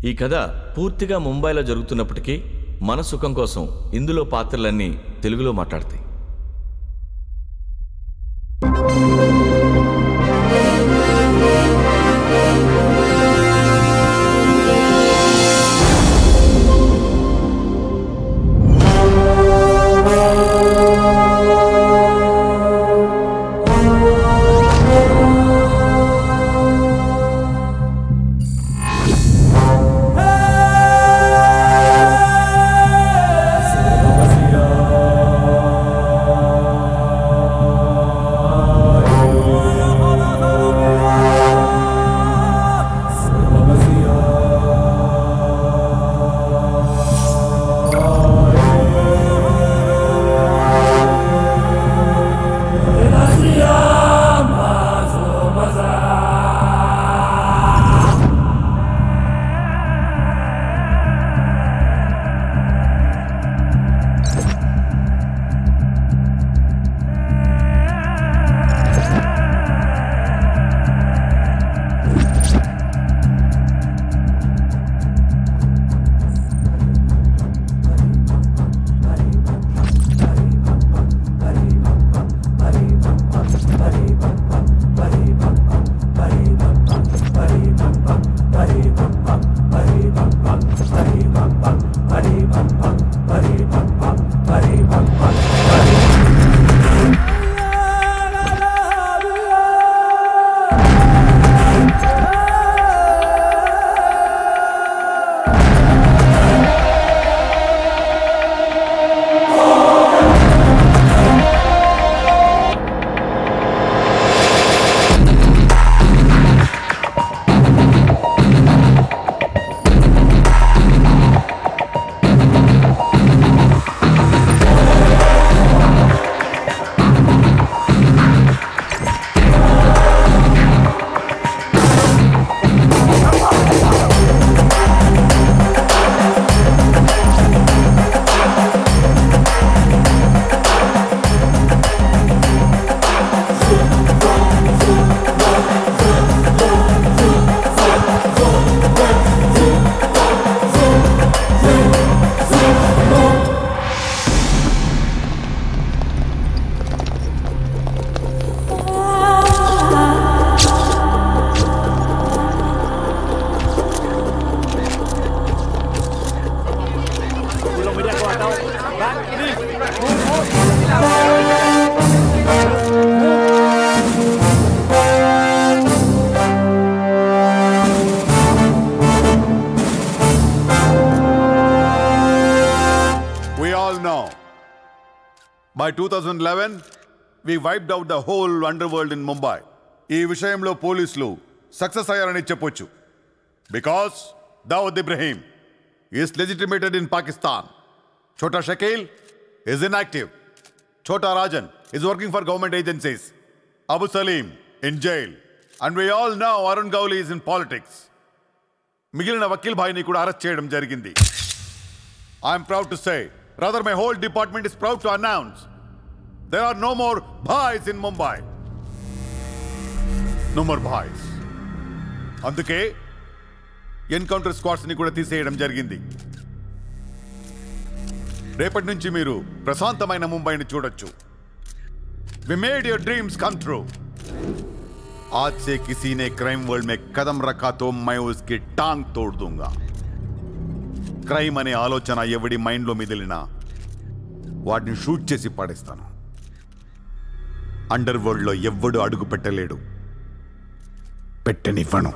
ఈ కథ పూర్తిగా ముంబైలో జరుగుతున్నప్పటికీ మన సుఖం కోసం ఇందులో పాత్రలన్నీ తెలుగులో మాట్లాడతాయి. By 2011, we wiped out the whole underworld in Mumbai. ఈ విషయంలో పోలీసులు సక్సెస్ అయ్యారని చెప్పొచ్చు. Because Dawood Ibrahim is legitimated in Pakistan. Chota Shakil is inactive. Chota Rajan is working for government agencies. Abu Salim in jail. And we all know Arun Gowli is in politics. మిగిలిన వకీల్ భాయ్ని కూడా arrest చేయడం జరిగింది. I am proud to say, rather my whole department is proud to announce, there are no more bhais in Mumbai. No more bhais. అందుకే encounter squads ని కూడా తీసేయడం జరిగింది. రేపటి నుంచి మీరు ప్రశాంతమైన ముంబైని చూడొచ్చు. We made your dreams come true. आज से किसी ने क्राइम वर्ल्ड में कदम रखा तो मैं उसकी टांग तोड़ दूंगा. క్రైమ్ అనే ఆలోచన ఎవడి మైండ్లో మిదిలినా వాటిని షూట్ చేసి పడేస్తాను. అండర్ వరల్డ్లో ఎవ్వడు అడుగు పెట్టలేడు, పెట్టనివ్వను.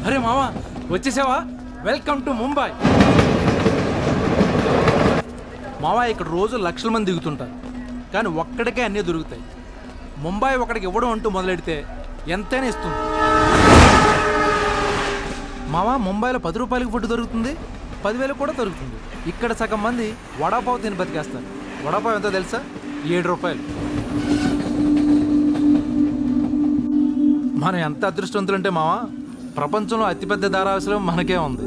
అరే మావా వచ్చేసావా? Welcome to Mumbai. మావా ఇక్కడ రోజు లక్షల మంది దిగుతుంటారు, కానీ ఒక్కడికే అన్నీ దొరుకుతాయి. ముంబై ఒకడికి ఇవ్వడం అంటూ మొదలెడితే ఎంతైనా ఇస్తుంది. మావా ముంబైలో 10 రూపాయలకి ఫుడ్ దొరుకుతుంది, 10,000 కూడా దొరుకుతుంది. ఇక్కడ సగం మంది వడాపావు తిని బతికేస్తారు. వడాపావు ఎంతో తెలుసా? 7 రూపాయలు. మనం ఎంత అదృష్టవంతులంటే మావా, ప్రపంచంలో అతిపెద్ద ధారావాసం మనకే ఉంది.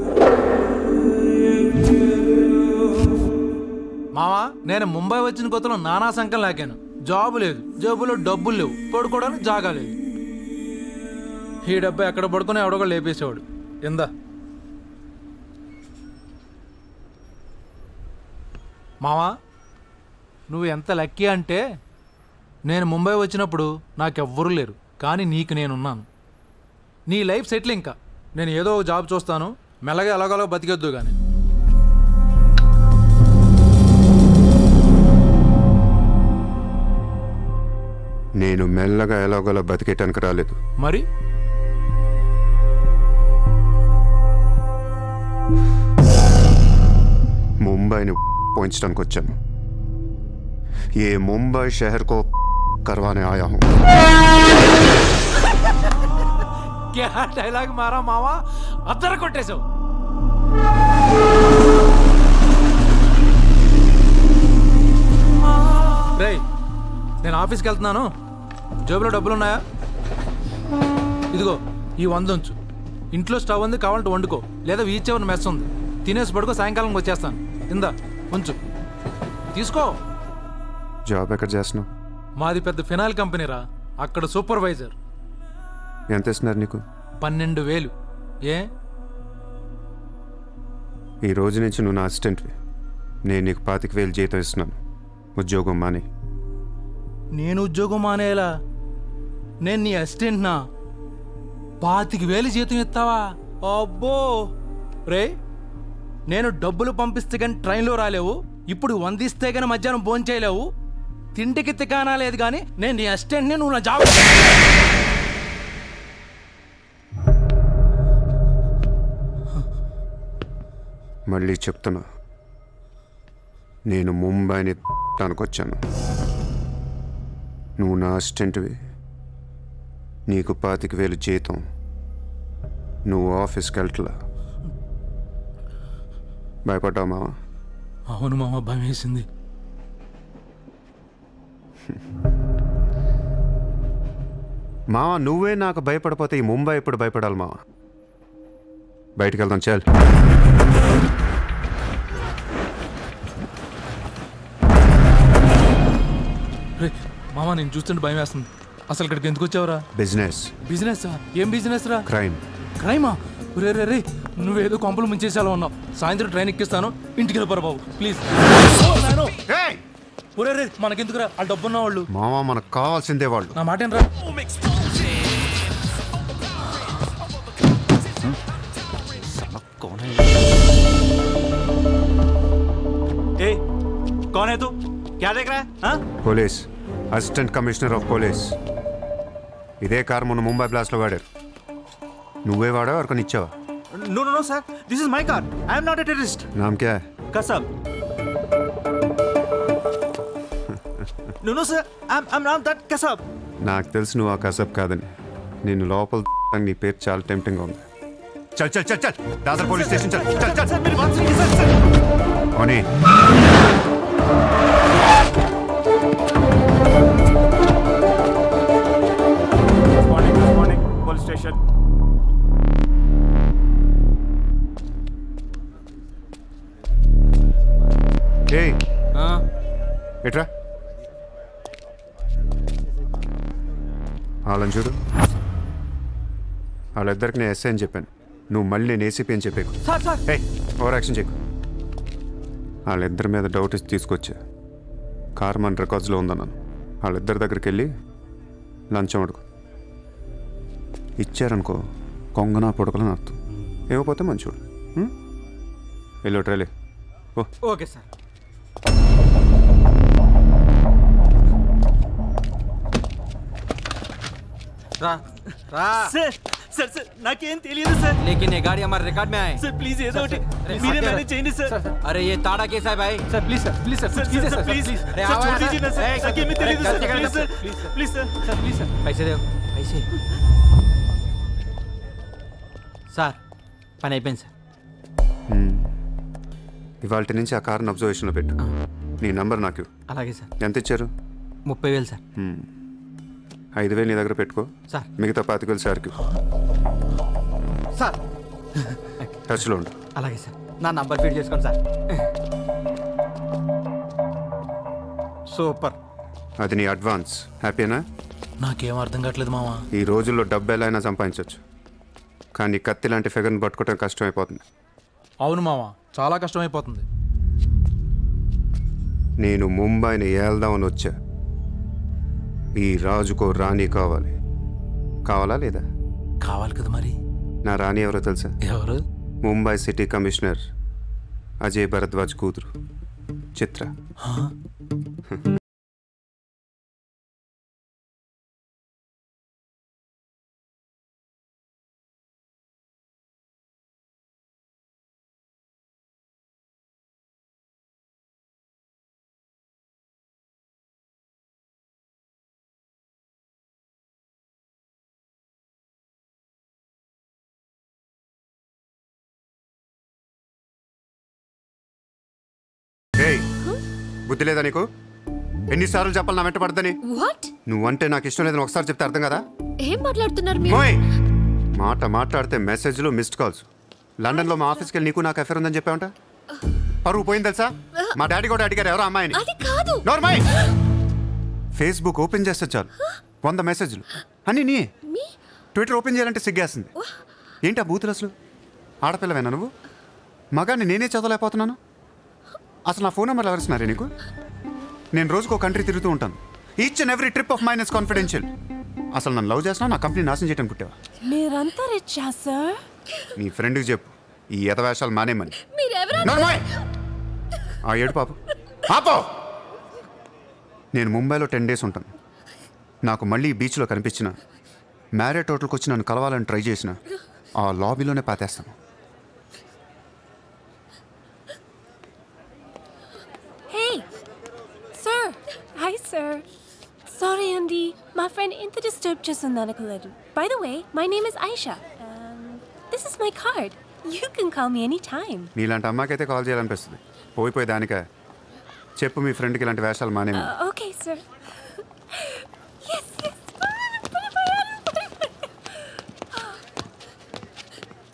మావా, నేను ముంబై వచ్చిన కొత్తలో నానా సంఖ్యలు లాగాను. జాబు లేదు, జేబులో డబ్బులు లేవు, పడుకోవడానికి జాగా లేదు. ఈ డబ్బా ఎక్కడ పడుకుని ఎవడో లేపేసేవాడు. ఎందా మావా, నువ్వు ఎంత లక్కీ అంటే, నేను ముంబై వచ్చినప్పుడు నాకెవ్వరూ లేరు, కానీ నీకు నేనున్నాను. నీ లైఫ్ సెటిల్. ఇంకా నేను ఏదో జాబ్ చూస్తాను, మెల్లగా ఎలాగోలా బతికేద్దు. కానీ నేను మెల్లగా ఎలాగోలా బతికేటానికి రాలేదు. మరి ముంబైని పోయించడానికి వచ్చాను. ఏ ముంబై షహర్ కో करवाने आया हूं. क्या డైలాగ్ మారా మావా, అద్దర కొట్టేశావు. రేయ్, నేను ఆఫీస్కి వెళ్తున్నాను. జేబులో డబ్బులున్నాయా? ఇదిగో ఈ 100 ఉంచు. ఇంట్లో స్టవ్ ఉంది, కావాలంటే వండుకో, లేదా వీచేవన్న మెస్ ఉంది, తినేసి పడుకో. సాయంకాలం వచ్చేస్తాను. ఇందా ఉంచు, తీసుకో. జాబ్ ఎక్కడ చేస్తున్నావు? మాది పెద్ద ఫినాయిల్ కంపెనీరా, అక్కడ సూపర్వైజర్. ఎంత ఇస్తున్నారు నీకు? 12,000. ఏ ఈ రోజు నుంచి నువ్వు నా అసిస్టెంట్వి. నేను నీకు 25,000 జీతం ఇస్తున్నాను. ఉద్యోగం మానే. నేను ఉద్యోగం మానేలా? నేను నీ అసిస్టెంట్నా? 25,000 జీతం ఇస్తావా? అబ్బో రే, నేను డబ్బులు పంపిస్తే కానీ ట్రైన్లో రాలేవు, ఇప్పుడు 100 ఇస్తే కానీ మధ్యాహ్నం భోజనం చేయలేవు, తిండికి తికానా లేదు. కానీ నేను నీ అసిస్టెంట్ని, నువ్వు నా జాబ్. మళ్ళీ చెప్తున్నా, నేను ముంబైని వచ్చాను. నువ్వు నా అసిస్టెంట్వి, నీకు 25,000 జీతం, నువ్వు ఆఫీస్కి వెళ్ళట్లా. భయపడ్డావు మావా? అవును మామ, భయం వేసింది. మావా, నువ్వే నాకు భయపడిపోతే ఈ ముంబై ఎప్పుడు భయపడాలి మావా? బయటికి వెళ్దాం, చాలు. రే మామ, నేను చూస్తుంటే భయం వేస్తుంది. అసలు ఇక్కడికి ఎందుకు వచ్చావురా? బిజినెస్. బిజినెస్? ఏం బిజినెస్ రా? క్రైమ్. క్రైమా? రే రే రే, నువ్వేదో కొంపలు ముంచేసేలా ఉన్నావు. సాయంత్రం ట్రైన్ ఎక్కిస్తాను, ఇంటికి వెళ్ళిపోరా బాబు ప్లీజ్. ఒరే రే, మనకెందుకురా ఆ డబ్బున్న వాళ్ళు? మావా, మనకు కావాల్సిందే వాళ్ళు. నా మాట ఏంట్రా? कौन है तू? क्या देख रहा है? हाँ? Police, assistant commissioner of police. ఇదే కార్ మొన్న ముంబై బ్లాస్ట్లో వాడారు. నువ్వే వాడావు, ఎవరికొని ఇచ్చావా? No, no, no, sir. This is my car. I am not a terrorist. నామ్ క్యా? Kasab. No, no, sir. I'm not that Kasab. నాకు తెలుసు నువ్వు ఆ కసబ్ కాదని. నేను లోపల నీ పేరు చాలా టెంప్టింగ్గా ఉంది. చల్ చల్ చల్ చల్, దాదర్ పోలీస్ స్టేషన్ చల్. చల్ చల్ सर मेरी बात सुनिए sir. ఓనీ. Good morning, police station. ఏయ్, ఎట్రా వాళ్ళని చూడు. వాళ్ళిద్దరికి నేను ఎస్ఐ అని చెప్పాను, నువ్వు మళ్ళీ నేను ఏసీపీ అని చెప్పేకు. ఏయ్, ఓవర్ యాక్షన్ చేయకు. వాళ్ళిద్దరి మీద డౌట్ ఇచ్చి తీసుకొచ్చా. కార్ మన రికార్డ్స్లో ఉందన్నాను. వాళ్ళిద్దరి దగ్గరికి వెళ్ళి లంచం అడుగు. ఇచ్చారనుకో కొంగనా పొడకలని అర్థం. ఏమైపోతే మంచోడు. వెళ్ళి ట్రైలే. ఓ ఓకే సార్. రా రా సార్ సార్ సార్ నాకేం తెలియదు సార్. लेकिन ये गाड़ी हमारे रिकॉर्ड में आए. సార్ ప్లీజ్ ఏదో ఒకటి अरे మీరే सर, మేనేజ్ చేయండి సార్. अरे ये ताड़ा कैसा है भाई? Sir please sir, please sir, sir please sir sir, please please अरे సార్ आवाज छोड़ आ- दीजिए ना सर. ए, నాకేమీ తెలియదు अरे, సార్. गलती please sir please please sir. Sir please sir. पैसे दो पैसे సార్ పని అయిపోయింది సార్. ఇవాళ నుంచి ఆ కార్ని అబ్జర్వేషన్లో పెట్టు. నీ నంబర్ నాకు ఇవ్వు. అలాగే సార్. ఎంత ఇచ్చారు? 30,000 సార్. 5,000 నీ దగ్గర పెట్టుకో సార్. మిగతా 25,000 సార్కి సార్ టచ్లో ఉండు. అలాగే సార్. నా నంబర్ ఫీడ్ చేసుకోండి సార్. సూపర్. అది నీ అడ్వాన్స్. హ్యాపీనా? నాకేం అర్థం కావట్లేదు మామ. ఈ రోజుల్లో డబ్బు ఎలా అయినా సంపాదించవచ్చు, కానీ కత్తి లాంటి ఫిగర్ని పట్టుకోవడం కష్టమైపోతుంది. అవును మామ, చాలా కష్టమైపోతుంది. నేను ముంబైని ఏల్దామని వచ్చా. ఈ రాజుకో రాణి కావాలి. కావాలా లేదా? కావాలి కదా మరి. నా రాణి ఎవరో తెలుసా? ఎవరు? ముంబై సిటీ కమిషనర్ అజయ్ భరద్వాజ్ కూతురు చిత్ర. బుద్ధి లేదా నీకు? ఎన్నిసార్లు చెప్పాలి నా వెంట పడదని? నువ్వంటే నాకు ఇష్టం లేదని ఒకసారి చెప్తే అర్థం కదా? ఏం మాట్లాడుతున్నారు? మాట మాట్లాడితే మెసేజ్లు మిస్డ్ కాల్స్. లండన్లో మా ఆఫీస్కి వెళ్ళి నీకు నాకు అఫేర్ ఉందని చెప్పావంట. పరువు పోయింది తెలుసా? మా డాడీ కూడా అడిగారు ఎవరో అమ్మాయిని. నోర్మై. ఫేస్బుక్ ఓపెన్ చేస్తే చాలు 100 మెసేజ్లు అన్నీ నీ. ట్విట్టర్ ఓపెన్ చేయాలంటే సిగ్గేస్తుంది. ఏంటి ఆ బూతులు? అసలు ఆడపిల్లవేనా నువ్వు? మగాన్ని నేనే చదవలేకపోతున్నాను. అసలు నా ఫోన్ నెంబర్లు ఎవరిస్తున్నారే నీకు? నేను రోజుకో కంట్రీ తిరుగుతూ ఉంటాను. Each and every trip of mine is confidential. అసలు నన్ను లవ్ చేసినా నా కంపెనీ నాశనం చేయడం పుట్టావా? మీరంతా రిచ్చా సార్? నీ ఫ్రెండ్కి చెప్పు ఈ యథవేషాలు మానేమని. ఆ ఏడు పాపో. నేను ముంబైలో 10 days ఉంటాను. నాకు మళ్ళీ ఈ బీచ్లో కనిపించిన, మ్యారేట్ హోటల్కి వచ్చి నన్ను కలవాలని ట్రై చేసిన ఆ లాబీలోనే పాతేస్తాను. Hi sir. Sorry Andy, my friend inta disturb chestunnanu. By the way, my name is Aisha. This is my card. You can call me anytime. నీలాంటి అమ్మాయికైతే కాల్ చేయాలనిపిస్తుంది. పోయిపోయి దానికా? చెప్పు మీ ఫ్రెండ్కి ఇలాంటి వేషాలు మానేమి. Okay sir. Yes.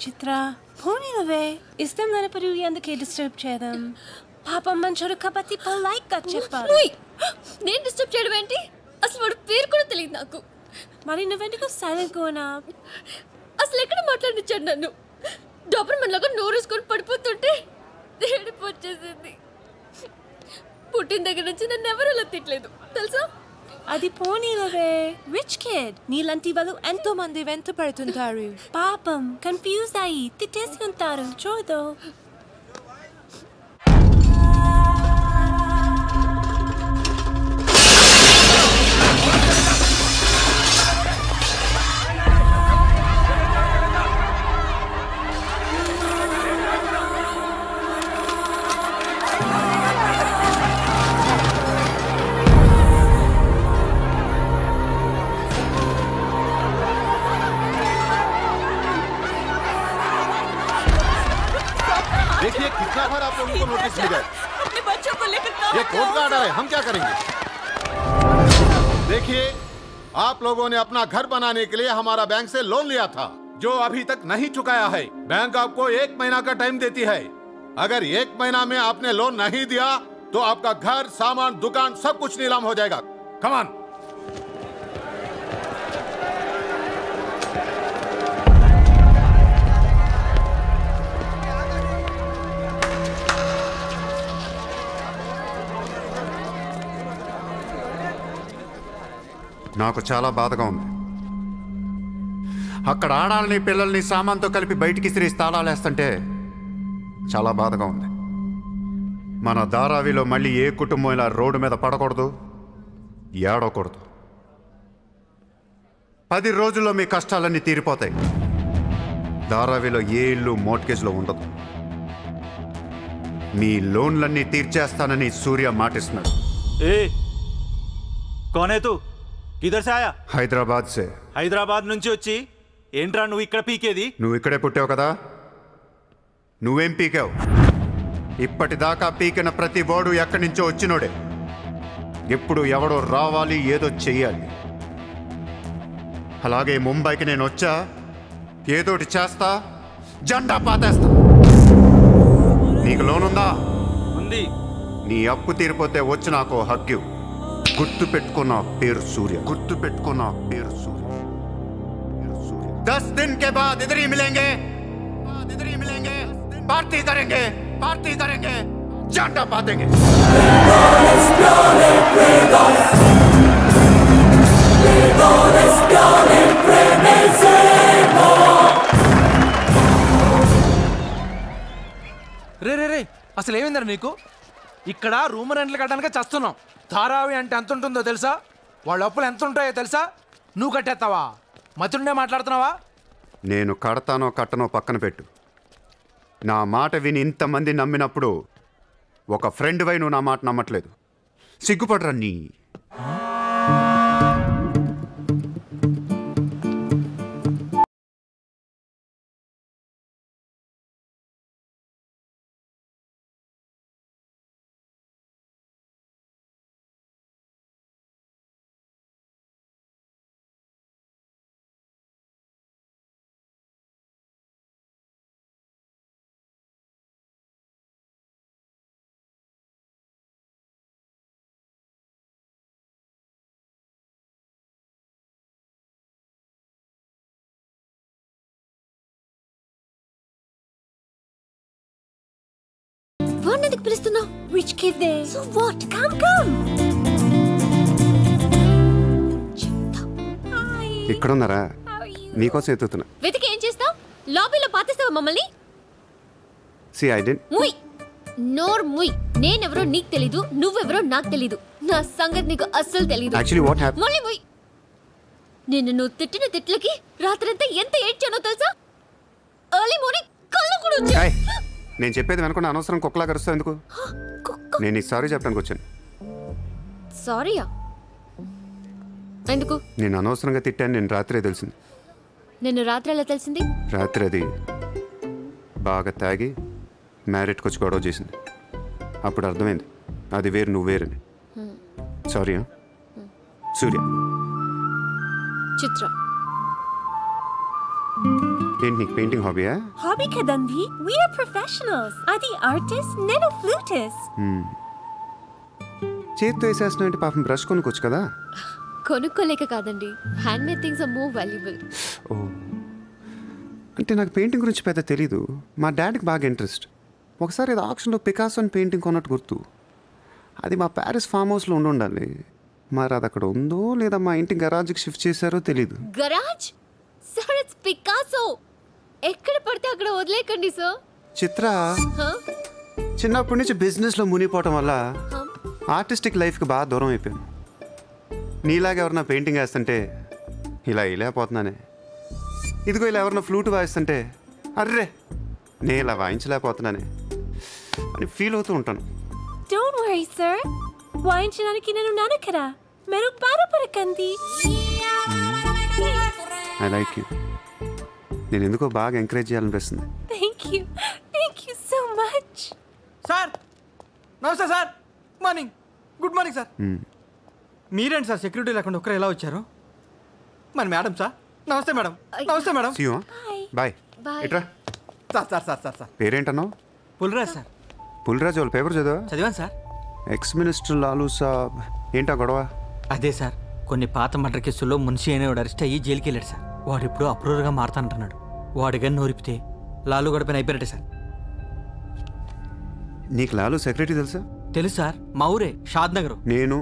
చిత్ర పోనీవే. ఇష్టం లేనప్పుడు ఎందుకే డిస్టర్బ్ చేయడం? పాపం మంచోడు కాబట్టి పొలైట్గా చెప్పారు. నేను డిస్టర్బ్ చేయడం ఏంటి? అసలు వాడు పేరు కూడా తెలియదు నాకు. మరి నువ్వెందుకు సైలెంట్ కోనా? అసలు ఎక్కడ మాట్లాడించాడు నన్ను? డాబర్మన్లాగా నోరేసుకొని పడిపోతుంటే ఏడుపు వచ్చేసింది. పుట్టిన దగ్గర నుంచి నన్ను ఎవరు అలా తిట్టలేదు తెలుసా? అది పోనీవే. రిచ్ కిడ్ నీలాంటి వాళ్ళు ఎంతో మంది వెంట పడుతుంటారు. పాపం కన్ఫ్యూజ్ అయ్యి తిట్టేసి ఉంటారు. చూడు. देखिए कितना बार आप लोगों को नोटिस मिला है। अपने बच्चों को लेकर ये कोर्ट का ऑर्डर है, हम क्या करेंगे? देखिए आप लोगों ने अपना घर बनाने के लिए हमारा बैंक से लोन लिया था जो अभी तक नहीं चुकाया है। बैंक आपको 1 महीना का टाइम देती है। अगर 1 महीना में आपने लोन नहीं दिया तो आपका घर, सामान, दुकान सब कुछ नीलाम हो जाएगा। Come on. నాకు చాలా బాధగా ఉంది. అక్కడ ఆడాలని పిల్లల్ని సామాన్తో కలిపి బయటికి సిరేసి తాళాలేస్తుంటే చాలా బాధగా ఉంది. మన ధారావిలో మళ్ళీ ఏ కుటుంబం ఇలా రోడ్డు మీద పడకూడదు, ఏడవకూడదు. 10 రోజుల్లో మీ కష్టాలన్నీ తీరిపోతాయి. ధారావిలో ఏ ఇల్లు మోర్ట్గేజ్లో ఉండదు. మీ లోన్లన్నీ తీర్చేస్తానని సూర్య మాటిస్తున్నాడు. कौन है तू? किधर से आया? హైదరాబాద్ సే. హైదరాబాద్ నుంచి వచ్చి ఏంట్రా నువ్వు ఇక్కడ పీకేది? నువ్వు ఇక్కడే పుట్టావు కదా, నువ్వేం పీకావు? ఇప్పటిదాకా పీకిన ప్రతి బోర్డు ఎక్కడి నుంచో వచ్చినోడే. ఎప్పుడు ఎవడో రావాలి, ఏదో చెయ్యాలి. అలాగే ముంబైకి నేను వచ్చా, ఏదోటి చేస్తా, జెండా పాతేస్తా. నీకు లోనుందా? ఉంది. నీ అప్పు తీరిపోతే వచ్చి నాకు హక్కు. గుర్తు పెట్టుకున్న పేరు సూర్య. గుర్తు పెట్టుకున్న పేరు సూర్య. 10 दिन के बाद इधर ही मिलेंगे, पार्टी करेंगे, पार्टी करेंगे, झंडा पातेंगे. రే రే రే అసలు ఏమైందరా నీకు? ఇక్కడ రూమ్ రెంట్లు కట్టడానికి చస్తున్నాం. ధారావి అంటే ఎంత ఉంటుందో తెలుసా? వాళ్ళ అప్పులు ఎంత ఉంటాయో తెలుసా? నువ్వు కట్టేస్తావా? మతుండే మాట్లాడుతున్నావా? నేను కడతానో కట్టనో పక్కన పెట్టు. నా మాట విని ఇంతమంది నమ్మినప్పుడు ఒక ఫ్రెండ్ వై నువ్వు నా మాట నమ్మట్లేదు. సిగ్గుపడరా నీ. ఎందుకు పిలుస్తున్నావు? Which kid there? So what? Come. Hi. ఇక్కడున్నారా? How are you? నీకోసం ఎత్తుతున్నా. వెతికి ఏం చేస్తావు? లాబీలో పాతేస్తావా మమ్మల్ని? సి ఐ డెంట్. ముయ్ నోర్ ముయ్. నేనెవరో నీకు తెలీదు, నువ్వెవరో నాకు తెలీదు. నా సంగతి నీకు అస్సలు తెలీదు. Actually what happen? మళ్ళీ ముయ్. నువ్వు తిట్టిన తిట్లకి రాత్రంతా ఎంత ఏడ్చానో తెలుసా? ఎర్లీ మార్నింగ్ కళ్ళు కూడా వచ్చాయి. నేను చెప్పేది వెనకుండా అనవసరం కుక్కలా కరుస్తావు ఎందుకు? నేను ఈ సారీ చెప్పడానికి వచ్చాను. సారీయా? ఎందుకు? నేను అనవసరంగా తిట్టాను. నేను రాత్రే తెలిసింది. నిన్ను రాత్రి ఎలా తెలిసింది? రాత్రి అది బాగా తాగి మ్యారేట్కి వచ్చి గొడవ చేసింది. అప్పుడు అర్థమైంది అది వేరు, నువ్వు వేరని. సారీ. సూర్య. చిత్ర. ఏంటి నీకు painting హాబీయా? Hobby kadandi. We are professionals. Adi artist, nenu flutist. చేతితో వేసేస్తున్నావు అంటే పాపం బ్రష్ కొనుక్కోవచ్చు కదా. కొనుక్కోలేక కాదండి, hand made things are more valuable. ఓ, అంటే నాకు పెయింటింగ్ గురించి పెద్ద తెలీదు. మా డాడీకి బాగా ఇంట్రెస్ట్. ఒకసారి ఏదో ఆక్షన్లో పికాసో అని పెయింటింగ్ కొన్నట్టు గుర్తు. అది మా ప్యారిస్ ఫామ్ హౌస్లో ఉండాలి. మరి అది అక్కడ ఉందో లేదా మా ఇంటి గరాజ్కి షిఫ్ట్ చేశారో తెలీదు. గరాజ్? Sir it's Picasso. ఎక్కడ పడితే అక్కడ వదిలేకండి సార్. చిత్ర చిన్నప్పటి నుంచి బిజినెస్లో మునిగిపోవటం వల్ల ఆర్టిస్టిక్ లైఫ్కి బాగా దూరం అయిపోయాను. నీలాగా ఎవరన్నా పెయింటింగ్ వేస్తుంటే ఇలా వేయలేకపోతున్నానే. ఇదిగో ఇలా ఎవరన్నా ఫ్లూట్ వాయిస్తుంటే అర్రే నేను ఇలా వాయించలేకపోతున్నానే అని ఫీల్ అవుతూ ఉంటాను. Don't worry, sir. వాయించడానికి నేను నాను కదా. మీరు బాధపడకండి. I like you. నేను ఎందుకో బాగా ఎంకరేజ్ చేయాలనిపిస్తుంది. Thank you so much. Sir నమస్తే సార్. Good morning sir. మీరేంటి సార్ సెక్యూరిటీ లేకుండా ఒక్కరు ఎలా వచ్చారు? మరి మేడం సార్. నమస్తే మేడం. నమస్తే మేడం. See you. బాయ్. ఎట్రా సార్ పేరేంటన్నావు? పుల్రాజ్ సార్. పుల్రాజ్ వాళ్ళ పేపర్ చదివా? చదివాను sir. Ex minister Lalu sahab ఏంటా గొడవ? అదే సార్, కొన్ని పాత మర్డర్ కేసుల్లో మున్షి అనేవాడు అరెస్ట్ అయ్యి జైలుకి వెళ్ళాడు సార్. వాడు ఇప్పుడు అప్రూవర్గా మారుతానంటున్నాడు. వాడు గన్ను నోరిపితే లాలు గడపని అయిపోయారట సార్. నీకు లాలూ సెక్రటరీ తెలుసా? తెలుసు సార్, మా ఊరే షాద్ నగర్. నేను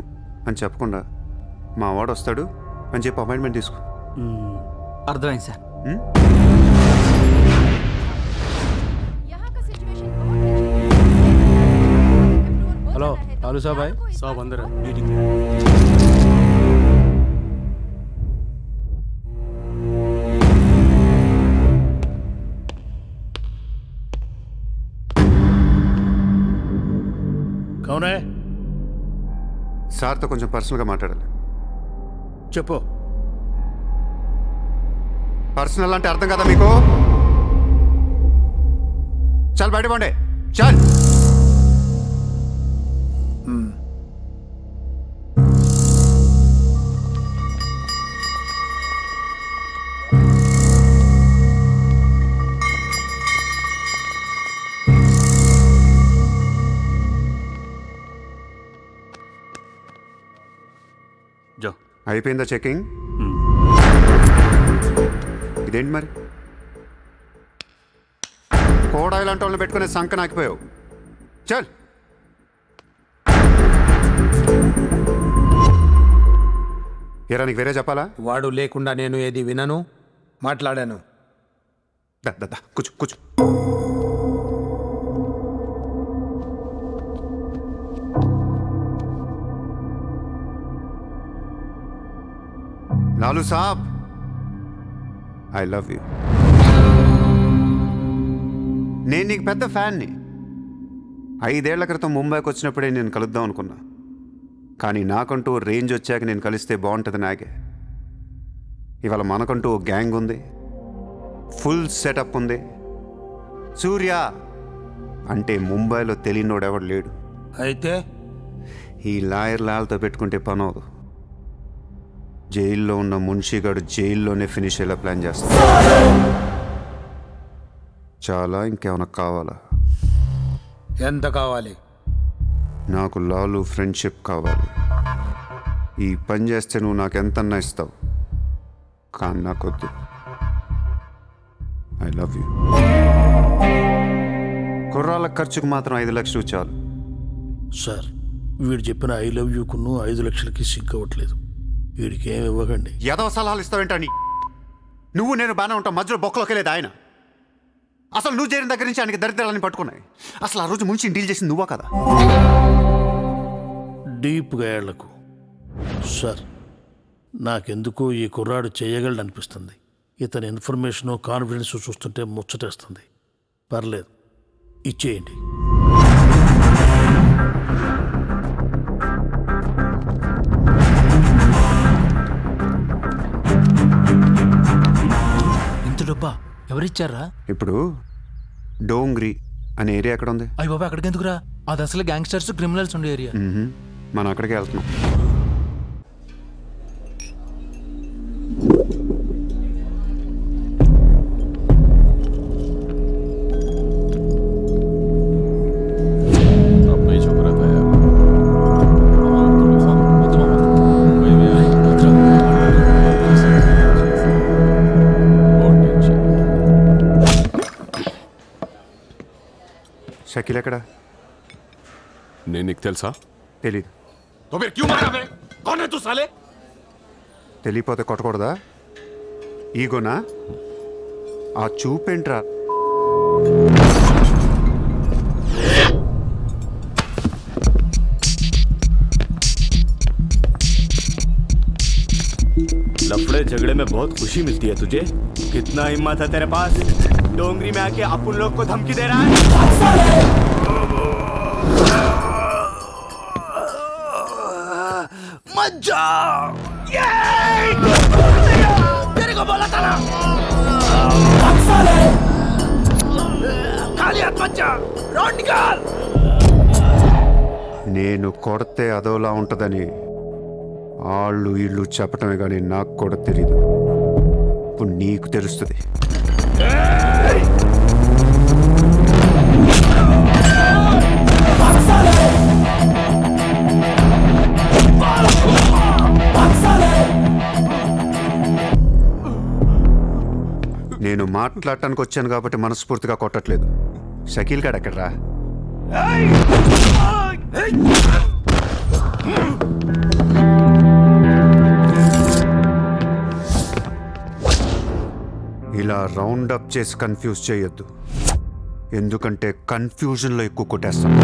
అని చెప్పకుండా మా వాడు వస్తాడు అని చెప్పి అపాయింట్మెంట్ తీసుకో. అర్థమైంది సార్. హలో లాలూ సాబాయ్. సాబ్ అందరూ కౌనే? సార్తో కొంచెం పర్సనల్గా మాట్లాడాలి. చెప్పు. పర్సనల్ అంటే అర్థం కదా మీకు? చాలు బయట పోండి. చాలు. అయిపోయిందా చెకింగ్? ఇదేంటి మరి కోడా ఇలాంటి వాళ్ళని పెట్టుకునే సంక నాకిపోయావు. చల్ ఎరా, నీకు వేరే చెప్పాలా? వాడు లేకుండా నేను ఏది వినను, మాట్లాడాను. కూర్చో కూర్చో. లాలు సాబ్, ఐ లవ్ యూ. నేను నీకు పెద్ద ఫ్యాన్ని. 5 ఏళ్ల క్రితం ముంబైకి వచ్చినప్పుడే నేను కలుద్దాం అనుకున్నా. కానీ నాకంటూ రేంజ్ వచ్చాక నేను కలిస్తే బాగుంటుంది నాకే. ఇవాళ మనకంటూ గ్యాంగ్ ఉంది, ఫుల్ సెటప్ ఉంది. సూర్య అంటే ముంబైలో తెలియనోడెవడు లేడు. అయితే ఈ లాయర్ లాల్తో పెట్టుకుంటే పని అవదు. జైల్లో ఉన్న మున్షిగాడు జైల్లోనే ఫినిష్ అయ్యేలా ప్లాన్ చేస్తాడు. చాలా, ఇంకేమైనా కావాలా? ఎంత కావాలి? నాకు లాలు ఫ్రెండ్షిప్ కావాలి. ఈ పని చేస్తే నువ్వు నాకు ఎంతన్నా ఇస్తావు, కానీ నాకొద్దు. I love you. కుర్రాళ్ళ ఖర్చుకు మాత్రం 5 లక్షలు చాలు. సార్, వీడు చెప్పిన ఐ లవ్ యూకును 5 లక్షలకి సింక్ అవ్వట్లేదు. వీడికి ఏమి ఇవ్వకండి. ఏదో సలహాలు ఇస్తావేంటని? నువ్వు నేను బాగానే ఉంటాం, మధ్యలో బొక్కలోకి లేదు ఆయన. అసలు నువ్వు చేరిన దగ్గర నుంచి ఆయనకి దరిద్రాలని పట్టుకున్నాయి. అసలు ఆ రోజు ముంచి డీల్ చేసింది నువ్వా కదా? డీప్గా ఏళ్లకు సార్, నాకెందుకో ఈ కుర్రాడు చేయగలడు అనిపిస్తుంది. ఇతని ఇన్ఫర్మేషను కాన్ఫిడెన్స్ చూస్తుంటే ముచ్చటేస్తుంది. పర్లేదు, ఇచ్చేయండి. ఇంత డబ్బా ఎవరిచ్చారా? ఇప్పుడు డోంగ్రీ అనే ఏరియా ఎక్కడ ఉంది? అయ్యి బాబా, అక్కడికి ఎందుకురా? అది అసలు గ్యాంగ్స్టర్స్, క్రిమినల్స్ ఉండే ఏరియా. మనం అక్కడికి వెళ్తున్నాం. షకీల్ ఎక్కడ? నేను నీకు తెలుసా? తెలీదు. तो फिर क्यों मारा बे? कौन है तू साले? తెలియపోతే కొట్టకూడదా? ఈగోనా? ఆ చూపేంట్రా? लफड़े झगड़े में बहुत खुशी मिलती है तुझे। कितना हिम्मत है तेरे पास? डोंगरी में आके अपन लोग को धमकी दे रहा है। मत जा! तेरे को बोला था ना, खाली हाथ मत जा, रॉड निकाल। నేను కొడితే అదోలా ఉంటుందని వాళ్ళు ఇళ్ళు చెప్పటమే కానీ నాకు కూడా తెలీదు. ఇప్పుడు నీకు తెలుస్తుంది. నేను మాట్లాడటానికి వచ్చాను కాబట్టి మనస్ఫూర్తిగా కొట్టట్లేదు. షకీల్ గాడు ఎక్కడ్రా? ఇలా రౌండ్ అప్ చేసి కన్ఫ్యూజ్ చేయొద్దు, ఎందుకంటే కన్ఫ్యూజన్లో ఎక్కువ కొట్టేస్తాను.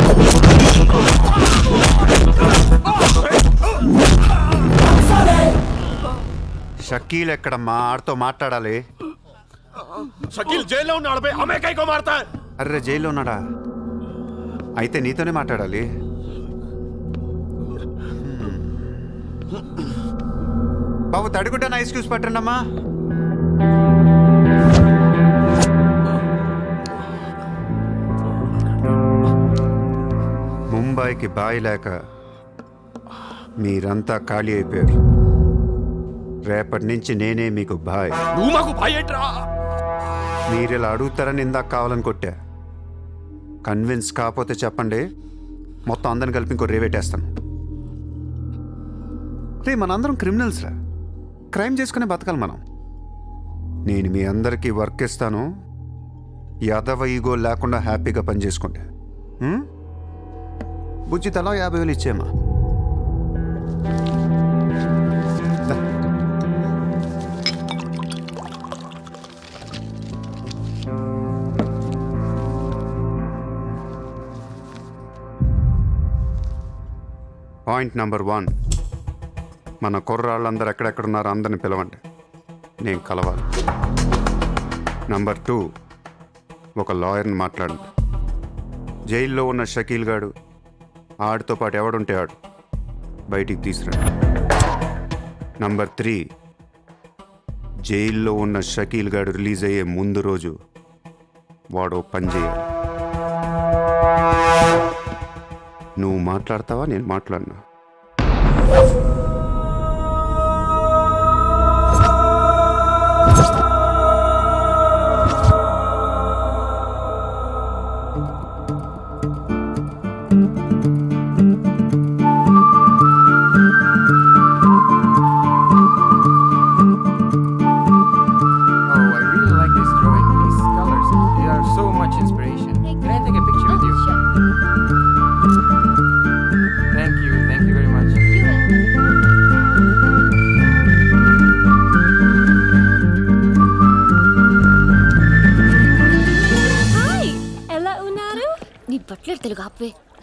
షకీల్ ఎక్కడమ్మా? ఆడితో మాట్లాడాలి. షకీల్ జైల్లో ఉన్నాడు బే, హమే కైకో మారతా హై? అర్రే జైల్లో ఉన్నాడా? అయితే నీతోనే మాట్లాడాలి. బాబు తడిగుడ్డ ఐస్ క్యూబ్స్ పట్టండి అమ్మా. ముంబైకి బాయి లేక మీరంతా ఖాళీ అయిపోయారు. రేపటి నుంచి నేనే మీకు బాయ్. నువ్వు మాకు బాయ్ ఏంట్రా? మీరు ఇలా అడుగుతారని ఇందాక కావాలని కొట్టా. కన్విన్స్ కాకపోతే చెప్పండి, మొత్తం అందరిని కలిపి ఇంకో రేవేటేస్తాను. రే మనందరం క్రిమినల్స్ రా, క్రైమ్ చేసుకునే బతకాలి మనం. నేను మీ అందరికీ వర్క్ ఇస్తాను, యాదవ ఈగో లేకుండా హ్యాపీగా పని చేసుకుంటే. బుజ్జి తలా 50,000 ఇచ్చేమా. పాయింట్ నెంబర్ 1, మన కుర్రాళ్ళందరూ ఎక్కడెక్కడున్నారో అందరిని పిలవండి, నేను కలవాలి. నెంబర్ 2, ఒక లాయర్ని మాట్లాడండి. జైల్లో ఉన్న షకీల్ గాడు, ఆడితో పాటు ఎవడుంటే ఆడు బయటికి తీసుకురండి. నెంబర్ 3, జైల్లో ఉన్న షకీల్ గాడు రిలీజ్ అయ్యే ముందు రోజు వాడు పని చేయాలి. నువ్వు మాట్లాడతావా, నేను మాట్లాడినా?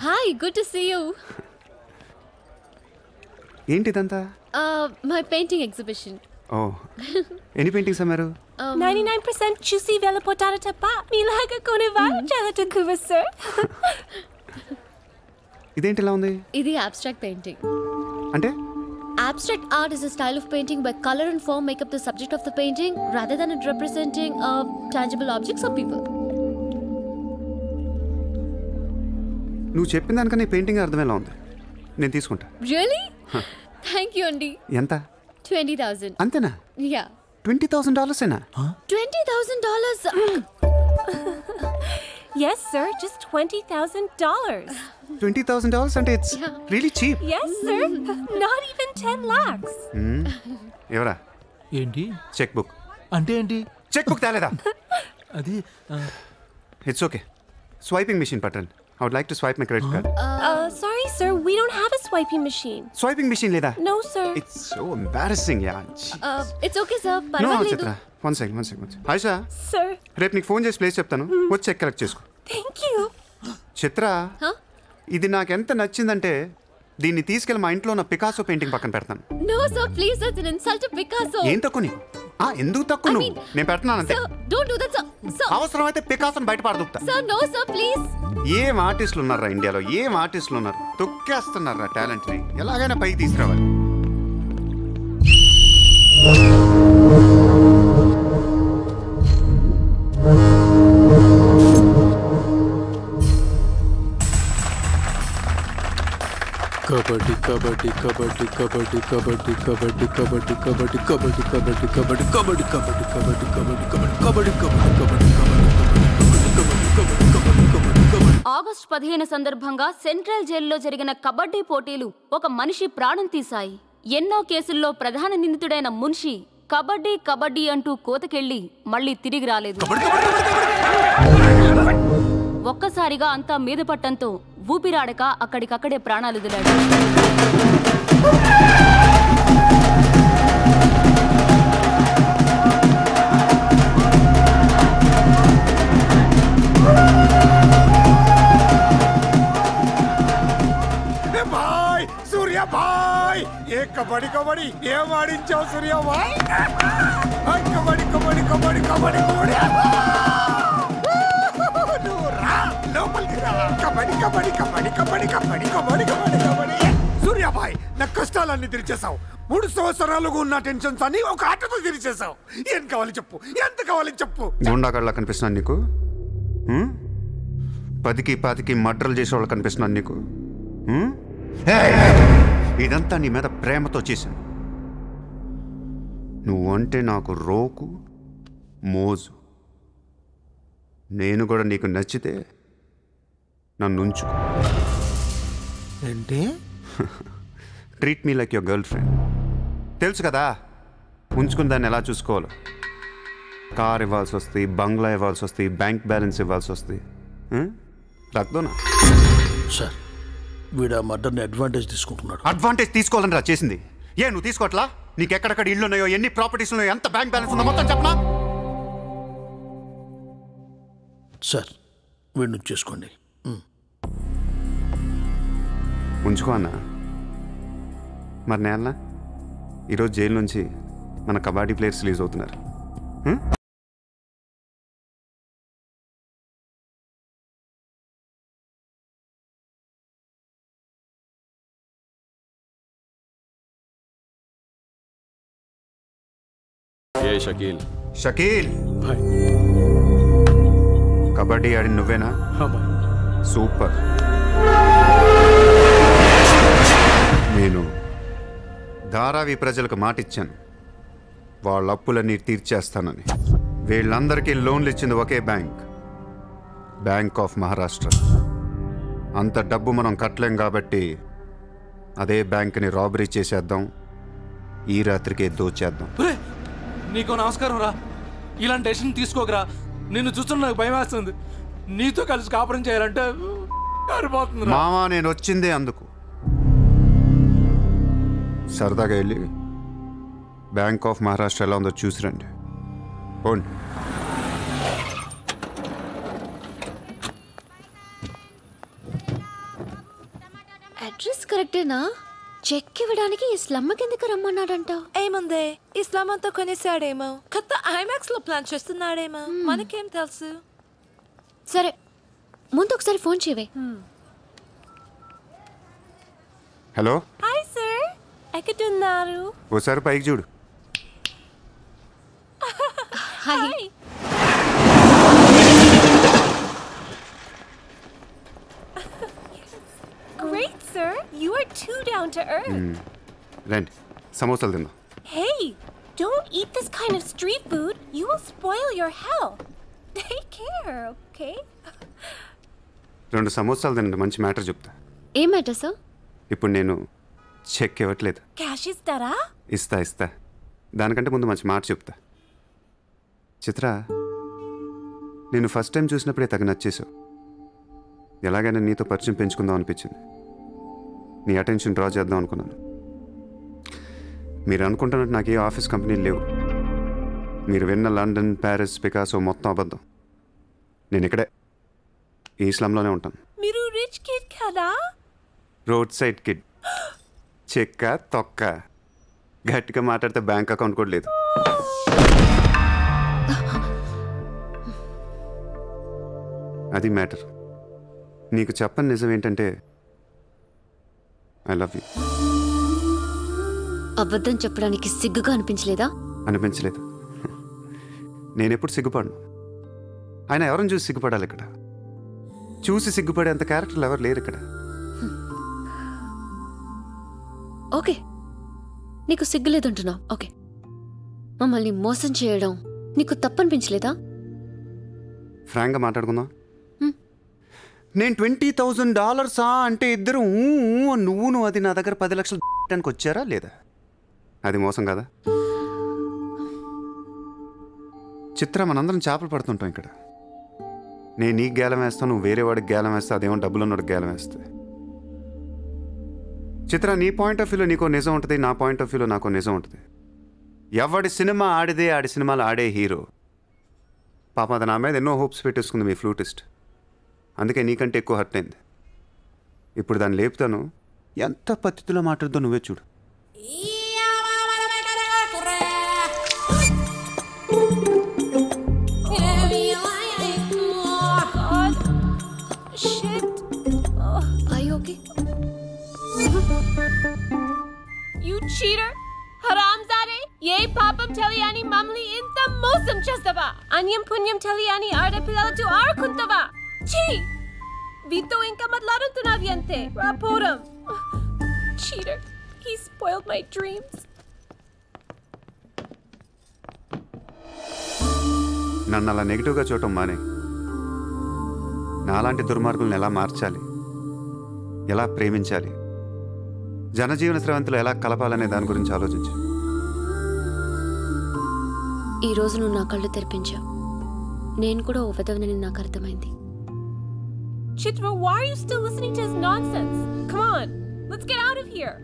Hi, good to see you. ఏంటిదంతా? My painting exhibition. ఓ, ఎన్ని పెయింటింగ్స్ అమ్మారు? 99% చూసి వెళ్ళిపోతారు తప్ప మీలాగా కొనేవారు చాలా తక్కువ సార్. ఇదేంటి ఇలా ఉంది? ఇది abstract painting. అంటే? Abstract art is a style of painting where color and form make up the subject of the painting rather than it representing tangible objects or people. నువ్వు చెప్పిన దానికన్నా పెయింటింగ్ అర్థం ఎలా ఉంది? నేను తీసుకుంటా. Really? Thank you అండి. ఎంత? 20,000. అంతేనా? Yeah. $20,000 ఏనా? $20,000. Yes sir, just $20,000. $20,000 అంటే it's really cheap. Yes sir, not even 10 lakhs. ఎవరా? ఏంటి? Check book. అంటే ఏంటి? చెక్ బుక్ తేలేదా? అది ఇట్స్ ఓకే. స్వైపింగ్ మెషిన్ పట్టండి. I would like to swipe my credit card. Sorry sir, we don't have a swiping machine. Swiping machine లేదా? No sir. It's so embarrassing, yeah. It's okay sir, No, పర్వాలేదు. Chitra. One second. Aisha. Sir. రేపు నీకు phone చేసి place చెప్తాను, వచ్చి check collect చేసుకో. Thank you. చిత్ర, ఇది నాకు ఎంత నచ్చిందంటే దీన్ని తీసుకెళ్ళి మా ఇంట్లో ఉన్న పికాసో పెయింటింగ్ పక్కన పెడతాను. No sir, please, that's an insult to Picasso. ఏం తక్కువ నీకు? ఎందుకు తక్కువ నువ్వు? నేను పెడుతున్నాను అంతే. Sir, don't do that sir. Sir. అవసరమైతే పికాసోని బయట పడదుకుతా. Sir, no sir, please. ఏం ఆర్టిస్టులు ఉన్నారా ఇండియాలో? ఏం ఆర్టిస్టులు ఉన్నారు? తొక్కేస్తున్నారా టాలెంట్ని? ఎలాగైనా పైకి తీసుకురావాలి. కబడ్డీ కబడ్డీ కబడ్డీ కబడ్డీ కబడ్డీ కబడ్డీ కబడ్డీ కబడ్డీ కబడ్డీ కబడ్డీ కబడ్డీ కబడ్డీ కబడ్డీ కబడ్డీ కబడ్డీ కబడ్డీ కబడ్డీ ఆగస్టు 15 సందర్భంగా సెంట్రల్ జైల్లో జరిగిన కబడ్డీ పోటీలు ఒక మనిషి ప్రాణం తీశాయి. ఎన్నో కేసుల్లో ప్రధాన నిందితుడైన మున్షి కబడ్డీ కబడ్డీ అంటూ కోతకెళ్లి మళ్లీ తిరిగి రాలేదు. ఒక్కసారిగా అంతా మీద పట్టంతో ఊపిరాడక అక్కడికక్కడే ప్రాణాలు వదిలాడు. సూర్య భాయ్, ఏ కబడ్డీ కబడ్డీ ఏం ఆడించావు సూర్య భాయ్? కబడ్డీ కబడ్డీ కబడ్డీ కబడ్డీ కబడ్డీ లోపలికి రా. కబడ్డీ కబడ్డీ కబడ్డీ కబడ్డీ కబడ్డీ కబడ్డీ కబడ్డీ కబడ్డీ. సూర్య భాయ్, నా కష్టాలన్నీ తీర్చేసావు. 3 సంవత్సరాలుగా ఉన్న టెన్షన్స్ అన్ని ఒక ఆటతో తీర్చేసావు. ఏం కావాలి చెప్పు, ఎంత కావాలి చెప్పు. గుండాగడ్లా కనిపిస్తున్నాను నీకు? 10కి 20కి మర్డర్లు చేసేవాళ్ళు కనిపిస్తున్నాను నీకు? ఇదంతా నీ మీద ప్రేమతో చేశాను. నువ్వంటే నాకు రోకు మోజు. నేను కూడా నీకు నచ్చితే నన్ను ఉంచుకో. ఏంటి? Treat me like your girl friend. తెలుసు కదా ఉంచుకుని దాన్ని ఎలా చూసుకోవాలో. కార్ ఇవ్వాల్సి వస్తుంది, బంగ్లా ఇవ్వాల్సి వస్తుంది, బ్యాంక్ బ్యాలెన్స్ ఇవ్వాల్సి వస్తుంది. రక్దోనా సార్, వీడు ఆ మర్డర్ని అడ్వాంటేజ్ తీసుకుంటున్నాడు. అడ్వాంటేజ్ తీసుకోవాలని రా చేసింది. ఏ నువ్వు తీసుకోవట్లా? నీకు ఎక్కడెక్కడ ఇళ్ళు ఉన్నాయో, ఎన్ని ప్రాపర్టీస్ ఉన్నాయో, ఎంత బ్యాంక్ బ్యాలెన్స్ ఉందో మొత్తం చెప్పనా? సార్, వీడిని చేసుకోండి. ఉంచుకో అన్న. మరి నేలనా ఈరోజు జైలు నుంచి మన కబడ్డీ ప్లేయర్స్ రిలీజ్ అవుతున్నారు. ఏ షకీల్? షకీల్ కబడ్డీ ఆడిన నువ్వేనా? సూపర్. నేను ధారావి ప్రజలకు మాటిచ్చాను, వాళ్ళ అప్పులన్నీ తీర్చేస్తానని. వీళ్ళందరికీ లోన్లు ఇచ్చింది ఒకే బ్యాంక్, బ్యాంక్ ఆఫ్ మహారాష్ట్ర. అంత డబ్బు మనం కట్టలేం కాబట్టి అదే బ్యాంక్ని రాబరీ చేసేద్దాం, ఈ రాత్రికే దోచేద్దాం. నీకు నమస్కారం రా. ఇలాంటి డెసిషన్ తీసుకోకరా. నిన్ను చూస్తున్న నాకు భయం వేస్తుంది. నీతో కలిసి కాపురం చేయాలంటే సరిపోతుంది. మామా నేను వచ్చిందే అందుకు. సరదాగా వెళ్ళి బ్యాంక్ ఆఫ్ మహారాష్ట్ర ఎలా ఉందో చూసిరండి. పోండి. అడ్రస్ కరెక్టేనా? చెక్ ఇవ్వడానికి ఈ స్లమ్ కిందకి రమ్మన్నాడంట. ఏముందే, ఈ స్లమ్ అంతా కొనేసాడేమో, కొత్త ఐమాక్స్ లో ప్లాన్ చేస్తున్నాడేమో, మనకేం తెలుసు. సరే, ముందు ఒకసారి ఫోన్ చేయవే. హలో. హాయ్ సార్, ఎక్కడున్నారు? ఓసారి పైకి చూడు. Hi. Great, sir. You are too down to earth. రండి, సమోసాలు తిందాం. Hey, don't eat this kind of street food. You will spoil your health. Take care, okay? 2 సమోసాలు తినండి, మంచి మ్యాటర్ చెప్తా. ఏం మ్యాటర్ సార్? ఇప్పుడు నేను చెక్ ఇవ్వట్లేదు. Cash ఇస్తారా? ఇస్తా. దానికంటే ముందు మంచి మాట చెప్తా. చిత్ర, నేను ఫస్ట్ టైం చూసినప్పుడే తగ్గ నచ్చేసావు. ఎలాగైనా నీతో పరిచయం పెంచుకుందాం అనిపించింది. నీ అటెన్షన్ డ్రా చేద్దాం అనుకున్నాను. మీరు అనుకుంటున్నట్టు నాకు ఏ ఆఫీస్ కంపెనీలు లేవు. మీరు విన్న లండన్, ప్యారిస్, పికాసో మొత్తం అబద్ధం. నేను ఇక్కడే ఈ స్లమ్లోనే ఉంటాను. మీరు రిచ్ కిడ్ కదా? Road side kid. చెక్క తొక్క. గట్టిగా మాట్లాడితే బ్యాంక్ అకౌంట్ కూడా లేదు. అది మ్యాటర్. నీకు చెప్పని నిజం ఏంటంటే ఐ లవ్ యూ. అబద్ధం చెప్పడానికి సిగ్గుగా అనిపించలేదా? అనిపించలేదు. నేనెప్పుడు సిగ్గుపడను. ఆయన ఎవరిని చూసి సిగ్గుపడాలి? ఇక్కడ చూసి సిగ్గుపడే అంత క్యారెక్టర్లు ఎవరు లేరు ఇక్కడ. ఓకే, నీకు సిగ్గులేదంటున్నావు. ఓకే, మమ్మల్ని మోసం చేయడం నీకు తప్పనిపించలేదా? ఫ్రాంక్గా మాట్లాడుకుందాం. నేను $20,000 అంటే ఇద్దరు నువ్వు అది నా దగ్గర 10 లక్షలు పెట్టడానికి వచ్చారా లేదా? అది మోసం కదా? చిత్ర, మనందరం చేపలు పడుతుంటాం ఇక్కడ. నేను నీకు గేలం వేస్తాను, నువ్వు వేరే వాడికి గేలం వేస్తా, అదేమో డబ్బులు ఉన్నవాడికి గేలం వేస్తుంది. చిత్ర, నీ పాయింట్ ఆఫ్ వ్యూలో నీకో నిజం ఉంటుంది, నా పాయింట్ ఆఫ్ వ్యూలో నాకో నిజం ఉంటుంది. ఎవడి సినిమా ఆడిదే ఆడి సినిమాలు ఆడే హీరో. పాప అది నా మీద ఎన్నో హోప్స్ పెట్టేసుకుంది మీ ఫ్లూటిస్ట్. అందుకే నీకంటే ఎక్కువ హర్ట్ అయింది. ఇప్పుడు దాన్ని లేపుతాను. ఎంత పద్ధతిలో మాట్లాడుతో నువ్వే చూడు. You cheater! హరాంజాదే! ఏ పాపం తెలియని మమ్మల్ని ఇంత మోసం చేస్తావా? అన్యం పుణ్యం తెలియని ఆడపిల్లలతో ఆడుకుంటావా? ఛీ! వీతో ఇంకా మాట్లాడుతున్నావి అంతే. రాపోరం. Cheater! He spoiled my dreams. నన్ను అలా నెగిటివ్గా చూడటం మానే. నాలాంటి దుర్మార్గులను ఎలా మార్చాలి, ఎలా ప్రేమించాలి, జనజీవన స్రవంతిలో ఎలా కలపాలనే దాని గురించి ఆలోచించు. ఈ రోజు నువ్వు నా కళ్ళు తెరిపించావు. నేను కూడా ఓ విధవనని నాకు అర్థమైంది. Chitra, why are you still listening to his nonsense? Come on, let's get out of here.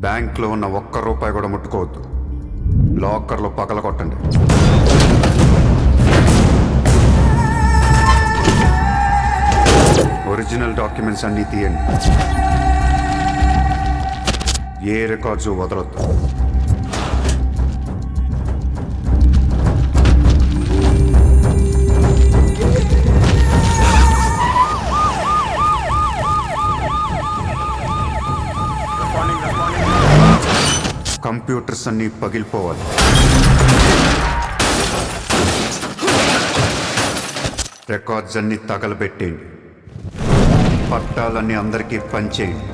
బ్యాంక్లో ఉన్న ₹1 కూడా ముట్టుకోవద్దు. లాకర్లో పగల కొట్టండి. ఒరిజినల్ డాక్యుమెంట్స్ అన్నీ తీయండి. ఏ రికార్డ్స్ వదలొద్దు. కంప్యూటర్స్ అన్నీ పగిలిపోవాలి. రికార్డ్స్ అన్నీ తగలబెట్టేయండి. పట్టాలన్నీ అందరికీ పంచేయండి.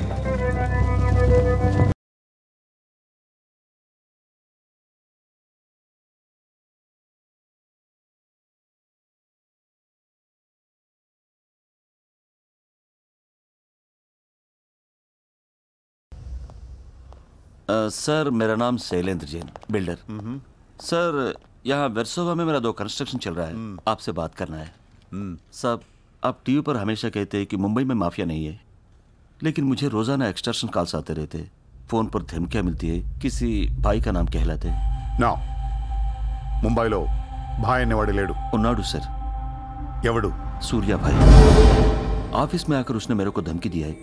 सर मेरा नाम शैलेंद्र जैन, बिल्डर। सर यहाँ वर्सोवा में मेरा 2 कंस्ट्रक्शन चल रहा है, आपसे बात करना है। साहब आप टीवी पर हमेशा कहते हैं कि मुंबई में माफिया नहीं है, लेकिन मुझे रोजाना एक्सटॉर्शन कॉल्स आते रहते, फोन पर धमकियाँ मिलती है, किसी भाई का नाम कहलाते। నా ముంబైలో భాయ్ అనేవాడు లేడు. ఉన్నాడు सर। ఎవడు? सूर्या भाई। ऑफिस में आकर उसने मेरे को धमकी दिया है,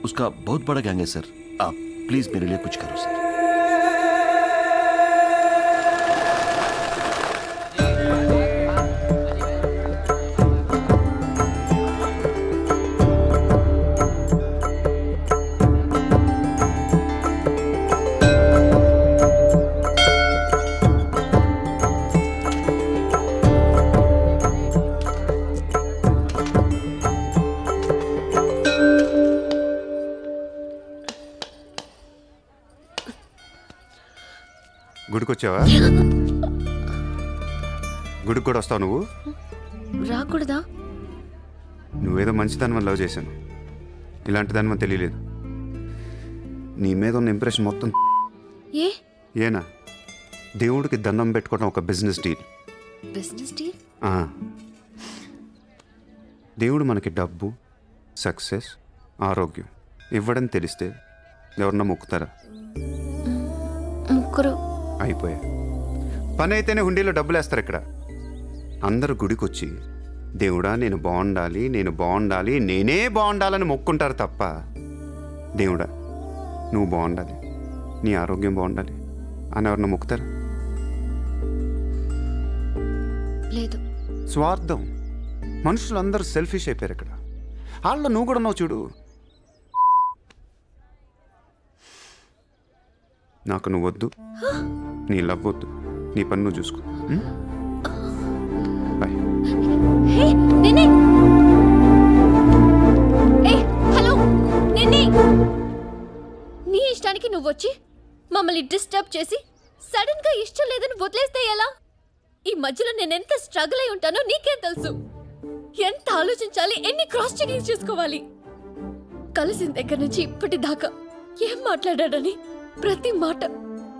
उसका बहुत बड़ा गैंग है सर। आप प्लीज मेरे लिए कुछ करो सर। గుడికొచ్చావా? గుడికి కూడా వస్తావు నువ్వు? రాకూడదా? నువ్వేదో మంచిదాన్ని లవ్ చేశాను, ఇలాంటి దాని మనం తెలియలేదు. నీ మీద ఉన్న ఇంప్రెషన్ మొత్తం ఏనా? దేవుడికి దండం పెట్టుకోవడం ఒక బిజినెస్ డీల్. Business deal? దేవుడు మనకి డబ్బు, సక్సెస్, ఆరోగ్యం ఇవ్వడం తెలిస్తే ఎవరన్నా మొక్కుతారా? ముగ్గురు అయిపోయా. పని అయితేనే హుండీలో డబ్బులు వేస్తారు. ఇక్కడ అందరూ గుడికొచ్చి దేవుడా నేను బాగుండాలి, నేను బాగుండాలి, నేనే బాగుండాలని మొక్కుంటారు తప్ప దేవుడా నువ్వు బాగుండాలి, నీ ఆరోగ్యం బాగుండాలి అని ఎవరన్నా మొక్కుతారు? లేదు. స్వార్థం. మనుషులందరూ సెల్ఫిష్ అయిపోయారు ఇక్కడ. వాళ్ళలో నువ్వు కూడా ఉన్నావు చూడు. నాకు నువ్వు వద్దు, నీ లవ్ వద్దు, నీ పని నువ్వు చూసుకో. బాయ్. హలో నీ ఇష్టానికి నువ్వు వచ్చి మమ్మల్ని డిస్టర్బ్ చేసి సడన్ గా ఇష్టం లేదని వదిలేస్తే ఎలా? ఈ మధ్యలో నేను ఎంత స్ట్రగుల్ అయి ఉంటానో నీకేం తెలుసు. ఎంత ఆలోచించాలి, ఎన్ని క్రాస్ చెకింగ్ చేసుకోవాలి. కలిసిన దగ్గర నుంచి ఇప్పటిదాకా ఏం మాట్లాడాడని ప్రతి మాట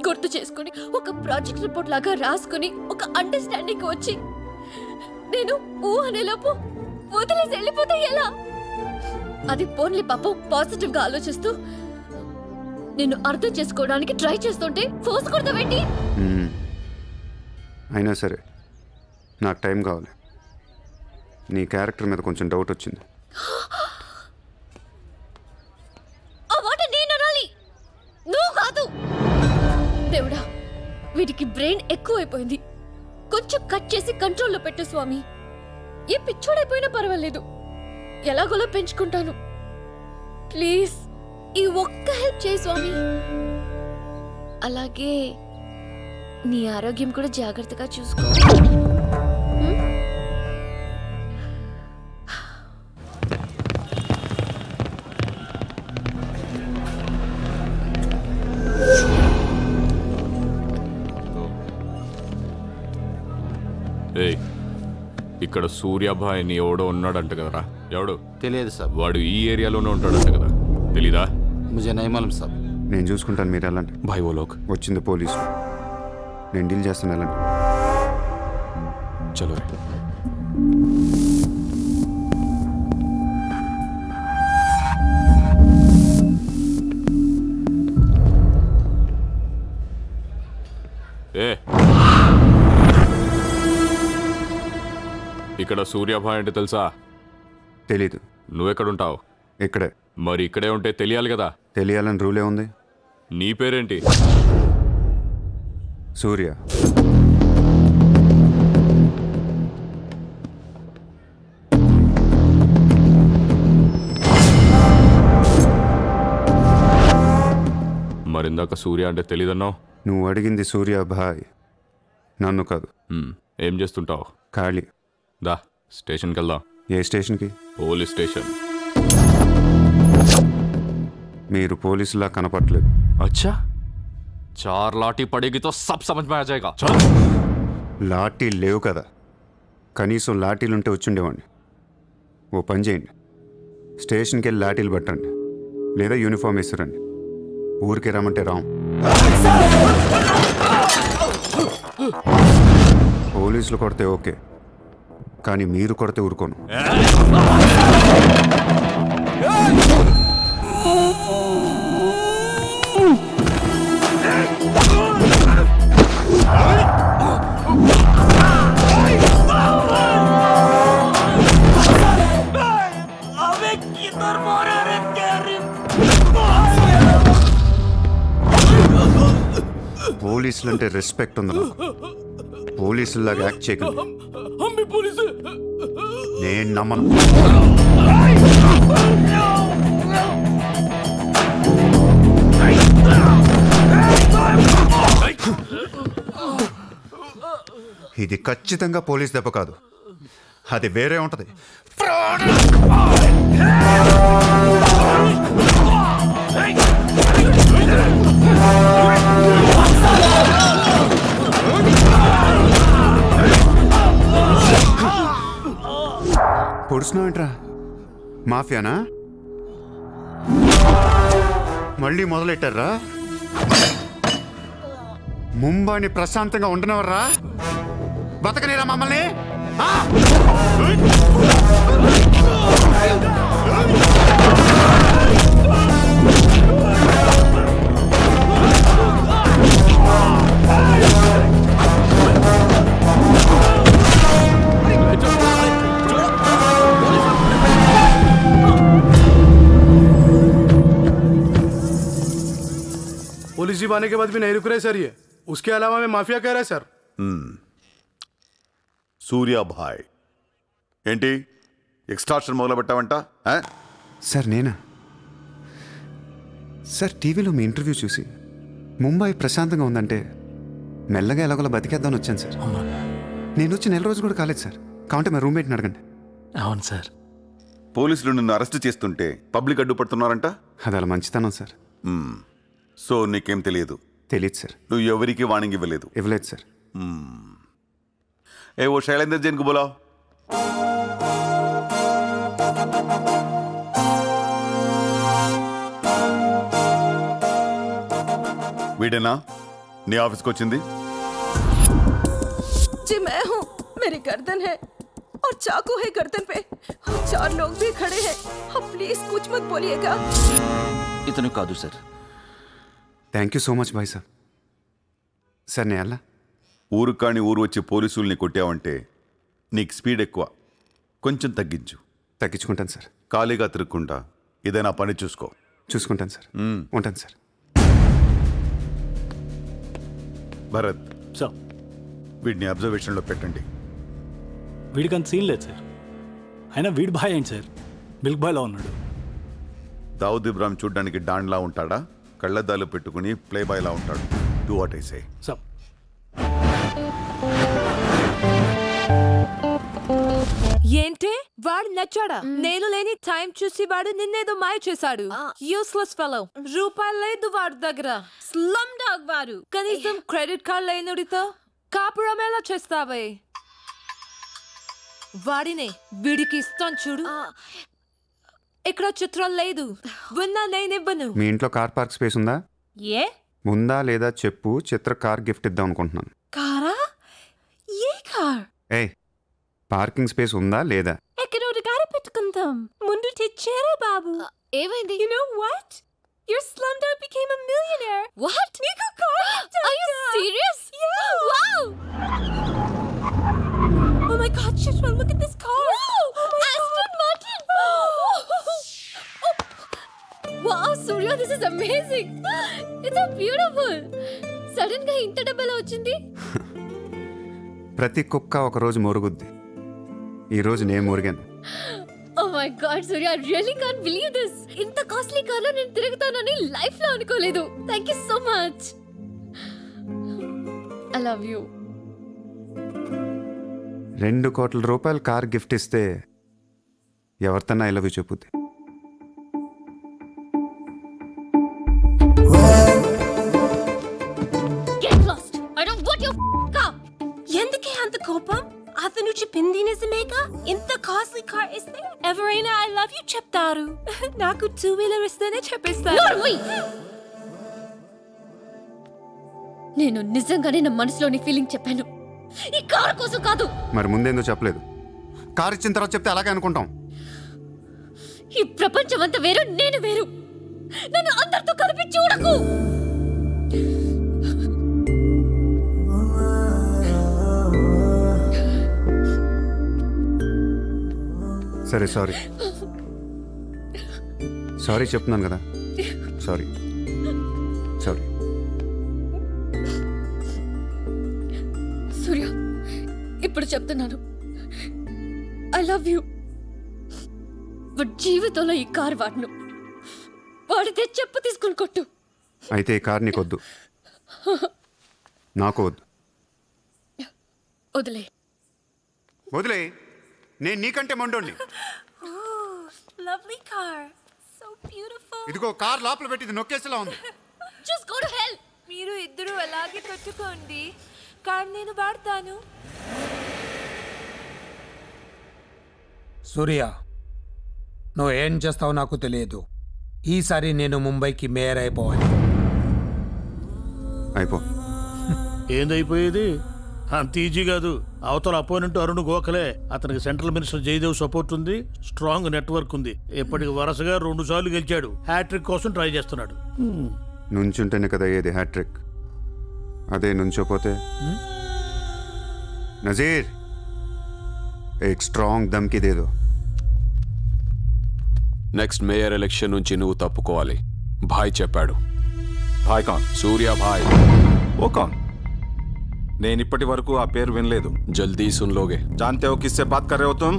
గుర్తు చేసుకుని ఒక ప్రాజెక్ట్ రిపోర్ట్ లాగా రాసుకుని ఒక అండర్స్టాండింగ్ వచ్చి నేను ఊ అనేలోపు వదిలేసి వెళ్ళిపోతే ఎలా? అది పోన్లీ పాపం పాజిటివ్ గా ఆలోచిస్తూ నిన్ను అర్థం చేసుకోవడానికి ట్రై చేస్తుంటే ఫోర్స్ కొడతావేంటి? అయినా సరే నాకు టైం కావాలి. నీ క్యారెక్టర్ మీద కొంచెం డౌట్ వచ్చింది. ఆ మాట నేను అనాలి, నువ్వు కాదు. దేవుడా, వీటికి బ్రెయిన్ ఎక్కువైపోయింది. కొంచెం కట్ చేసి కంట్రోల్లో పెట్టు స్వామి. ఏ పిచ్చోడైపోయినా పర్వాలేదు, ఎలాగోలా పెంచుకుంటాను. ప్లీజ్ ఈ ఒక్క హెల్ప్ చేయి స్వామి. అలాగే నీ ఆరోగ్యం కూడా జాగ్రత్తగా చూసుకో. ఏయ్, ఇక్కడ సూర్యాభాయ్ అని ఎవడో ఉన్నాడంట కదరా? ఎవడు? తెలియదు సార్. వాడు ఈ ఏరియాలోనే ఉంటాడంట కదా, తెలీదా? ముజే నహీ మాలూమ్ సాబ్. నేను చూసుకుంటాను, మీరు వెళ్ళండి. భాయ్ ఓ లోగ్ వచ్చింది పోలీసు, నేను డీల్ చేస్తాను, వెళ్ళండి. చలో రే. ఏ, ఇక్కడ సూర్యాభాయ్ అంటే తెలుసా? తెలీదు. నువ్వెక్కడుంటావు? ఇక్కడే. మరి ఇక్కడే ఉంటే తెలియాలి కదా. తెలియాలని రూలే ఉంది. నీ పేరేంటి? సూర్య. మరిందాక సూర్య అంటే తెలీదన్నావు. నువ్వు అడిగింది సూర్యాభాయ్, నన్ను కాదు. ఏం చేస్తుంటావు? ఖాళీ. దా స్టేషన్కి వెళ్దాం. ఏ స్టేషన్కి? Police station. మీరు పోలీసులా కనపట్లేదు. అచ్చా, చార్ లాఠీ పడేగితో సబ్ సమజ్ మే ఆ జాయేగా. లాఠీ లేవు కదా, కనీసం లాఠీలుంటే వచ్చుండేవాడిని. ఓ పని చేయండి, స్టేషన్కి వెళ్ళి లాఠీలు పట్టండి, లేదా యూనిఫామ్ వేసిరండి. ఊరికే రమ్మంటే రాం. పోలీసులు కొడితే ఓకే, కానీ మీరు కొడితే ఊరుకోను. పోలీసులు అంటే రెస్పెక్ట్ ఉంది నాకు. పోలీసులాగా యాక్ట్ చేయకండి. నేను నమ్మను. ఇది ఖచ్చితంగా పోలీస్ దెబ్బ కాదు, అది వేరే ఉంటది. పొడుస్తున్నావు ఏంట్రా? మాఫియానా? మళ్ళీ మొదలెట్టారా? ముంబైని ప్రశాంతంగా ఉండనవర్రా? బతకనేరా మమ్మల్ని? पुलिस जीप आने के बाद भी नहीं रुक रहे सर ये। उसके अलावा मैं माफिया कह रहा है सर। సూర్యాభాయ్ ఏంటి ఎక్స్ట్రాక్షన్ మొదలు పెట్టావంట? సార్ నేనా? సార్ టీవీలో మీ ఇంటర్వ్యూ చూసి ముంబై ప్రశాంతంగా ఉందంటే మెల్లగా ఎలాగోలా బతికేద్దామని వచ్చాను సార్. నేను వచ్చి నెల రోజు కూడా కాలేదు సార్. కావంటే మా రూమ్మేట్ని అడగండి. అవును సార్. పోలీసులు నిన్ను అరెస్ట్ చేస్తుంటే పబ్లిక్ అడ్డుపడుతున్నారంట. అది అలా మంచితనం సార్. సో నీకేం తెలియదు? తెలియదు సార్. నువ్వు ఎవరికి వార్నింగ్ ఇవ్వలేదు? ఇవ్వలేదు సార్. ఏ ఓ శైలేందర్ జైన్ కు బోలావ్. వీడేనా నీ ఆఫీస్కి వచ్చింది? जी मैं हूँ, मेरी गर्दन है और चाकू है गर्दन पे और 4 लोग भी खड़े हैं। प्लीज कुछ मत बोलिएगा। इतने कादू sir. Thank you so much భాయ్ సార్. సార్ నేను ఎలా ఊరు కాని ఊరు వచ్చి పోలీసుల్ని కొట్టావంటే నీకు స్పీడ్ ఎక్కువ, కొంచెం తగ్గించుకుంటాను సార్. ఖాళీగా తిరుక్కుంటా ఏదైనా పని చూసుకుంటాను సార్. ఉంటాను సార్. భరత్ సార్, వీడిని అబ్జర్వేషన్లో పెట్టండి. వీడికి అంత సీన్ లేదు సార్. అయినా వీడి బాయ్ ఏంటి సార్, మిల్క్ బాయ్లా ఉన్నాడు. దావుద్ ఇబ్రాహిం చూడ్డానికి డాన్లా ఉంటాడా, కళ్ళద్దాలు పెట్టుకుని ప్లే బాయ్లా ఉంటాడు? Do what I say. Sir ఏంటి వాడు నచ్చాడా? నేను లేని టైం చూసి వాడు నిన్నేదో మాయ చేశాడు. Useless fellow. రూపాయలు లేదు వాడి దగ్గర. స్లమ్ డాగ్ వాడు. కనీసం క్రెడిట్ కార్డ్ లేనుడితో కాపురం ఎలా చేస్తావే? వాడినే వీడికి ఇస్తాను చూడు. ఇక్కడ చిత్రం లేదు. విన్నా నేనివ్వను. మీ ఇంట్లో కార్ పార్క్ స్పేస్ ఉందా? ఏ ఉందా లేదా చెప్పు, చిత్ర కార్ గిఫ్ట్ ఇద్దాం అనుకుంటున్నాను. కారా? ఏ కార్? పార్కింగ్ స్పేస్ ఉందా లేదా? ఎక్కడ కారు పెట్టుకుందాం. ముందు తెచ్చారా బాబు? ఏమైంది? You know what? Your slumdog became a millionaire. What? నీకు car Are you serious? Yeah. Wow! Oh my God, Shishma, look at this car. Wow! Oh my Aston Martin! Wow, Surya, this is amazing. It's so beautiful. Sudden గా ఇంత డబ్బులా వచ్చింది? ప్రతి కుక్క ఒక రోజు మురుగుద్ది. ఈ రోజు నేను మురిగాను. Oh my God, Surya, I really can't believe this. ఇంత కాస్ట్లీ కార్లో నేను తిరుగుతానని లైఫ్ లో అనుకోలేదు. Thank you so much. I love you. 2 కోట్ల రూపాయలు కార్ గిఫ్ట్ ఇస్తే ఎవరితన్నా ఐ లవ్ యూ చెప్పుద్ది. Get lost. I don't want your car. ఎందుకే అంత కోపం? అతను చెప్పింది నిజమేగా? ఇంత కాస్ట్లీ కార్ ఇస్తే ఎవరైనా ఐ లవ్ యూ చెప్తారు. నాకు 2-wheeler ఇస్తేనే చెప్పేస్తారు. నేను నిజంగానే నా మనసులోని ఫీలింగ్ చెప్పాను. ఈ కార్ కోసం కాదు. మరి ముందేందో చెప్పలేదు? కార్ ఇచ్చిన తర్వాత చెప్తే అలాగే అనుకుంటాం. ఈ ప్రపంచం అంతా వేరు, నేను వేరు. నన్ను అందరితో కలిపి చూడకు. సరే సారీ చెప్తున్నాను కదా. సారీ. సూర్య, ఇప్పుడు చెప్తున్నాను, ఐ లవ్ యూ. బట్ జీవితంలో ఈ కార్ వాడను. వాడితే చెప్పు తీసుకుని కొట్టు. అయితే ఈ కార్ నీకొద్దు, నాకు వద్దు. వదిలే. నేను నీకంటే మండోండి. Lovely car. So beautiful. ఇదిగో కార్ లోపల పెట్టింది నొక్కేసేలా ఉంది. Just go to hell. మీరు ఇద్దరు అలాగే తట్టుకోండి. కార్ నేను వాడతాను. సూర్య, నువ్వు ఏం చేస్తావో నాకు తెలియదు. ఈసారి నేను ముంబైకి మేయర్ అయిపోవాలి. ఏందైపోయేది? అంత ఈజీ కాదు. అవతల అపోనెంట్ అరుణ్ గోఖలే. అతనికి సెంట్రల్ మినిస్టర్ జయదేవ్ సపోర్ట్ ఉంది, స్ట్రాంగ్ నెట్వర్క్ ఉంది. ఇప్పటికి వరుసగా 2 సార్లు గెలిచాడు. హ్యాట్రిక్ కోసం ట్రై చేస్తున్నాడు. నుంచుంటేనే కదా ఏది హ్యాట్రిక్. అదే నుంచోపోతే నజీర్ एक स्ट्रांग धमकी दे दो. నెక్స్ట్ మేయర్ ఎలక్షన్ నుంచి నువ్వు తప్పుకోవాలి. భాయ్ చెప్పాడు. భాయ్ కాన్? సూర్య భాయ్. ఓ కాన్? నేను ఇప్పటి వరకు ఆ పేరు వినలేదు. జల్దీ సున్ లోగే. जानते हो किससे बात कर रहे हो तुम?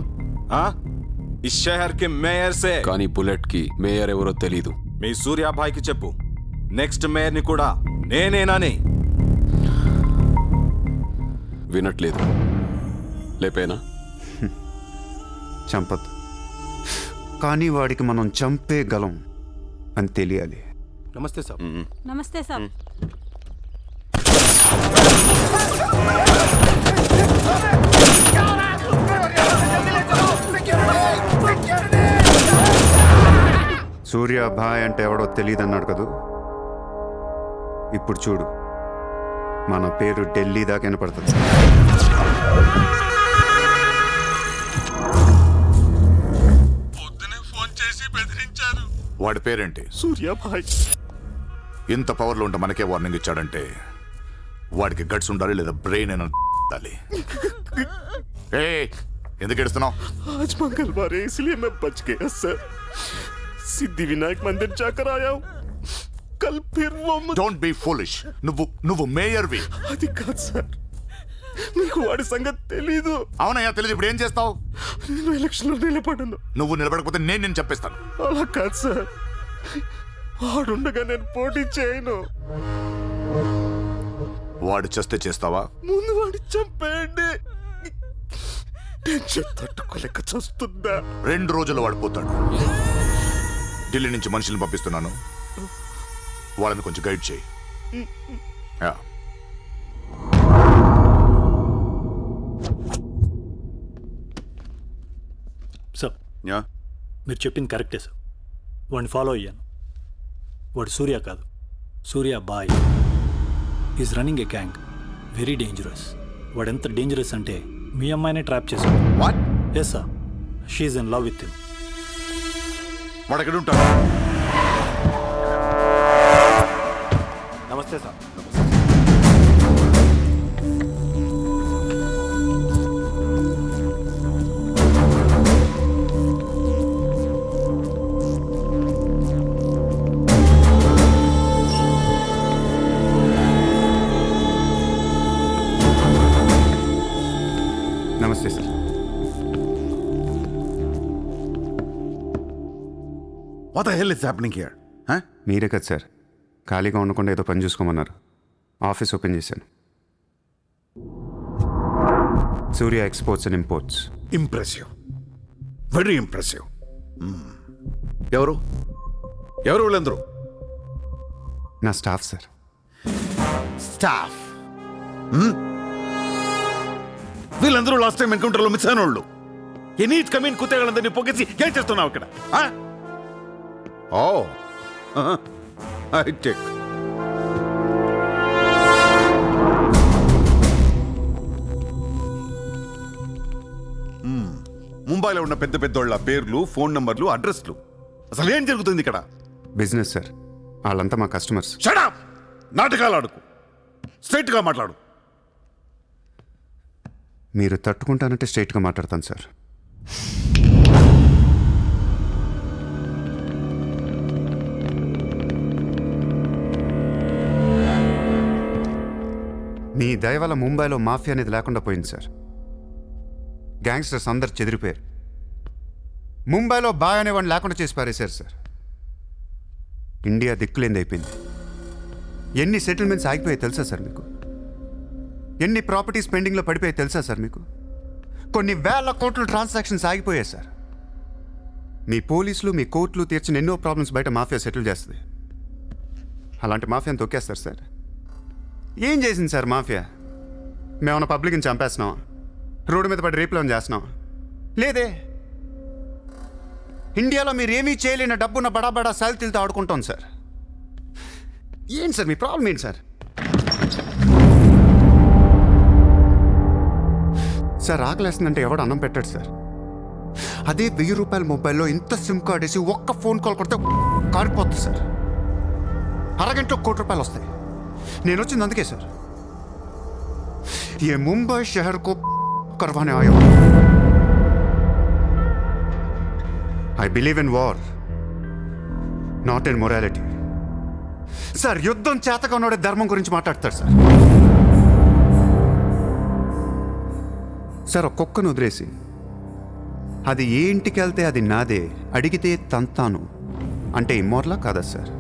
हाँ, इस शहर के మేయర్ से. కానీ బుల్లెట్ కి మేయర్ ఎవరో తెలీదు. మీ సూర్య భాయ్ కి చెప్పు, నెక్స్ట్ మేయర్ ని కూడా నేనేనని. వినట్లేదు. లేపేనా? చంపద్దు, కానీ వాడికి మనం చంపేయగలం అని తెలియాలి. నమస్తే సార్. నమస్తే సార్. సూర్య భాయ్ అంటే ఎవడో తెలియదన్నాడు కదూ. ఇప్పుడు చూడు, మన పేరు ఢిల్లీ దాకా వినపడుతుంది. పొద్దునే ఫోన్ చేసి బెదిరించారు. వాడి పేరేంటి? సూర్యాభాయ్. ఇంత పవర్లో ఉంటే మనకే వార్నింగ్ ఇచ్చాడంటే వాడికి గట్స్ ఉండాలి, లేదా బ్రెయిన్ అయినా ఉండాలి. ఎందుకు ఎడుస్తున్నావు? आज मंगलवार है इसलिए मैं बच गया सर. सिद्धि विनायक मंदिर जाकर आया हूँ. कल फिर वो डोंट बी फूलिश. నువ్వు మేయర్వి. అది కాదు సార్, మీకు వాడి సంగతి తెలీదు. అవునయ్యా తెలీదు. ఇప్పుడు ఏం చేస్తావు? నేను ఎలక్షన్లో నిలబడను. నువ్వు నిలబడకపోతే నేను నిన్ను చెప్పేస్తాను. అలా కాదు సార్, వాడుండగా నేను పోటీ చేయను. వాడు చేస్తే చేస్తావా? ముందు వాడి చంపేయండి. టెన్షన్ తట్టుకోలేక చూస్తుందా. 2 రోజుల్లో వాడిపోతాడు. ఢిల్లీ నుంచి మనుషుల్ని పంపిస్తున్నాను, వాళ్ళని కొంచెం గైడ్ చేయి. సార్ మీరు చెప్పింది కరెక్టే సార్. వాడిని ఫాలో అయ్యాను. వాడు సూర్య కాదు, సూర్య బాయ్. Is running a gang, very dangerous. వాడు ఎంత డేంజరస్ అంటే మీ అమ్మాయినే ట్రాప్ చేశాడు. Yes sir, she's in love with him. వాడు ఎక్కడ ఉంటాడు? నమస్తే సార్. నమస్తే sir. What the hell is happening here? మీరే కదా సార్ ఖాళీగా ఉండకుండా ఏదో పని చూసుకోమన్నారు. ఆఫీస్ ఓపెన్ చేశాను. Surya exports and imports. Impressive, very impressive. ఎవరు ఎవరు వీళ్ళందరూ? నా స్టాఫ్ సార్. స్టాఫ్? వీళ్ళందరూ లాస్ట్ టైం ఎన్కౌంటర్లో మిస్ అయిన వాళ్ళు. ఎనీట్ కమీన్ కుత్తేగాళ్ళందరినీ పొగేసి ఏం చేస్తున్నావు ఇక్కడ? Oh I take. ముంబైలో ఉన్న పెద్ద పెద్దోళ్ళ పేర్లు, ఫోన్ నంబర్లు, అడ్రస్లు. అసలు ఏం జరుగుతుంది ఇక్కడ? Business sir. వాళ్ళంతా మా కస్టమర్స్. Shut up! నాటకాలు ఆడుకు, స్ట్రైట్గా మాట్లాడు. మీరు తట్టుకుంటానంటే స్ట్రైట్గా మాట్లాడతాను సార్. మీ దయ వల్ల ముంబైలో మాఫియా అనేది లేకుండా పోయింది సార్. గ్యాంగ్స్టర్స్ అందరు చెదిరిపోయారు. ముంబైలో బాయ్ అనేవాడిని లేకుండా చేసి పారేశారు సార్. ఇండియా దిక్కులేంది అయిపోయింది. ఎన్ని సెటిల్మెంట్స్ ఆగిపోయాయి తెలుసా సార్ మీకు? ఎన్ని ప్రాపర్టీస్ పెండింగ్లో పడిపోయాయి తెలుసా సార్ మీకు? కొన్ని వేల కోట్ల ట్రాన్సాక్షన్స్ ఆగిపోయాయి సార్. మీ పోలీసులు, మీ కోర్టులు తీర్చిన ఎన్నో ప్రాబ్లమ్స్ బయట మాఫియా సెటిల్ చేస్తుంది. అలాంటి మాఫియాని తొక్కేస్తారు సార్. ఏం చేసింది సార్ మాఫియా? మేమన్నా పబ్లిక్ని చంపేస్తున్నాం, రోడ్డు మీద పడి రేపులను చేస్తున్నాం? లేదే. ఇండియాలో మీరు ఏమీ చేయలేని డబ్బున్న బడా సాల్తీలతో ఆడుకుంటాం సార్. ఏంటి సార్ మీ ప్రాబ్లం ఏంటి సార్? సార్ ఆకలేస్తుందంటే ఎవడు అన్నం పెట్టాడు సార్. అదే 1000 రూపాయల మొబైల్లో ఇంత సిమ్ కార్డ్ వేసి ఒక్క ఫోన్ కాల్ కొడితే కారిపోతుంది సార్. అరగంటలో 1 కోటి రూపాయలు వస్తాయి. నేను వచ్చింది అందుకే సార్. ये मुंबई शहर को करवाने आया हूं. I believe in war, not in morality. Sir యుద్ధం చేతగా ఉన్నాడే ధర్మం గురించి మాట్లాడతారు సార్. సార్ ఒక కుక్కను వదిలేసి అది ఏ ఇంటికి వెళ్తే అది నాదే, అడిగితే తంతాను అంటే ఇమ్మోర్లా కాదా సార్?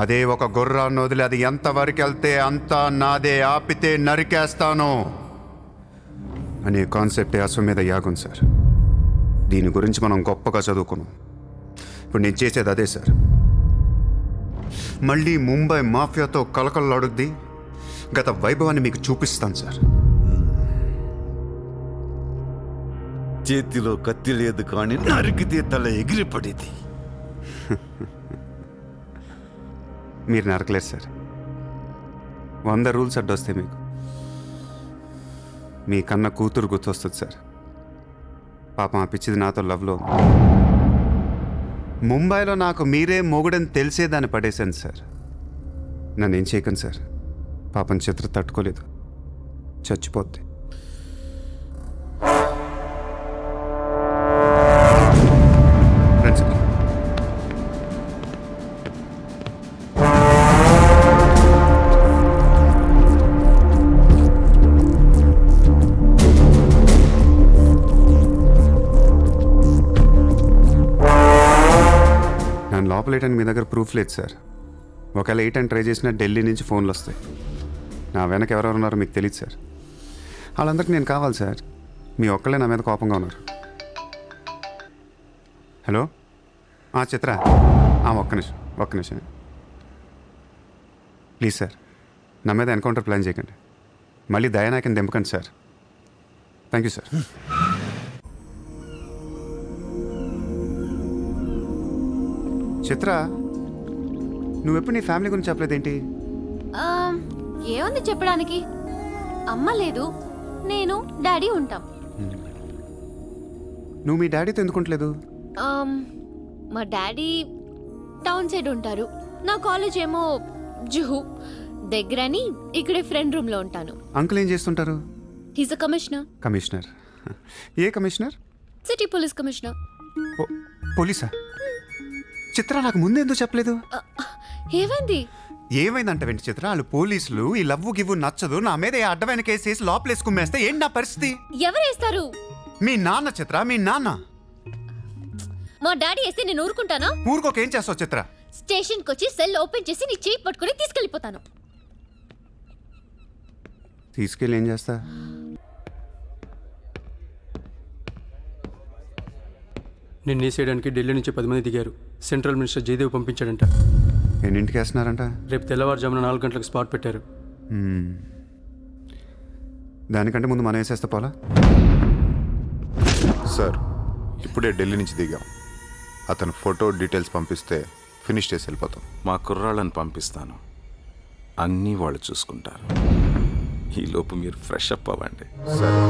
అదే ఒక గుర్రాన్ని వదిలి అది ఎంతవరకు వెళ్తే అంతా నాదే, ఆపితే నరికేస్తాను అనే కాన్సెప్టే అశ్వమేధ యాగం సార్. దీని గురించి మనం గొప్పగా చదువుకున్నాం. ఇప్పుడు నేను చేసేది అదే సార్. మళ్ళీ ముంబై మాఫియాతో కలకలలాడుద్ది గత వైభవాన్ని మీకు చూపిస్తాను సార్. చేతిలో కత్తి లేదు కానీ నరికితే తల ఎగిరిపడేది. మీరు నరకలేదు సార్. 100 రూల్స్ అడ్డొస్తాయి మీకు. మీ కన్న కూతురు గుర్తొస్తుంది సార్. పాపం ఆ పిచ్చిది నాతో లవ్లో ముంబైలో నాకు మీరే మొగుడని తెలిసే దాన్ని పడేశాను సార్. నన్ను ఏం చేయకండి సార్. పాపం చిత్ర తట్టుకోలేదు, చచ్చిపోద్ది. నన్ను లోపలేయడానికి మీ దగ్గర ప్రూఫ్ లేదు సార్. ఒకవేళ 8 అని ట్రై చేసినా ఢిల్లీ నుంచి ఫోన్లు వస్తాయి. నా వెనక ఎవరెవరు ఉన్నారో మీకు తెలియదు సార్. వాళ్ళందరికీ నేను కావాలి సార్. మీ ఒక్కళ్ళే నా మీద కోపంగా ఉన్నారు. హలో చిత్ర, ఒక్క నిమిషం ప్లీజ్ సార్. నా మీద ఎన్కౌంటర్ ప్లాన్ చేయకండి. మళ్ళీ దయానాయకని దింపకండి sir. Thank you sir. Chitra, నువ్వెప్పుడు నీ ఫ్యామిలీ గురించి చెప్పలేదేంటి? ఏముంది చెప్పడానికి? అమ్మ లేదు, నేను డాడీ ఉంటాం. నువ్వు మీ డాడీతో ఎందుకుంటలేదు? మా డాడీ టౌన్ సైడ్ ఉంటారు. నా కాలేజ్ ఏమో జుహు దగ్గరని ఇక్కడే ఫ్రెండ్ రూమ్ లో ఉంటాను. అంకుల్ ఏం చేస్తుంటారు? He's a commissioner. కమిషనర్? ఏ కమిషనర్? City police commissioner. పోలీసా? చిత్ర, నాకు ముందు ఎందుకు చెప్పలేదు? ఏమైంది? ఏమైందంట వెంటి చిత్ర? వాళ్ళు పోలీసులు ఈ లవ్వు గివ్వు నచ్చదు, నా మీద అడ్డమైన కేసు వేసి లోపలేసి కుమ్మేస్తే ఏంటి నా పరిస్థితి? ఎవరేస్తారు? మీ నాన్న చిత్ర, మీ నాన్న. మా డాడీ వేస్తే నేను ఊరుకుంటానా? ఊరుకోక ఏం చేస్తావు చిత్ర? స్టేషన్కి వచ్చి సెల్ ఓపెన్ చేసి నీ చేయి పట్టుకుని తీసుకెళ్ళిపోతాను. తీసుకెళ్ళి ఏం చేస్తా? నిన్ను వేసేయడానికి ఢిల్లీ నుంచి 10 మంది దిగారు. సెంట్రల్ మినిస్టర్ జయదేవ్ పంపించాడంట. ఎన్నింటికి వేస్తున్నారంట? రేపు తెల్లవారుజామున 4 గంటలకు స్పాట్ పెట్టారు. దానికంటే ముందు మనం వేసేస్తే పోలా? సార్, ఇప్పుడే ఢిల్లీ నుంచి దిగాం. అతను ఫోటో డీటెయిల్స్ పంపిస్తే ఫినిష్ చేసి వెళ్ళిపోతాం. మా కుర్రాళ్ళని పంపిస్తాను, అన్నీ వాళ్ళు చూసుకుంటారు. ఈలోపు మీరు ఫ్రెష్ అప్ అవ్వండి. సరే.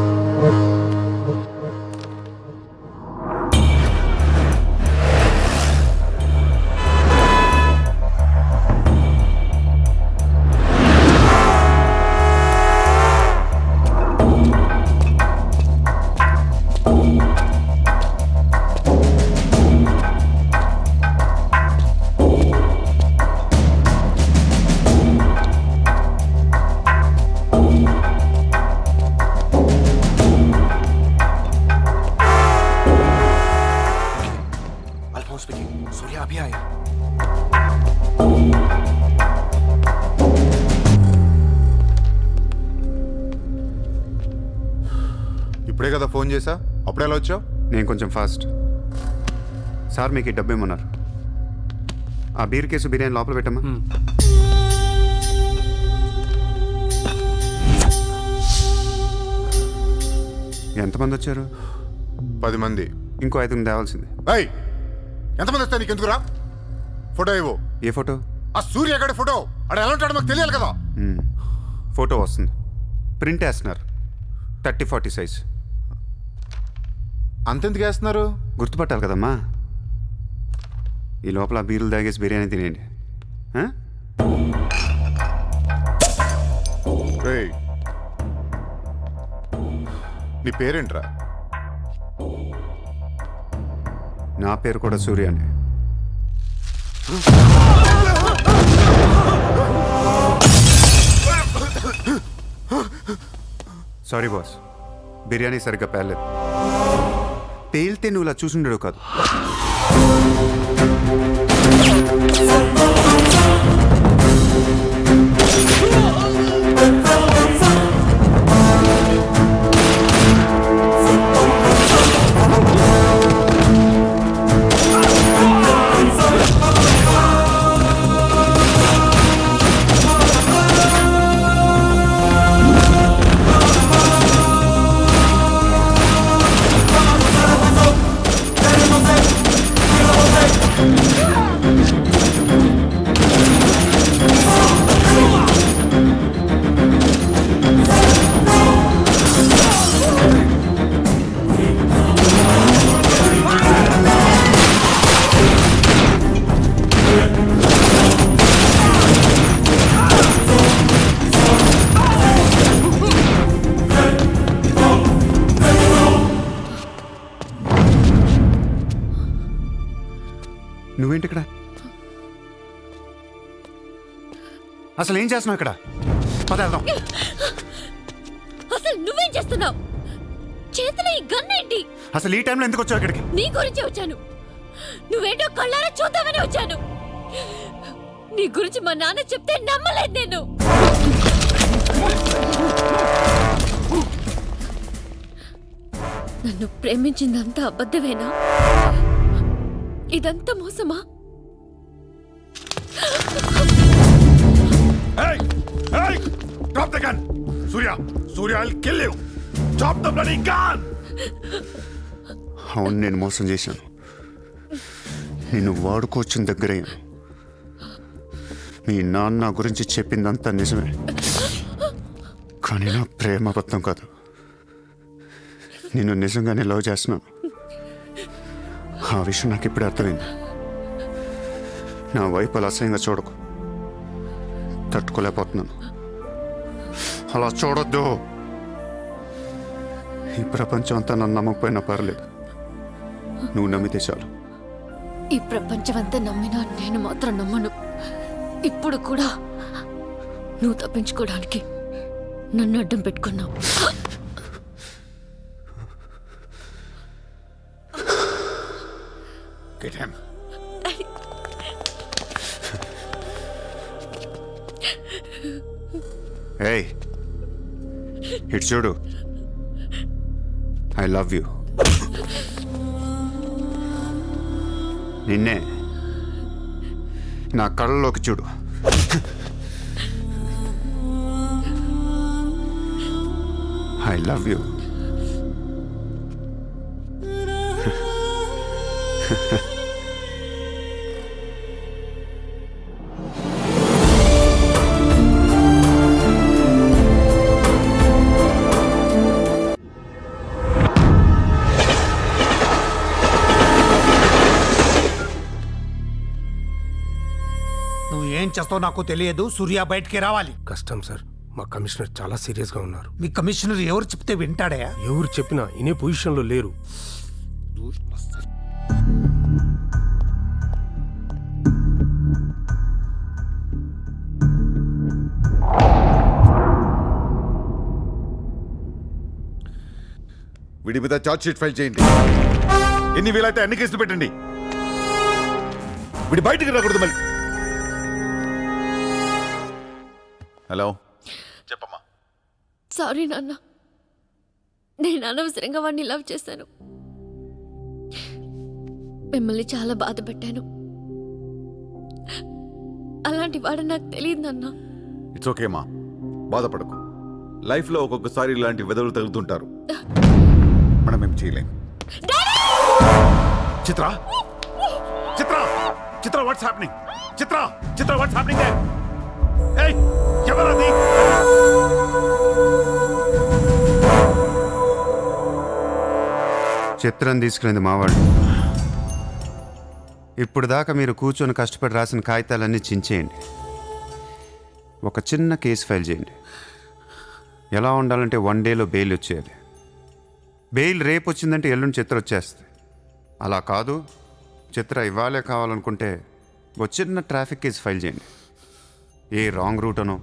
ఇప్పుడే కదా ఫోన్ చేసా, అప్పుడే ఎలా వచ్చావు? నేను కొంచెం ఫాస్ట్. సార్, మీకు ఈ డబ్బు ఏమన్నారు? ఆ బీర్ కేసు బిర్యానీ లోపల పెట్టమ్మా. ఎంతమంది వచ్చారు? 10 మంది. ఇంకో 5 మంది తేవాల్సింది. ఎంతమంది వస్తాయి నీకు? ఎందుకురా? ఫోటో ఇవ్వు. ఏ ఫోటో? ఆ సూర్య గడి ఫోటో. అక్కడ ఎలా ఉంటాడో మాకు తెలియాలి కదా. ఫోటో వస్తుంది, ప్రింట్ వేస్తున్నారు. 30-40 సైజ్. అంతెందుకు వేస్తున్నారు? గుర్తుపట్టాలి కదమ్మా. ఈ లోపల బీరులు తాగేసి బిర్యానీ తినేయండి. నీ పేరేంట్రా? నా పేరు కూడా సూర్య అండి. సారీ బాస్, బిర్యానీ సరిగ్గా పేర్లేదు. పేలితే నువ్వు ఇలా చూసుండడు కాదు. నువ్వేంటి ఇక్కడ? అసలు ఏం చేస్తున్నావు ఇక్కడ? పద వెళ్దాం. అసలు నువ్వేం చేస్తున్నావు? చేతిలో ఈ గన్ ఏంటి? అసలు ఈ టైంలో ఎందుకు వచ్చావు ఇక్కడికి? నీ గురించి వచ్చాను. నువ్వేంటో కళ్ళారా చూద్దామని వచ్చాను. నీ గురించి మా నాన్న చెప్తే నమ్మలేదు నేను. నన్ను ప్రేమించిందంతా అబద్ధమేనా? ఇదంతా మోసమా? Hey! Hey! Drop the gun! Surya! Surya, I'll kill you! Drop the bloody gun! అవును, నేను మోసం చేశాను. నిన్ను వాడుకోవచ్చిన దగ్గరయ్యాను. మీ నాన్న గురించి చెప్పిందంతా నిజమే, కానీ నా ప్రేమ అబద్ధం కాదు. నేను నిజంగానే లవ్ చేస్తున్నాను. ఆ విషయం నాకు ఇప్పుడే అర్థమైంది. నా వైపు అలా అసహ్యంగా చూడకు. తట్టుకోలేకపోతున్నాను. అలా చూడొద్దు. ఈ ప్రపంచం అంతా నన్ను నమ్మకపోయినా పర్లేదు, నువ్వు నమ్మితే చాలు. ఈ ప్రపంచం అంతా నమ్మినా నేను మాత్రం నమ్మను. ఇప్పుడు కూడా నువ్వు తప్పించుకోవడానికి నన్ను అడ్డం పెట్టుకున్నావు. Get him. Hey, ఇటు చూడు. I love you. నిన్నే నా కళ్ళలోకి చూడు. I love you. ఏం చేస్తావు నాకు తెలియదు. సూర్య బయటికి రావాలి. కష్టం సార్, మా కమిషనర్ చాలా సీరియస్ గా ఉన్నారు. మీ కమిషనర్ ఎవరు చెప్తే వింటాడా? ఎవరు చెప్పినా ఇనే పొజిషన్ లో లేరు. వీడి మీద చార్జ్ షీట్ ఫైల్ చేయండి. ఎన్ని వీలైతే అన్ని కేసులు పెట్టండి. వీడి బయటికి రాకూడదు మళ్ళీ. హలో, చెప్పమ్మా. సారీ నాన్న, నేను అనవసరంగా వాడిని లవ్ చేశాను. మిమ్మల్ని చాలా బాధ పెట్టాను. అలాంటి వాడు నాకు తెలియదు నాన్న. ఇట్స్ ఓకే మా, బాధపడకు. లైఫ్లో ఒక్కొక్కసారి ఇలాంటి వెదవులు తగులుతుంటారు. మనం ఏం చేయలేం. Chitra, Chitra, Chitra, what's happening? Chitra, Chitra, what's happening there? ఏయ్, ఎవరది? చిత్రం తీసుకునేది మావాడు. ఇప్పుడు దాకా మీరు కూర్చొని కష్టపడి రాసిన కాగితాలన్నీ చించేయండి. ఒక చిన్న కేసు ఫైల్ చేయండి. ఎలా ఉండాలంటే 1 డేలో బెయిల్ వచ్చేయాలి. బెయిల్ రేపు వచ్చిందంటే ఎల్లుండి చిత్ర వచ్చేస్తుంది. అలా కాదు, చిత్ర ఇవ్వాలే కావాలనుకుంటే ఒక చిన్న ట్రాఫిక్ కేసు ఫైల్ చేయండి. ఏ రాంగ్ రూట్ అనో,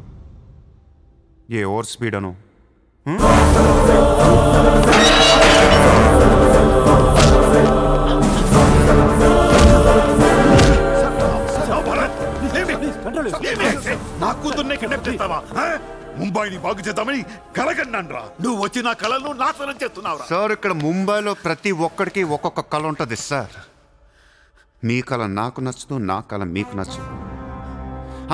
ఏ ఓవర్ స్పీడ్ అనో. నా కూతుర్నే కిడ్నాప్ చేస్తావా? ముంబైని బాగు చేద్దామని కలగన్నాన్రా. నువ్వు వచ్చి నా కళను నాశనం చేస్తున్నావురా. సార్, ఇక్కడ ముంబైలో ప్రతి ఒక్కడికి ఒక్కొక్క కళ ఉంటుంది సార్. మీ కళ నాకు నచ్చదు, నా కళ మీకు నచ్చదు.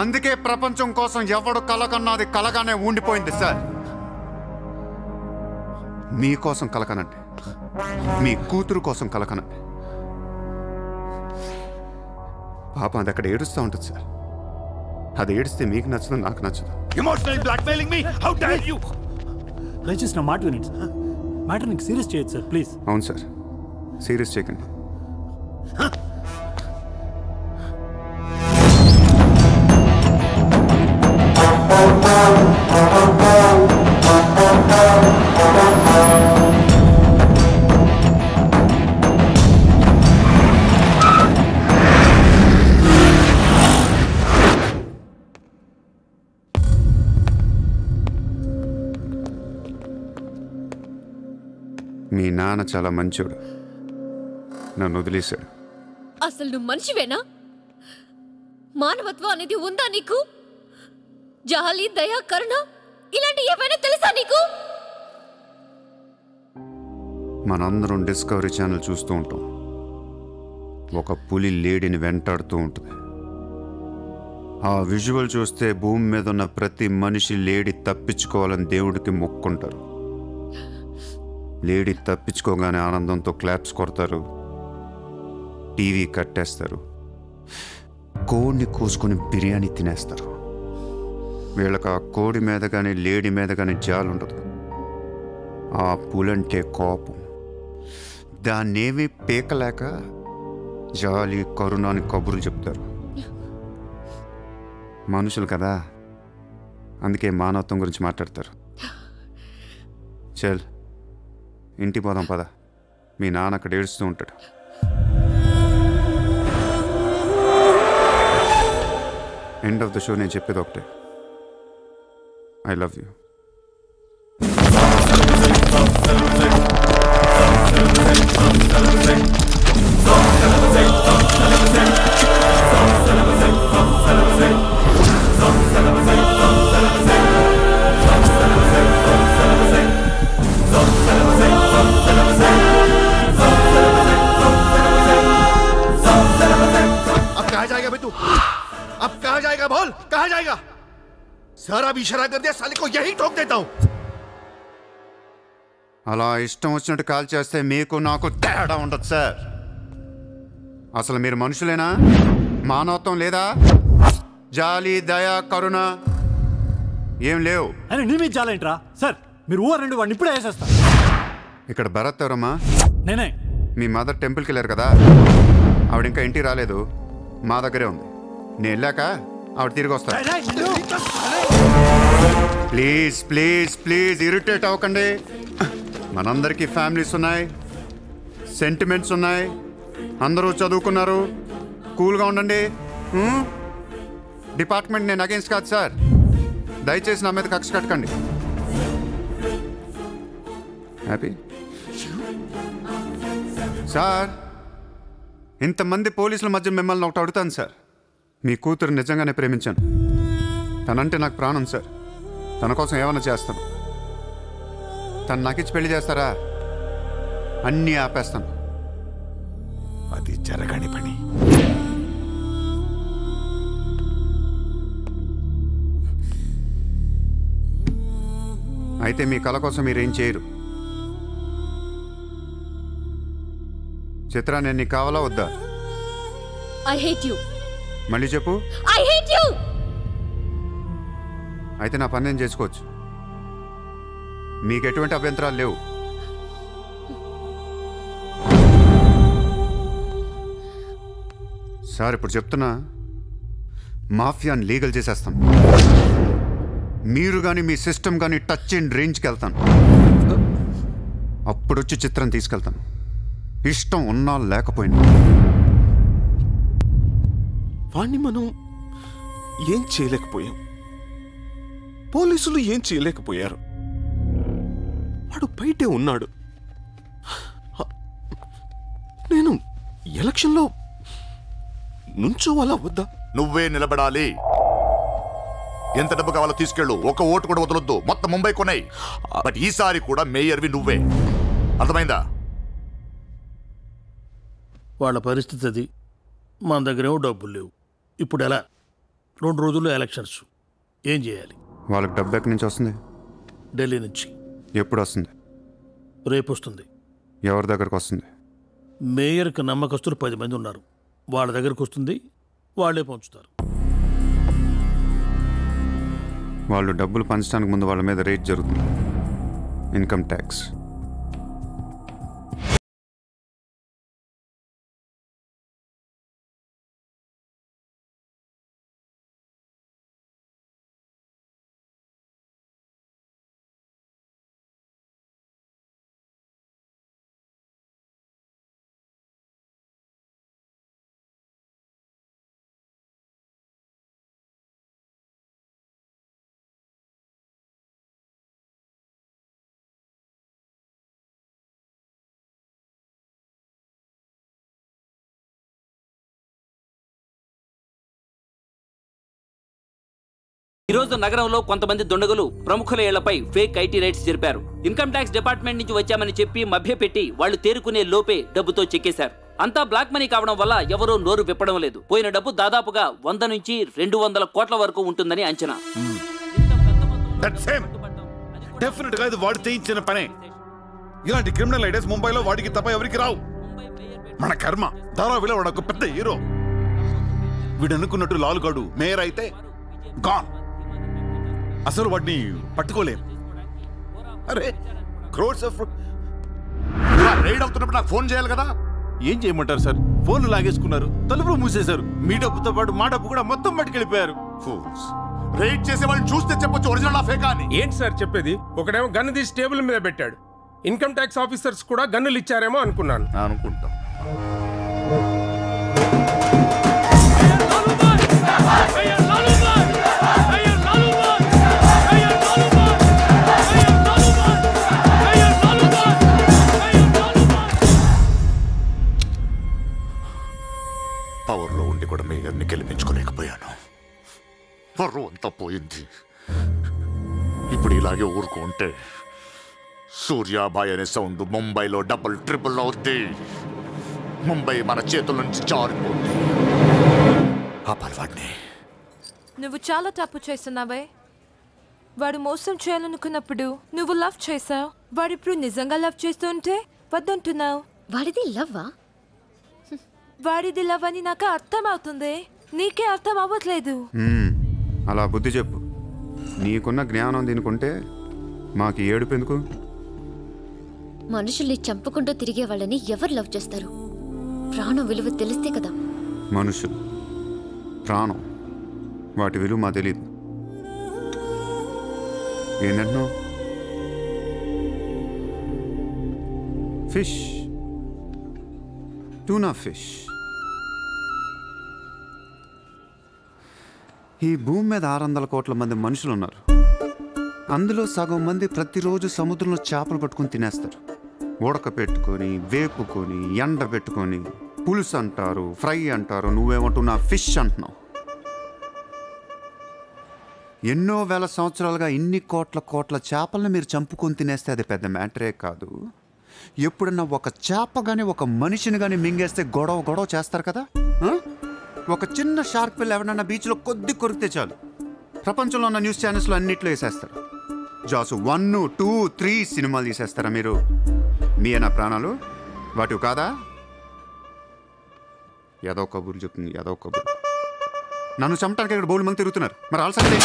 అందుకే ప్రపంచం కోసం ఎవడు కళ కన్నది కలగానే ఉండిపోయింది సార్. మీకోసం కలకనండి, మీ కూతురు కోసం కలకనండి. పాపం అది అక్కడ ఏడుస్తూ ఉంటుంది సార్. అది ఏడిస్తే మీకు నచ్చదు, నాకు నచ్చదు. Emotional blackmailing me, how dare you? దయచేసి నా మాట వినండి సార్. మ్యాటర్ నీకు సీరియస్ చేయొచ్చు సార్, ప్లీజ్. అవును సార్, సీరియస్ చేయకండి. మీ నాన్న చాలా మంచోడు, నన్ను వదిలేశాడు. అసలు నువ్వు మనిషివేనా? మానవత్వం అనేది ఉందా నీకు? జాలి, దయ, కరుణ ఇలాంటి ఏమైనా తెలుసా నీకు? మనందరం డిస్కవరీ ఛానల్ చూస్తూ ఉంటాం. ఒక పులి లేడీని వెంటాడుతూ ఉంటుంది. ఆ విజువల్ చూస్తే భూమి మీద ఉన్న ప్రతి మనిషి లేడీ తప్పించుకోవాలని దేవుడికి మొక్కుంటారు. లేడీ తప్పించుకోగానే ఆనందంతో క్లాప్స్ కొడతారు, టీవీ కట్టేస్తారు, కోడిని కోసుకొని బిర్యానీ తినేస్తారు. వీళ్ళకి ఆ కోడి మీద కానీ లేడీ మీద కానీ జాలి ఉండదు. ఆ పులంటే కోపం. దాన్నేమీ పీకలేక జాలి, కరుణ అని కబుర్లు చెప్తారు. మనుషులు కదా, అందుకే మానవత్వం గురించి మాట్లాడతారు. చల్ ఇంటికి పోదాం పద, మీ నాన్న అక్కడ ఏడుస్తూ ఉంటాడు. ఎండ్ ఆఫ్ ద షో నేను చెప్పేది ఒకటే, ఐ లవ్ యూ. अब कहाँ जाएगा बे तू? अब कहाँ जाएगा बोल, कहाँ जाएगा? सारा भी इशारा कर दिया, साले को यही ठोक देता हूँ. అలా ఇష్టం వచ్చినట్టు కాల్ చేస్తే మీకు నాకు తేడా ఉండదు సార్. అసలు మీరు మనుషులేనా? మానవత్వం లేదా? జాలి, దయ, కరుణ ఏం లేవు. అని నీ మీద జాలేంట్రా సార్? మీరు ఊరండి వాడిని ఇప్పుడే వేసేస్తా. ఇక్కడ భరత్ ఎవరమ్మా? నేనే. మీ మదర్ టెంపుల్కి వెళ్ళారు కదా, ఆవిడ ఇంకా ఇంటికి రాలేదు, మా దగ్గరే ఉంది. నేను వెళ్ళాక ఆవిడ తిరిగి వస్తాను. ప్లీజ్ ప్లీజ్ ప్లీజ్ ఇరిటేట్ అవ్వకండి. మనందరికీ ఫ్యామిలీస్ ఉన్నాయి, సెంటిమెంట్స్ ఉన్నాయి, అందరూ చదువుకున్నారు, కూల్గా ఉండండి. డిపార్ట్మెంట్ నేను అగేన్స్ట్ కాదు సార్, దయచేసి నా మీద కక్ష కట్టకండి. Happy sir? ఇంతమంది పోలీసుల మధ్య మిమ్మల్ని ఒకటి అడుగుతాను సార్. మీ కూతురు నిజంగానే ప్రేమించాను, తనంటే నాకు ప్రాణం సార్. తన కోసం ఏమైనా చేస్తాను. తను నాకిచ్చి పెళ్లి చేస్తారా? అన్నీ ఆపేస్తాను. అది జరగని పని. అయితే మీ కళ కోసం మీరేం చేయరు. చిత్ర, నేను నీకు కావాలా వద్దా? I hate you. మళ్ళీ చెప్పు. I hate you. అయితే నా పని నేను చేసుకోవచ్చు, మీకు ఎటువంటి అభ్యంతరాలు లేవు. సార్ ఇప్పుడు చెప్తున్నా, మాఫియాని లీగల్ చేసేస్తాను. మీరు కానీ మీ సిస్టమ్ కానీ టచ్ అండ్ రేంజ్కి వెళ్తాను. అప్పుడు వచ్చి చిత్రం తీసుకెళ్తాను, ఇష్టం ఉన్నా లేకపోయినా. వాణ్ణి మనం ఏం చేయలేకపోయాం, పోలీసులు ఏం చేయలేకపోయారు. వాడు బయటే ఉన్నాడు. నేను ఎలక్షన్లో నుంచోవాలా వద్దా? నువ్వే నిలబడాలి. ఎంత డబ్బు కావాలో తీసుకెళ్ళు, ఒక ఓటు కూడా వదలొద్దు, మొత్తం ముంబై కొనాయి. బట్ ఈసారి కూడా మేయర్వి నువ్వే, అర్థమైందా? వాళ్ళ పరిస్థితి అది, మన దగ్గరేమో డబ్బులు లేవు. ఇప్పుడు ఎలా? 2 రోజుల్లో ఎలక్షన్స్, ఏం చేయాలి? వాళ్ళకి డబ్బు ఎక్కడి నుంచి వస్తుంది? ఢిల్లీ నుంచి. ఎప్పుడు వస్తుంది? రేపు వస్తుంది. ఎవరి దగ్గరకు వస్తుంది? మేయర్కి నమ్మకస్తులు 10 మంది ఉన్నారు, వాళ్ళ దగ్గరకు వస్తుంది, వాళ్ళే పంచుతారు. వాళ్ళు డబ్బులు పంచడానికి ముందు వాళ్ళ మీద రేట్ జరుగుతుంది, ఇన్కమ్ ట్యాక్స్. ఈరోజు నగరంలో కొంతమంది దుండగులు ప్రముఖుల ఇళ్లపై ఫేక్ ఐటీ రైట్స్ జరిపారు. ఇన్కమ్ ట్యాక్స్ డిపార్ట్మెంట్ నుంచి వచ్చామని చెప్పి మభ్యపెట్టి వాళ్లు తేరుకునే లోపే డబ్బుతో చెక్కేశారు. అంతా బ్లాక్ మనీ కావడం వల్ల ఎవరూ నోరు విప్పడం లేదు. పోయిన డబ్బు దాదాపుగా 100 నుంచి 200 కోట్ల వరకు ఉంటుందని అంచనా. డెఫినెట్ గా ఇది వాడు చేయించిన పనే. ఇలాంటి క్రిమినల్ ఐడియాస్ ముంబైలో వాడికి తప్ప ఎవరికి రావు. మన కర్మ ధారావిలో వాడు ఒక పెద్ద హీరో. వీడు అనుకున్నట్టు లాలుగాడు మేయర్ అయితే గాన్. అసలు వాడిని పట్టుకోలేం. అరే క్రోర్స్ ఆఫ్ రైడ్ అవుతున్నప్పుడు నాకు ఫోన్ చేయాలి కదా. ఏం చేయమంటారు సార్? ఫోన్లు లాగేసుకున్నారు, తలుపులు మూసేశారు. మీ డబ్బుతో పాటు మా డబ్బు కూడా మొత్తం పట్టుకెళ్ళిపోయారు. రైడ్ చేసే వాళ్ళని చూస్తే చెప్పొచ్చు ఒరిజినల్ ఫేకా అని. ఏంటి సార్ చెప్పేది? ఒకడేమో గన్ను తీసి టేబుల్ మీద పెట్టాడు. ఇన్కమ్ ట్యాక్స్ ఆఫీసర్స్ కూడా గన్నులు ఇచ్చారేమో అనుకున్నాను. అనుకుంటా. పవర్లో ఉండి కూడా మేయర్ని గెలిపించుకోలేకపోయాను. పర్వం అంతా పోయింది. ఇప్పుడు ఇలాగే ఊరుకుంటే సూర్యాబాయ్ అనే సౌండ్ ముంబైలో డబుల్ ట్రిపుల్ అవుద్ది. ముంబై మన చేతుల నుంచి జారిపోద్ది. ఆపాలి వాడిని. నువ్వు చాలా తప్పు చేస్తున్నావే. వాడు మోసం చేయాలనుకున్నప్పుడు నువ్వు లవ్ చేసావు. వాడిప్పుడు నిజంగా లవ్ చేస్తుంటే వద్దంటున్నావు. వాడిది లవ్వా? వాడిది లవ్ అని నాకు అర్థం అవుతుంది, నీకే అర్థం అవ్వట్లేదు. అలా బుద్ధి చెప్పు. నీకున్న జ్ఞానం దీనికుంటే మాకు ఏడుపు ఎందుకు? మనుషుల్ని చంపుకుంటూ తిరిగే వాళ్ళని ఎవరు లవ్ చేస్తారు? ప్రాణం విలువ తెలిస్తే కదా. మనుషులు, ప్రాణం, వాటి విలువ మా తెలీదు. ఏంటంటున్నావు? Fish, tuna fish. ఈ భూమి మీద 600 కోట్ల మంది మనుషులు ఉన్నారు. అందులో సగం మంది ప్రతిరోజు సముద్రంలో చేపలు పట్టుకొని తినేస్తారు. ఉడక పెట్టుకొని, వేపుకొని, ఎండ పెట్టుకొని, పులుసు అంటారు, ఫ్రై అంటారు. నువ్వేమంటున్నా ఫిష్ అంటున్నావు. ఎన్నో వేల సంవత్సరాలుగా ఇన్ని కోట్ల చేపలను మీరు చంపుకొని తినేస్తే అది పెద్ద మ్యాటరే కాదు. ఎప్పుడన్నా ఒక చేప కానీ ఒక మనిషిని కానీ మింగేస్తే గొడవ చేస్తారు కదా. ఒక చిన్న షార్క్ పిల్ల ఎవరన్నా బీచ్లో కొద్ది కొరికితే చాలు, ప్రపంచంలో ఉన్న న్యూస్ ఛానల్స్లో అన్నిట్లో వేసేస్తారు. జాసు 1, 2, 3 సినిమాలు తీసేస్తారా మీరు? మీ నా ప్రాణాలు వాటివి కాదా? ఏదో కబుర్లు చెప్తుంది, ఏదో కబుర్లు. నన్ను చంపడానికి ఇక్కడ బౌల్ మంది తిరుగుతున్నారు. మరి ఆల్సంటే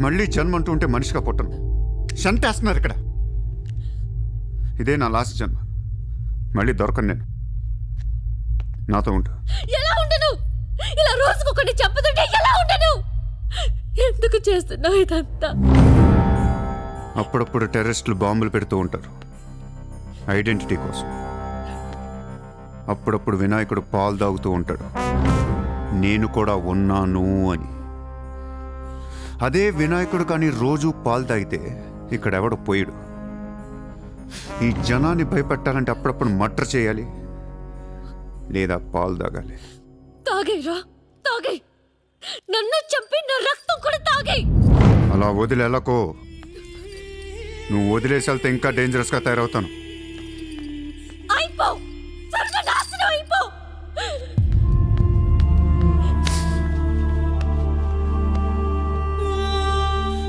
మళ్ళీ జన్మ అంటూ ఉంటే మనిషిగా పుట్టను. చంటేస్తున్నారు ఇక్కడ. ఇదే నా లాస్ట్ జన్మ. మళ్ళీ దొరకను నేను. నాతో ఉంటు. ఎలా ఉండను? ఇలా రోజుకొకటి చంపుతుంటే ఎలా ఉండను? ఎందుకు చేస్తున్నావు ఇదంతా? అప్పుడప్పుడు టెర్రరిస్టులు బాంబులు పెడుతూ ఉంటారు ఐడెంటిటీ కోసం. అప్పుడప్పుడు వినాయకుడు పాలు తాగుతూ ఉంటాడు, నేను కూడా ఉన్నాను అని. అదే వినాయకుడు కానీ రోజు పాలు తాగితే ఇక్కడెవడో పోయాడు. ఈ జనాన్ని భయపెట్టాలంటే అప్పుడప్పుడు మర్డర్ చేయాలి, లేదా పాలు తాగాలి. తాగేరా, తాగే. నన్ను చంపి నా రక్తం కూడా తాగే. అలా వదిలేలకో. నువ్వు వదిలేసి వెళ్తే ఇంకా డేంజరస్గా తయారవుతాను. అయిపో, సర్వనాశనం అయిపో.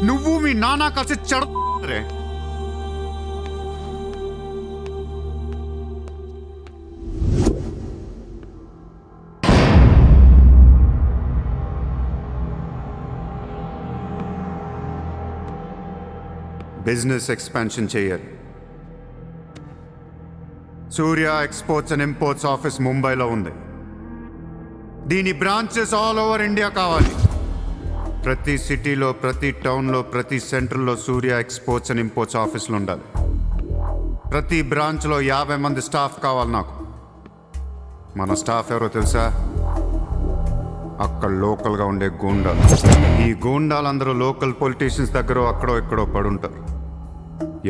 నువ్వు మీ నాన్న కలిసి చెడరే. బిజినెస్ ఎక్స్పాన్షన్ చేయాలి. సూర్య ఎక్స్పోర్ట్స్ అండ్ ఇంపోర్ట్స్ ఆఫీస్ ముంబైలో ఉంది. దీని బ్రాంచెస్ ఆల్ ఓవర్ ఇండియా కావాలి. ప్రతి సిటీలో, ప్రతి టౌన్లో, ప్రతి సెంటర్లో సూర్య ఎక్స్పోర్ట్స్ అండ్ ఇంపోర్ట్స్ ఆఫీసులు ఉండాలి. ప్రతి బ్రాంచ్లో 50 మంది స్టాఫ్ కావాలి నాకు. మన స్టాఫ్ ఎవరో తెలుసా? అక్కడ లోకల్గా ఉండే గూండాలు. ఈ గూండాలందరూ లోకల్ పొలిటీషియన్స్ దగ్గర అక్కడో ఇక్కడో పడుంటారు.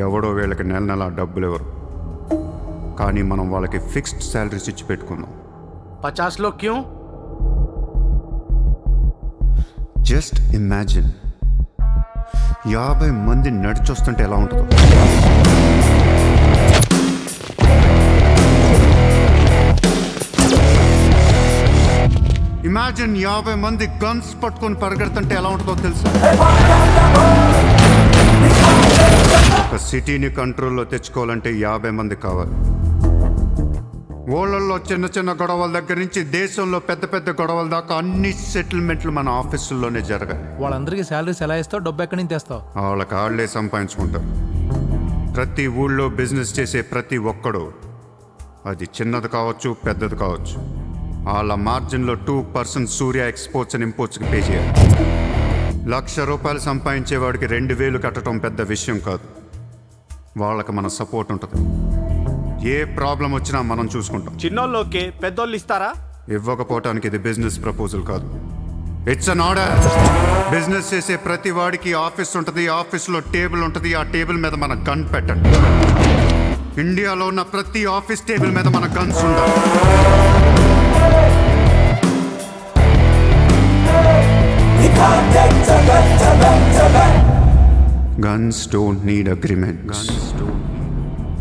ఎవడో వీళ్ళకి నెల నెల డబ్బులు ఎవరు, కానీ మనం వాళ్ళకి ఫిక్స్డ్ శాలరీస్ ఇచ్చి పెట్టుకున్నాం. 50 लोग क्यों? జస్ట్ ఇమాజిన్ 50 మంది నడిచొస్తుంటే ఎలా ఉంటుందో. ఇమాజిన్ 50 మంది గన్స్ పట్టుకొని పరిగెడుతుంటే ఎలా ఉంటుందో తెలుసా? ఒక సిటీని కంట్రోల్లో తెచ్చుకోవాలంటే 50 మంది కావాలి. ఊళ్ళల్లో చిన్న చిన్న గొడవల దగ్గర నుంచి దేశంలో పెద్ద పెద్ద గొడవల దాకా అన్ని సెటిల్మెంట్లు మన ఆఫీసుల్లోనే జరగాలి. వాళ్ళందరికీ శాలరీస్ ఎలా ఇస్తావు? డబ్బు ఎక్కడి నుంచి తెస్తావు? వాళ్ళకి వాళ్ళే సంపాదించుకుంటారు. ప్రతి ఊళ్ళో బిజినెస్ చేసే ప్రతి ఒక్కడు, అది చిన్నది కావచ్చు పెద్దది కావచ్చు, వాళ్ళ మార్జిన్లో 2% సూర్య ఎక్స్పోర్ట్స్ అండ్ ఇంపోర్ట్స్కి పే చేయాలి. ₹1,00,000 సంపాదించేవాడికి 2,000 కట్టడం పెద్ద విషయం కాదు. వాళ్ళకి మన సపోర్ట్ ఉంటుంది. ఏ ప్రాబ్లం వచ్చినా మనం చూసుకుంటాం. చిన్నోళ్ళు ఓకే, పెద్దోళ్ళు ఇస్తారా? ఇవ్వకపోవటానికి ఇది బిజినెస్ ప్రపోజల్ కాదు, ఇట్స్ అన్ ఆర్డర్. బిజినెస్ చేసే ప్రతి వాడికి ఆఫీస్ ఉంటుంది. ఆఫీస్లో టేబుల్ ఉంటుంది. ఆ టేబుల్ మీద మన గన్ పెట్టండి. ఇండియాలో ఉన్న ప్రతి ఆఫీస్ టేబుల్ మీద మన గన్స్ ఉండాలి. Guns don't need agreements.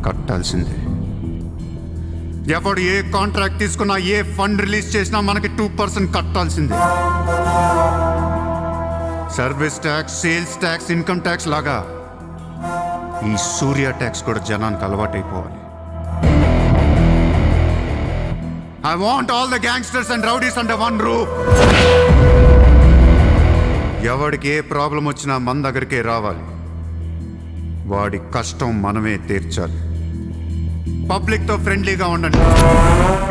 కట్టాల్సిందే. ఎవడు ఏ కాంట్రాక్ట్ తీసుకున్నా, ఏ ఫండ్ రిలీజ్ చేసినా మనకి 2% కట్టాల్సిందే. Service tax, sales tax, income tax లాగా ఈ సూర్య ట్యాక్స్ కూడా జనానికి అలవాటైపోవాలి. I want all the gangsters and rowdies under one roof. ఎవడికి ఏ ప్రాబ్లం వచ్చినా మన దగ్గరికే రావాలి. వాడి కష్టం మనమే తీర్చాలి. పబ్లిక్తో ఫ్రెండ్లీగా ఉండండి.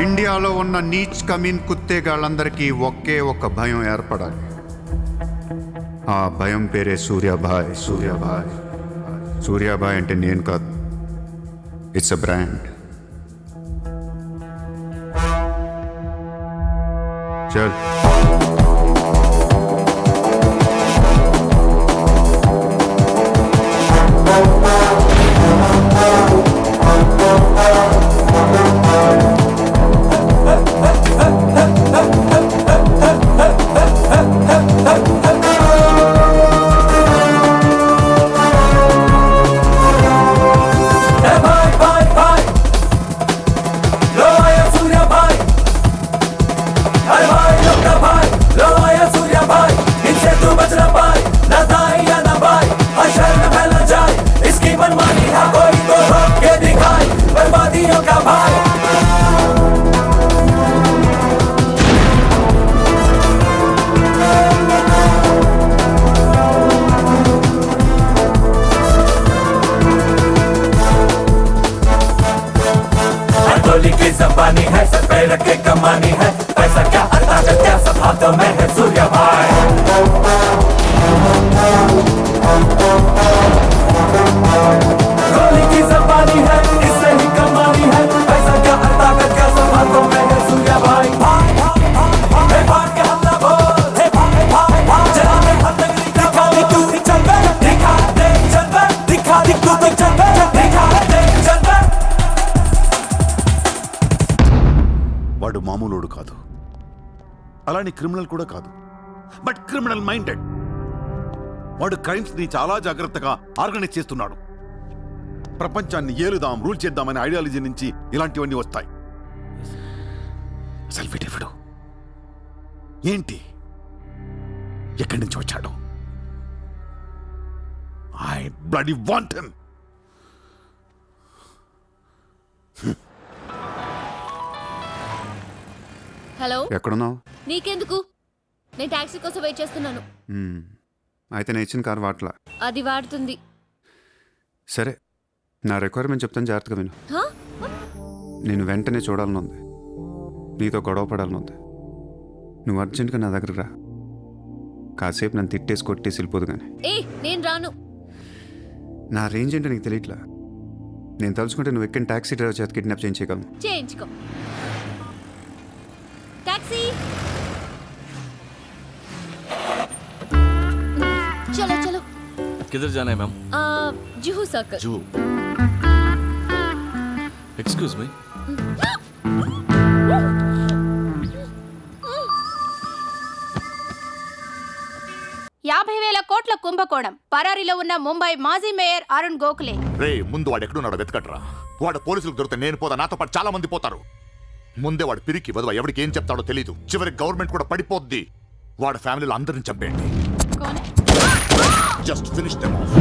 ఇండియాలో ఉన్న నీచ్ కమీన్ కుత్తేగాళ్ళందరికీ ఒకే ఒక భయం ఏర్పడాలి. ఆ భయం పేరే సూర్యాభాయ్. సూర్యాభాయ్. సూర్యాభాయ్ అంటే నేను కాదు, ఇట్స్ అ బ్రాండ్. చల్. जबानी है, सर पे रखे कमानी है, पैसा क्या ताकत क्या सब हाथों में है सूर्या भाई। गोली की जबानी है, इससे ही कमानी है, पैसा क्या ताकत क्या सब हाथों में है सूर्या भाई। भाग के हमला बोल, जला दे हर नगरी का बोल, तू चल बे दिखा दे, चल बे दिखा दे, तू तो चल बे दिखा दे, चल बे। వాడు మామూలుడు కాదు, అలానే క్రిమినల్ కూడా కాదు, బట్ క్రిమినల్ మైండెడ్. వాడు క్రైమ్స్ ని చాలా జాగ్రత్తగా ఆర్గనైజ్ చేస్తున్నాడు. ప్రపంచాన్ని ఏలుదాం, రూల్ చేద్దామనే ఐడియాలజీ నుంచి ఇలాంటివన్నీ వస్తాయి. సెల్ఫీడేవిడు ఏంటి, ఎక్కడి నుంచి వచ్చాడు? I bloody want him. Hello, ఎక్కడున్నావు? నీకెందుకు? నేను టాక్సీ కోసం వెయిట్ చేస్తున్నాను. అయితే నేను ఇచ్చిన కారు వాట్లా. అది వాడుతుంది. సరే, నా రిక్వైర్మెంట్ చెప్తాను, జాగ్రత్తగా విను. హా? నేను వెంటనే చూడాలని ఉంది, నీతో గొడవ పడాలని ఉంది. నువ్వు అర్జెంటుగా నా దగ్గరకు రా. కాసేపు నన్ను తిట్టేసి కొట్టేసి వెళ్ళిపోదు కానీ. ఏ నేను రాను. నా రేంజ్ ఏంటో నీకు తెలియట్లా. నేను తలుచుకుంటే నువ్వు ఎక్కిన టాక్సీ డ్రైవర్ చేత కిడ్నాప్ చేయించగలను. చేయించుకో. టాక్సీ. చలో చలో. किधर जाना है ma'am? Juhu circle. Juhu. Excuse me. 50,000 కోట్ల కుంభకోణం. పరారీలో ఉన్న ముంబై మాజీ మేయర్ అరుణ్ గోఖలే. రే, ముందు వాడు ఎక్కడున్నాడో వెతకట్రా. వాడు పోలీసులకు దొరికితే నేను పోతా, నాతో పాటు చాలా మంది పోతారు. ముందే వాడు పిరికి వదవ, ఎవరికి ఏం చెప్తాడో తెలీదు. చివరికి గవర్నమెంట్ కూడా పడిపోద్ది. వాడు ఫ్యామిలీలో అందరిని చంపేయండి. Just finish them of.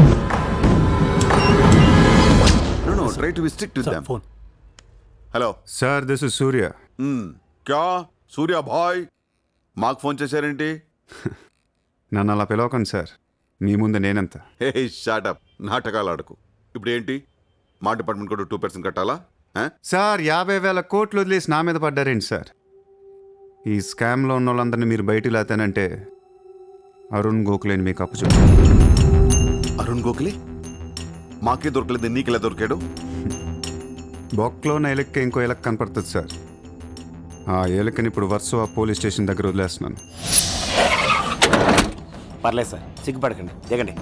No, try to be strict with them. Phone. Hello. Sir, this is Surya. क्या సూర్య భాయ్ మాకు ఫోన్ చేశారేంటి? నన్ను అలా పిలవకండి సార్, మీ ముందు నేనంత. హే షాటప్, నాటకాలు ఆడకు. ఇప్పుడు ఏంటి, మా డిపార్ట్మెంట్ కూడా 2% కట్టాలా? సార్, 50,000 కోట్లు వదిలేసి నా మీద పడ్డారేంటి సార్? ఈ స్కామ్లో ఉన్న వాళ్ళందరినీ మీరు బయటికి లేతానంటే అరుణ్ గోఖలేని మీకు అప్పు చెప్తాను. అరుణ్ గోఖలే మాకే దొరకలేదు, నీకెలా దొరికాడు? బొక్కలో ఉన్న ఎలక్క ఇంకో ఎలక్క కనపడుతుంది సార్. ఆ ఎలక్కని ఇప్పుడు వర్సోవా పోలీస్ స్టేషన్ దగ్గర వదిలేస్తున్నాను. పర్లేదు సార్, సిగ్గుపడకండి, దిగండి.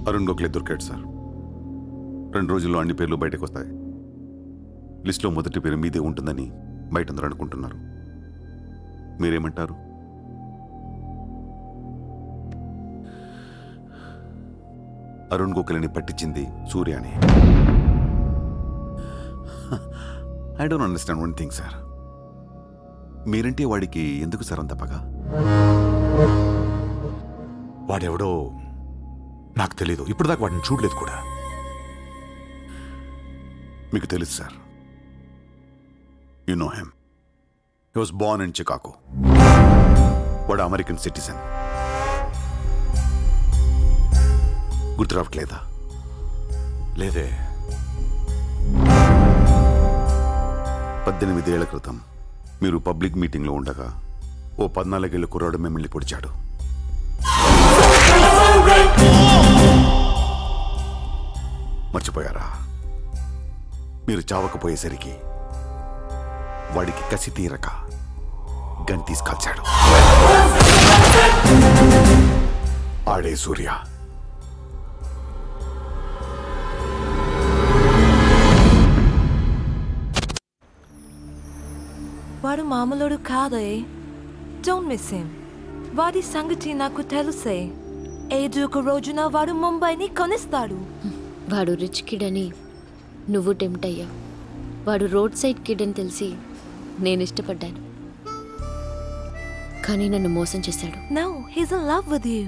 అరుణ్ గోఖలే దొరికాడు సార్. 2 రోజుల్లో అన్ని పేర్లు బయటకు వస్తాయి. లిస్టులో మొదటి పేరు మీదే ఉంటుందని బయట అందరూ అనుకుంటున్నారు. మీరేమంటారు? అరుణ్ గోఖలేని పట్టించింది సూర్యాని. I don't understand one thing sir. మీరంటే వాడికి ఎందుకు సార్ అంత పగ? వాడెవడో నాకు తెలీదు, ఇప్పుడు దాకా వాడిని చూడలేదు కూడా. మీకు తెలుసు sir. You know him. He was Born in Chicago. వాడు అమెరికన్ సిటిజన్. గుర్తు రావట్లేదా? లేదే. 18 ఏళ్ల క్రితం మీరు పబ్లిక్ మీటింగ్లో ఉండగా ఓ 14 ఏళ్ల కుర్రాడు మిమ్మల్ని పొడిచాడు. మర్చిపోయారా? మీరు చావకపోయేసరికి వాడికి కసి తీరక గన్ తీసుకొచ్చాడు. ఆడే సూర్య. వాడు మామూలుడు కాదే. Don't miss him. వాడి సంగతి నాకు తెలుసే. ఏదో ఒక రోజున వాడు ముంబైని కొనిస్తాడు. వాడు రిచ్ కిడ్ అని నువ్వు టెంప్ట్ అయ్యా. వాడు రోడ్ సైడ్ కిడ్ అని తెలిసి నేను ఇష్టపడ్డాను, కానీ నన్ను మోసం చేశాడు. No, he's in love with you.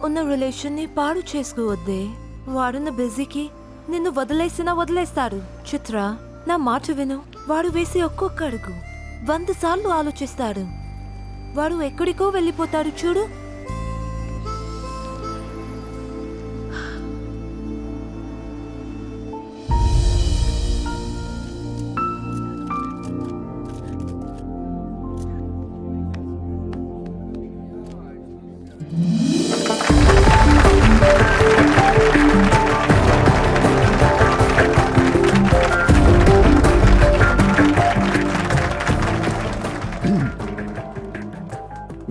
ఉన్న రిలేషన్ ని పాడు చేసుకోవద్దే. వాడున్న బిజీకి నిన్ను వదిలేస్తాడు. చిత్ర, నా మాట విను. వాడు వేసి ఒక్కొక్క అడుగు 100 సార్లు ఆలోచిస్తాడు. వాడు ఎక్కడికో వెళ్ళిపోతాడు చూడు.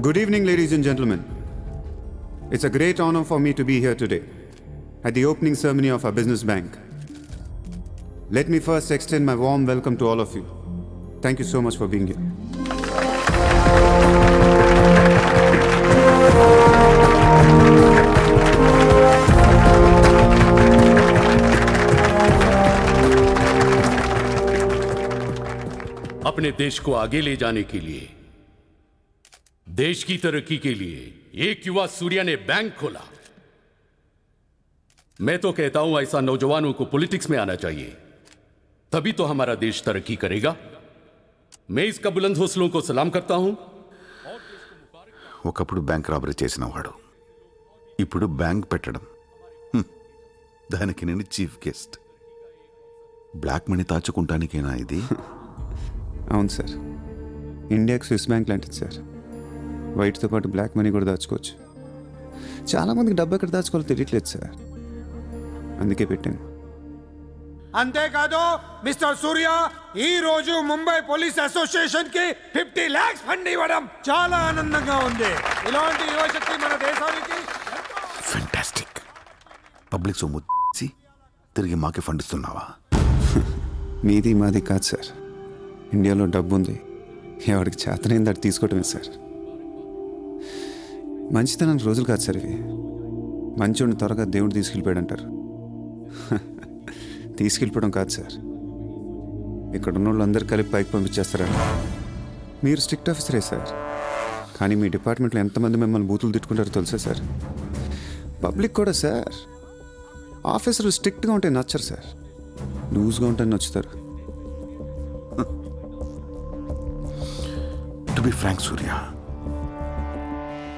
Good evening, ladies and gentlemen. It's a great honor for me to be here today at the opening ceremony of our business bank. Let me first extend my warm welcome to all of you. Thank you so much for being here. अपने देश को आगे ले जाने के लिए, देश की तरक्की के लिए एक युवा सूर्या ने बैंक खोला। मैं तो कहता हूं ऐसा नौजवानों को पॉलिटिक्स में आना चाहिए। तभी तो हमारा देश तरक्की करेगा। मैं इसका बुलंद हौसलों को सलाम करता हूं। ఒకప్పుడు బ్యాంక్ రాబరీ చేసిన వాడు ఇప్పుడు బ్యాంక్ పెట్టడం, దానికి నేను చీఫ్ గెస్ట్. బ్లాక్ మనీ దాచుకుంటానికేనా ఇది? అవును సార్, ఇండియాకి స్విస్ బ్యాంక్ లాంటిది సార్. వైట్తో పాటు బ్లాక్ మనీ కూడా దాచుకోవచ్చు. చాలామందికి డబ్బు ఎక్కడ దాచుకోవాలో తెలియట్లేదు సార్, అందుకే పెట్టాను. అంతేకాదు మిస్టర్ సూర్య, ఈ రోజు ముంబై పోలీస్ అసోసియేషన్ కి 50 lakhs ఫండ్ ఇవ్వడం చాలా ఆనందంగా ఉంది. ఇలాంటి యువశక్తి మన దేశానికి ఫెంటాస్టిక్. పబ్లిక్ సొమ్ము తిరిగి మాకే ఫండ్ ఇస్తున్నావా? మీది మాది కాదు సార్, ఇండియాలో డబ్బు ఉంది, ఎవరికి చేతనైంది అది తీసుకోవటమే సార్. మంచితనానికి రోజులు కాదు సార్ ఇవి. మంచోడిని త్వరగా దేవుడు తీసుకెళ్ళిపోయాడు అంటారు. తీసుకెళ్ళిపోవడం కాదు సార్, ఇక్కడ ఉన్న వాళ్ళందరూ కలిపి పైకి పంపించేస్తారంట. మీరు స్ట్రిక్ట్ ఆఫీసరే సార్, కానీ మీ డిపార్ట్మెంట్లో ఎంతమంది మిమ్మల్ని బూతులు తిట్టుకుంటారో తెలుసా సార్? పబ్లిక్ కూడా సార్, ఆఫీసర్లు స్ట్రిక్ట్గా ఉంటే నచ్చరు సార్, లూజ్గా ఉంటే నచ్చుతారు. టు బి ఫ్రాంక్ సూర్య,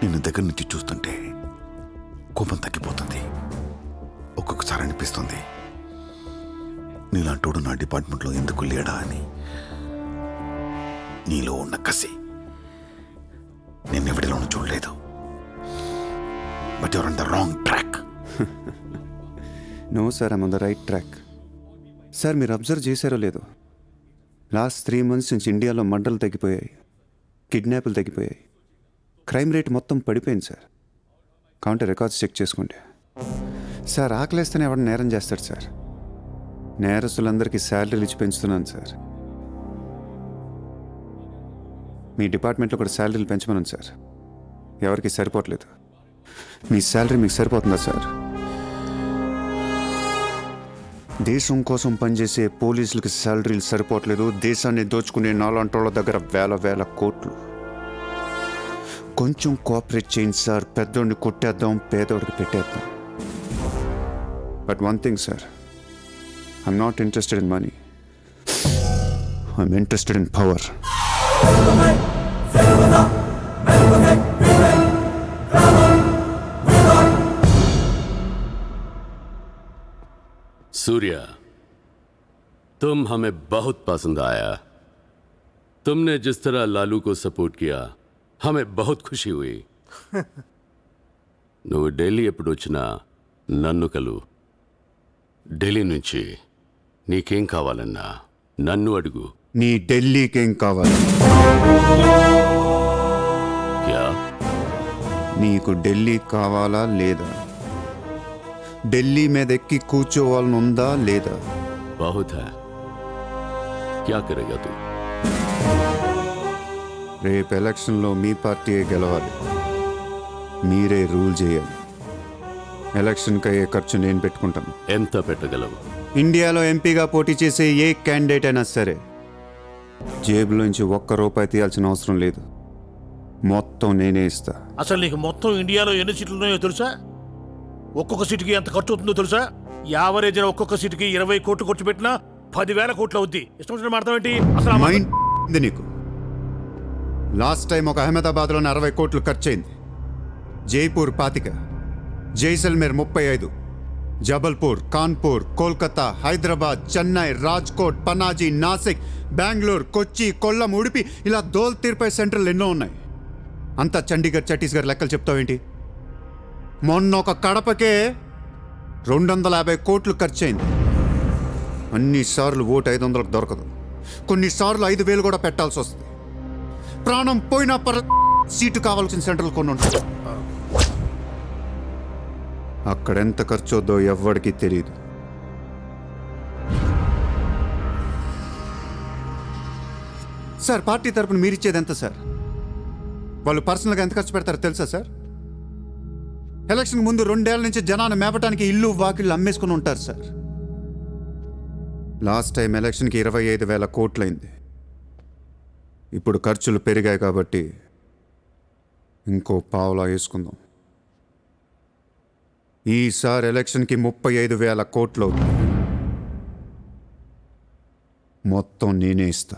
నిన్ను దగ్గర నుంచి చూస్తుంటే కోపం తగ్గిపోతుంది. ఒక్కొక్కసారి అనిపిస్తుంది నీలాంటోడు నా డిపార్ట్మెంట్లో ఎందుకు లేడా అని. నీలో ఉన్న కసి నేనెవడిలోనూ చూడలేదు. But your on the wrong track. No sir, I'm on the right track. Sir మీరు అబ్జర్వ్ చేశారో లేదో, లాస్ట్ 3 months నుంచి ఇండియాలో మర్డర్లు తగ్గిపోయాయి, కిడ్నాప్లు తగ్గిపోయాయి, క్రైమ్ రేట్ మొత్తం పడిపోయింది సార్. కౌంటర్ రికార్డ్స్ చెక్ చేసుకోండి సార్. ఆకలేస్తేనే ఎవడ నేరం చేస్తాడు సార్. నేరస్తులందరికీ శాలరీలు ఇచ్చి పెంచుతున్నాను సార్. మీ డిపార్ట్మెంట్లో కూడా శాలరీలు పెంచమన్నాను సార్, ఎవరికి సరిపోవట్లేదు. మీ శాలరీ మీకు సరిపోతుందా సార్? దేశం కోసం పనిచేసే పోలీసులకి శాలరీలు సరిపోవట్లేదు, దేశాన్ని దోచుకునే నాలాంటోళ్ళ దగ్గర వేల కోట్లు. కొంచెం కోఆపరేట్ చేయండి సార్, పెద్దోడిని కొట్టేద్దాం, పేదోడికి పెట్టేద్దాం. But one thing sir, I'm not interested in money, I'm interested in power. Surya, तुम हमें बहुत पसंद आया। तुमने जिस तरह लालू को सपोर्ट किया हमें बहुत खुशी हुई। నువ్వు ఢిల్లీ ఎప్పుడు వచ్చినా నన్ను కలు. ఢిల్లీ నుంచి నీకేం కావాలన్నా నన్ను అడుగు. నీ ఢిల్లీకేం కావాలి? క్యా? నీకు ఢిల్లీ కావాలా లేదా? ఢిల్లీ మీద ఎక్కి కూర్చోవాలని ఉందా లేదా? బహుత్ హై. క్యా కరేగా తూ? రేపు ఎలక్షన్లో మీ పార్టీయే గెలవాలి, మీరే రూల్ చేయాలి. ఎలక్షన్కి అయ్యే ఖర్చు నేను పెట్టుకుంటాను. ఎంత పెట్టగలవు? ఇండియాలో ఎంపీగా పోటీ చేసే ఏ క్యాండిడేట్ అయినా సరే జేబులోంచి ₹1 తీయాల్సిన అవసరం లేదు, మొత్తం నేనే ఇస్తా. అసలు నీకు మొత్తం ఇండియాలో ఎన్ని సీట్లు ఉన్నాయో తెలుసా? ఒక్కొక్క సీటుకి ఎంత ఖర్చు అవుతుందో తెలుసా? యావరేజ్న ఒక్కొక్క సీటుకి 20 కోట్లు ఖర్చు పెట్టినా 10,000 కోట్లు అవుద్ది. ఇష్టం వచ్చిన మాట్లాడేంటి అసలు? మైండ్ నీకు లాస్ట్ టైం ఒక అహ్మదాబాద్లోనే 60 కోట్లు ఖర్చు అయింది, జైపూర్ 25, జైసల్మేర్ 35, జబల్పూర్, కాన్పూర్, కోల్కతా, హైదరాబాద్, చెన్నై, రాజ్కోట్, పనాజీ, నాసిక్, బెంగళూరు, కొచ్చి, కొల్లం, ఉడిపి, ఇలా దోల్ తీర్పై సెంటర్లు ఎన్నో ఉన్నాయి. అంతా చండీగఢ్ ఛత్తీస్గఢ్ లెక్కలు చెప్తావేంటి? మొన్న ఒక కడపకే 250 కోట్లు ఖర్చు అయింది. అన్నిసార్లు ఓటు 500కు దొరకదు, కొన్నిసార్లు 5,000 కూడా పెట్టాల్సి వస్తుంది. ప్రాణం పోయినా సీటు కావాల్సిన సెంటర్లు కొన్ని ఉంటాయి. అక్కడెంత ఖర్చు అవుద్దో ఎవ్వడికి తెలియదు. సార్ పార్టీ తరపున మీరిచ్చేది ఎంత సార్? వాళ్ళు పర్సనల్గా ఎంత ఖర్చు పెడతారో తెలుసా సార్? ఎలక్షన్ ముందు 2 ఏళ్ల నుంచి జనాన్ని మేపటానికి ఇల్లు వాకిళ్ళు అమ్మేసుకుని ఉంటారు సార్. లాస్ట్ టైం ఎలక్షన్కి 25,000 కోట్లయింది. ఇప్పుడు ఖర్చులు పెరిగాయి కాబట్టి ఇంకో పావులా వేసుకుందాం. ఈసారి ఎలక్షన్కి 35,000 కోట్లు అవుతుంది. మొత్తం నేనే ఇస్తా.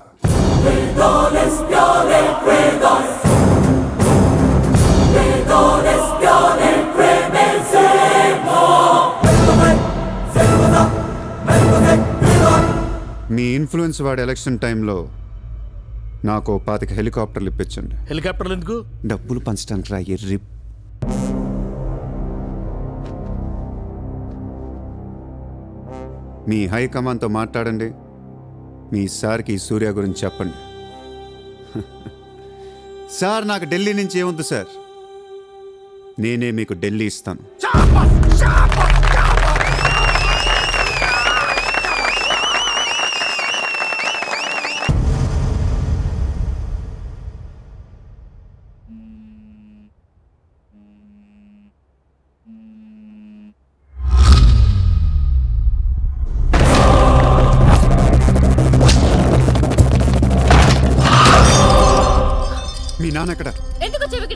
మీ ఇన్ఫ్లుయెన్స్ వాడి ఎలక్షన్ టైంలో నాకు 25 హెలికాప్టర్లు ఇప్పించండి. హెలికాప్టర్లు ఎందుకు? డబ్బులు పంచడానికి రా ఎర్రి. మీ హైకమాండ్తో మాట్లాడండి. మీ సార్కి సూర్య గురించి చెప్పండి. సార్ నాకు ఢిల్లీ నుంచి ఏమొద్దు సార్, నేనే మీకు ఢిల్లీ ఇస్తాను. మీ నాన్నక్కడ?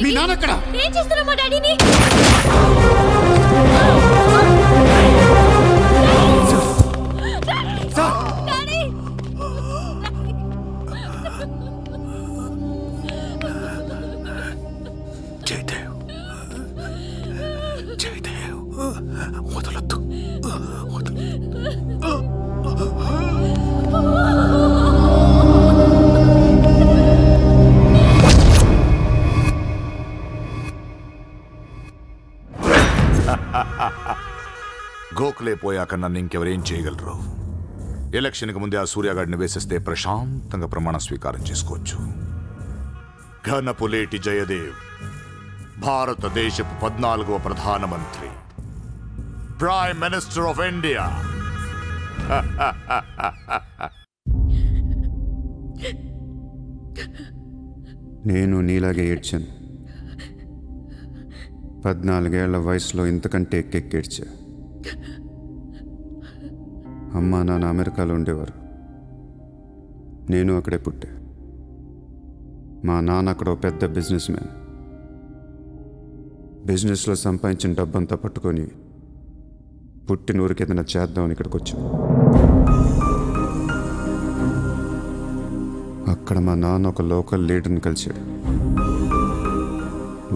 మీ నాన్నక్కడ? ఏం చేస్తున్నావు మా డాడీని? జయదేవ్, జయదేవ్, వదలొద్దు, గోఖలే పోయాక నన్ను ఇంకెవరేం చేయగలరు? ఎలక్షన్కి ముందే ఆ సూర్యగాడిని వేసేస్తే ప్రశాంతంగా ప్రమాణ స్వీకారం చేసుకోవచ్చు. ఘనపులేటి జయదేవ్ భారతదేశపు 14వ ప్రధానమంత్రి, ప్రైమ్ మినిస్టర్ ఆఫ్ ఇండియా. నేను నీలాగే ఏడ్చాను. 14 ఏళ్ల వయసులో ఇంతకంటే ఎక్కెక్కేడ్చా. అమ్మా నాన్న అమెరికాలో ఉండేవారు, నేను అక్కడే పుట్టా. మా నాన్న అక్కడ పెద్ద బిజినెస్ మ్యాన్. బిజినెస్లో సంపాదించిన డబ్బంతా పట్టుకొని పుట్టిన ఊరికి ఏదైనా చేద్దామని ఇక్కడికి వచ్చాను. అక్కడ మా నాన్న ఒక లోకల్ లీడర్ని కలిశాడు.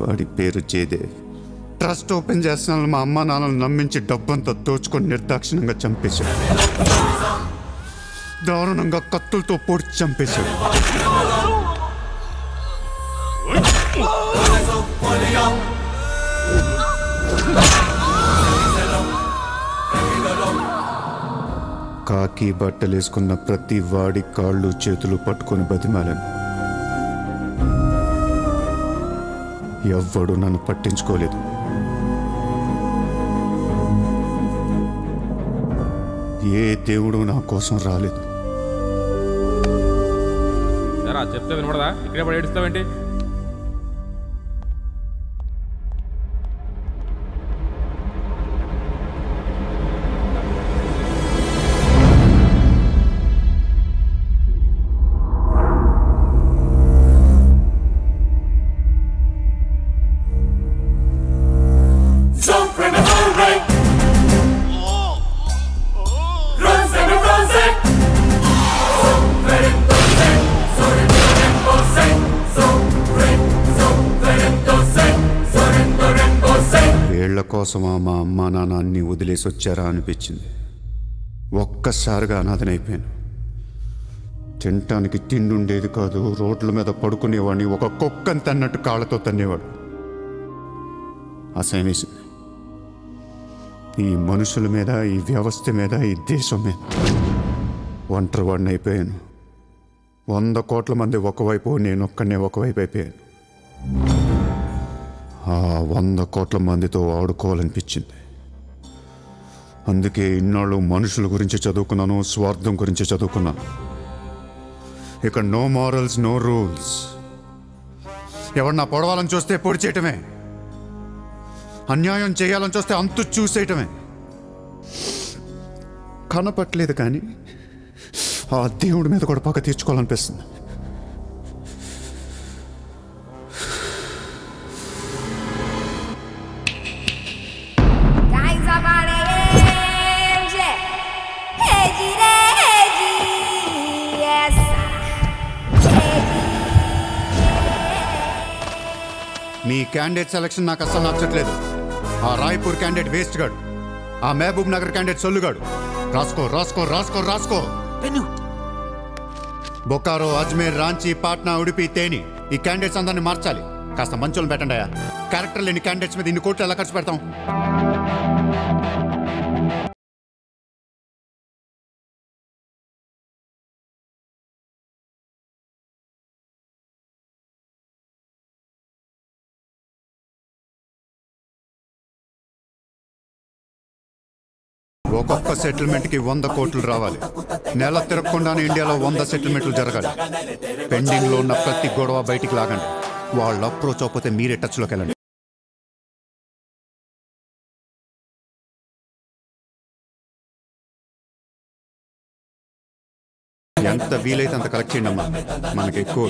వాడి పేరు జయదేవ్. ట్రస్ట్ ఓపెన్ చేస్తున్నాను మా అమ్మ నాన్నలు నమ్మించి డబ్బంతా దోచుకొని నిర్దాక్షిణంగా చంపేశాడు. దారుణంగా కత్తులతో పొడిచి చంపేశాడు. కాకి బట్టలు వేసుకున్న ప్రతి వాడి కాళ్ళు చేతులు పట్టుకొని బతిమాలను. ఎవ్వడు నన్ను పట్టించుకోలేదు. ఏ దేవుడు నా కోసం రాలేదు. చెప్తే వినపడదా? ఇక్కడే పడి ఏడుస్తావేంటి? కోసమా మా అమ్మా నాన్న అన్ని వదిలేసి వచ్చారా అనిపించింది. ఒక్కసారిగా అనాథనైపోయాను. తినటానికి తిండి ఉండేది కాదు. రోడ్ల మీద పడుకునేవాడిని. ఒక కుక్కని తన్నట్టు కాళ్ళతో తన్నేవాడు. అసహ్యం వేసింది. ఈ మనుషుల మీద, ఈ వ్యవస్థ మీద, ఈ దేశం మీద ఒంటరి వాడిని అయిపోయాను. 100 కోట్ల మంది ఒకవైపు, నేను ఒక్కనే ఒకవైపు అయిపోయాను. ఆ 100 కోట్ల మందితో ఆడుకోవాలనిపించింది. అందుకే ఇన్నాళ్ళు మనుషుల గురించి చదువుకున్నాను, స్వార్థం గురించి చదువుకున్నాను. ఇక నో మారల్స్, నో రూల్స్. ఎవరన్నా పొడవాలని చూస్తే పొడి చేయటమే, అన్యాయం చేయాలని చూస్తే అంతు చూసేయటమే. కనపట్లేదు కానీ ఆ దేవుడి మీద కూడా పక్క తీర్చుకోవాలనిపిస్తుంది. క్యాండిడేట్ సెలక్షన్ నాకు అసలు నచ్చట్లేదు. ఆ రాయ్పూర్ క్యాండిడేట్ వేస్ట్ గాడు, ఆ మహబూబ్ నగర్ క్యాండిడేట్ సొల్లుగాడు. రాసుకో రాసుకో రాసుకో రాసుకో. బొకారో, అజ్మీర్, రాంచీ, పాట్నా, ఉడిపి, తేని ఈ క్యాండిడేట్స్ అందరినీ మార్చాలి. కాస్త మంచోళ్ళని పెట్టండి అయ్యా. క్యారెక్టర్ లేని క్యాండిడేట్స్ మీద ఇన్ని కోట్లు ఎలా ఖర్చు పెడతాం? ఒక్కొక్క సెటిల్మెంట్కి 100 కోట్లు రావాలి. నెల తిరగకుండానే ఇండియాలో 100 సెటిల్మెంట్లు జరగాలి. పెండింగ్లో ఉన్న ప్రతి గొడవ బయటికి లాగండి. వాళ్ళు అప్రోచ్ అవ్వకపోతే మీరే టచ్లోకి వెళ్ళండి. ఎంత వీలైతే అంత కలెక్ట్ చేయండి అమ్మా. మనకి ఎక్కువ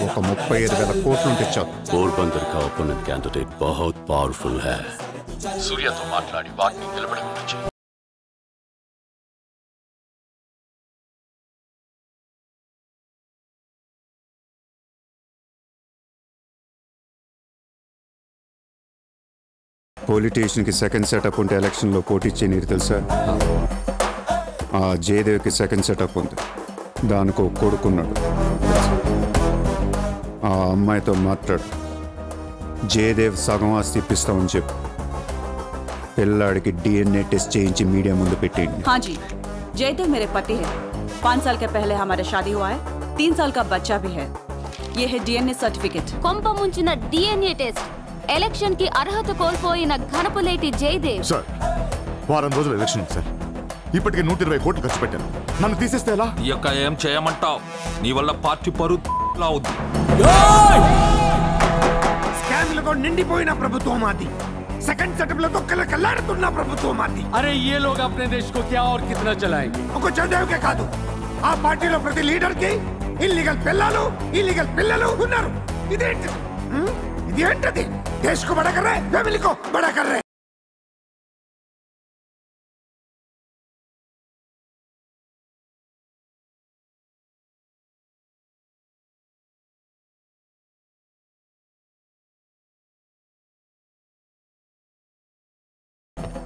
ఒక 35,000 కోట్లు ఉంటే చాలు. పోర్బందర్ का ओपोनेंट कैंडिडेट बहुत पावरफुल है. सूर्यతో మాట్లాడి వాటిని నిలబడగొట్టొచ్చు. పొలిటీషియన్కి సెకండ్ సెటప్ ఉంటే ఎలక్షన్లో పోటీ చేయనీరు తెలుసా? ఆ జయదేవ్కి సెకండ్ సెటప్ ఉంది. దానికి ఒక కొడుకున్నాడు. ఆ అమ్మాయితో మాట్లాడు. జయదేవ్ సగం ఆస్తి ఇప్పిస్తామని చెప్పు. పిల్లాడికి DNA टेस्ट చేయించి మీడియా ముందు పెట్టేయండి. हाँ जी, जयदेव मेरे पति है. 5 साल के पहले हमारा शादी हुआ है. 3 साल का बच्चा भी है. ये है DNA सर्टिफिकेट. కొంప ముంచిన DNA టెస్ట్. ఎలక్షన్ కి అర్హత కోల్పోయిన ఘనపులేటి జయదేవ్. సార్, వారం రోజులు ఎలక్షన్ సార్. ఇప్పటికే 120 కోట్లు ఖర్చు పెట్టాను. నన్ను తీసేస్తే ఎలా? ఈ యొక్క ఏం చేయమంటావు? నీ వల్ల పార్టీ పరువు అవుద్ది. స్కామ్లతో నిండిపోయిన ప్రభుత్వం మాది. సెకండ్ సెటప్ లతో కలకలాడుతున్న ప్రభుత్వం మాది. అరే ये लोग अपने देश को क्या और कितना चलाएंगे? ఒక జయదేవ్కే కాదు, ఆ పార్టీలో ప్రతి లీడర్ కి ఇల్లీగల్ పిల్లలు ఉన్నారు. ఇదేంటిది? ఇదేంటది? దేశ్ కో బడా కర్ రహే, ఫ్యామిలీ కో బడా కర్ రహే.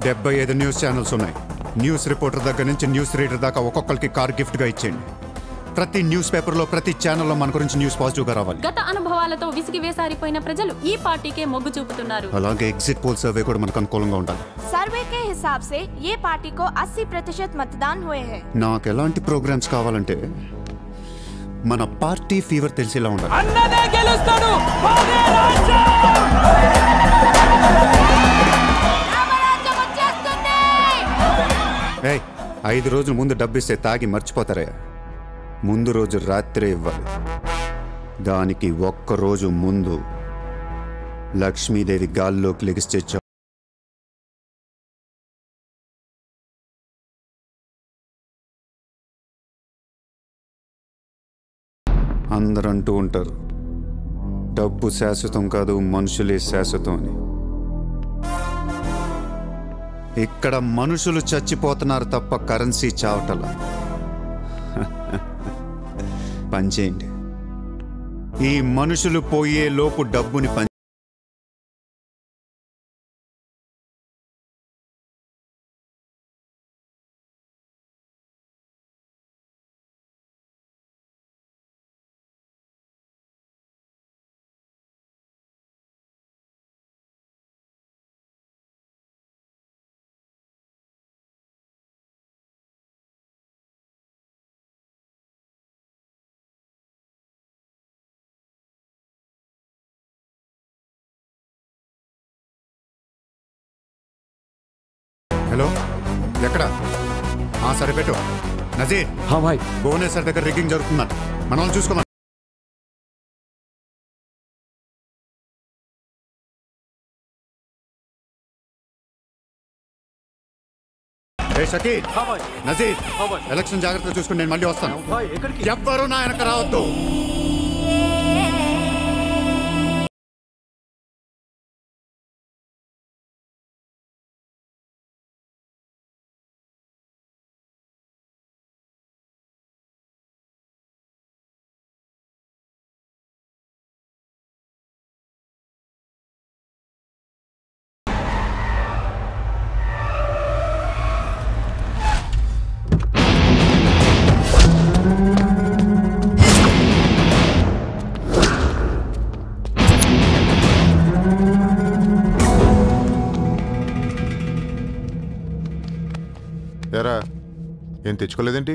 డెబ్బై 75 న్యూస్ ఛానల్స్ ఉన్నాయి. న్యూస్ రిపోర్టర్ దగ్గర నుంచి న్యూస్ రీడర్ దాకా ఒక్కొక్కరికి కార్ గిఫ్ట్గా ఇచ్చేయండి. ప్రతి న్యూస్ పేపర్లో, ప్రతి ఛానల్లో మన గురించి న్యూస్ పాజిటివ్గా రావాలి. గత అనుభవాలతో విసిగి వేసారిపోయిన ప్రజలు ఈ పార్టీకే మొగ్గు చూపుతున్నారు. అలాగే ఎగ్జిట్ పోల్ సర్వే కూడా మనకు అనుకూలంగా ఉండాలి. सर्वे के हिसाब से ये पार्टी को 80% मतदान हुए हैं. నాకు ఎలాంటి ప్రోగ్రామ్స్ కావాలంటే మన పార్టీ ఫీవర్ తెలిసేలా ఉండాలి. అన్నదే గెలుస్తాడు. మాదే రాజ్యం. 5 రోజుల ముందు డబ్బిస్తే తాగి మర్చిపోతారే. ముందు రోజు రాత్రే ఇవ్వాలి. దానికి ఒక్క రోజు ముందు లక్ష్మీదేవి గాల్లోకి లెగిస్తే అందరూ అంటూ ఉంటారు, డబ్బు శాశ్వతం కాదు, మనుషులే శాశ్వతం అని. ఇక్కడ మనుషులు చచ్చిపోతున్నారు తప్ప కరెన్సీ చావటల. పనిచేయండి. ఈ మనుషులు పోయే లోపు డబ్బుని హలో, ఎక్కడ? సరే పెట్టు. నజీర్, భువనేశ్వర్ దగ్గర రిగ్గింగ్ జరుగుతుందంట. మన వాళ్ళు చూసుకోమని. షకీల్, నజీర్, ఎలక్షన్ జాగ్రత్తగా చూసుకుని నేను మళ్ళీ వస్తాను. ఎవ్వరూ నా వెనక రావద్దు. ఎరా ఏం తెచ్చుకోలేదేంటి?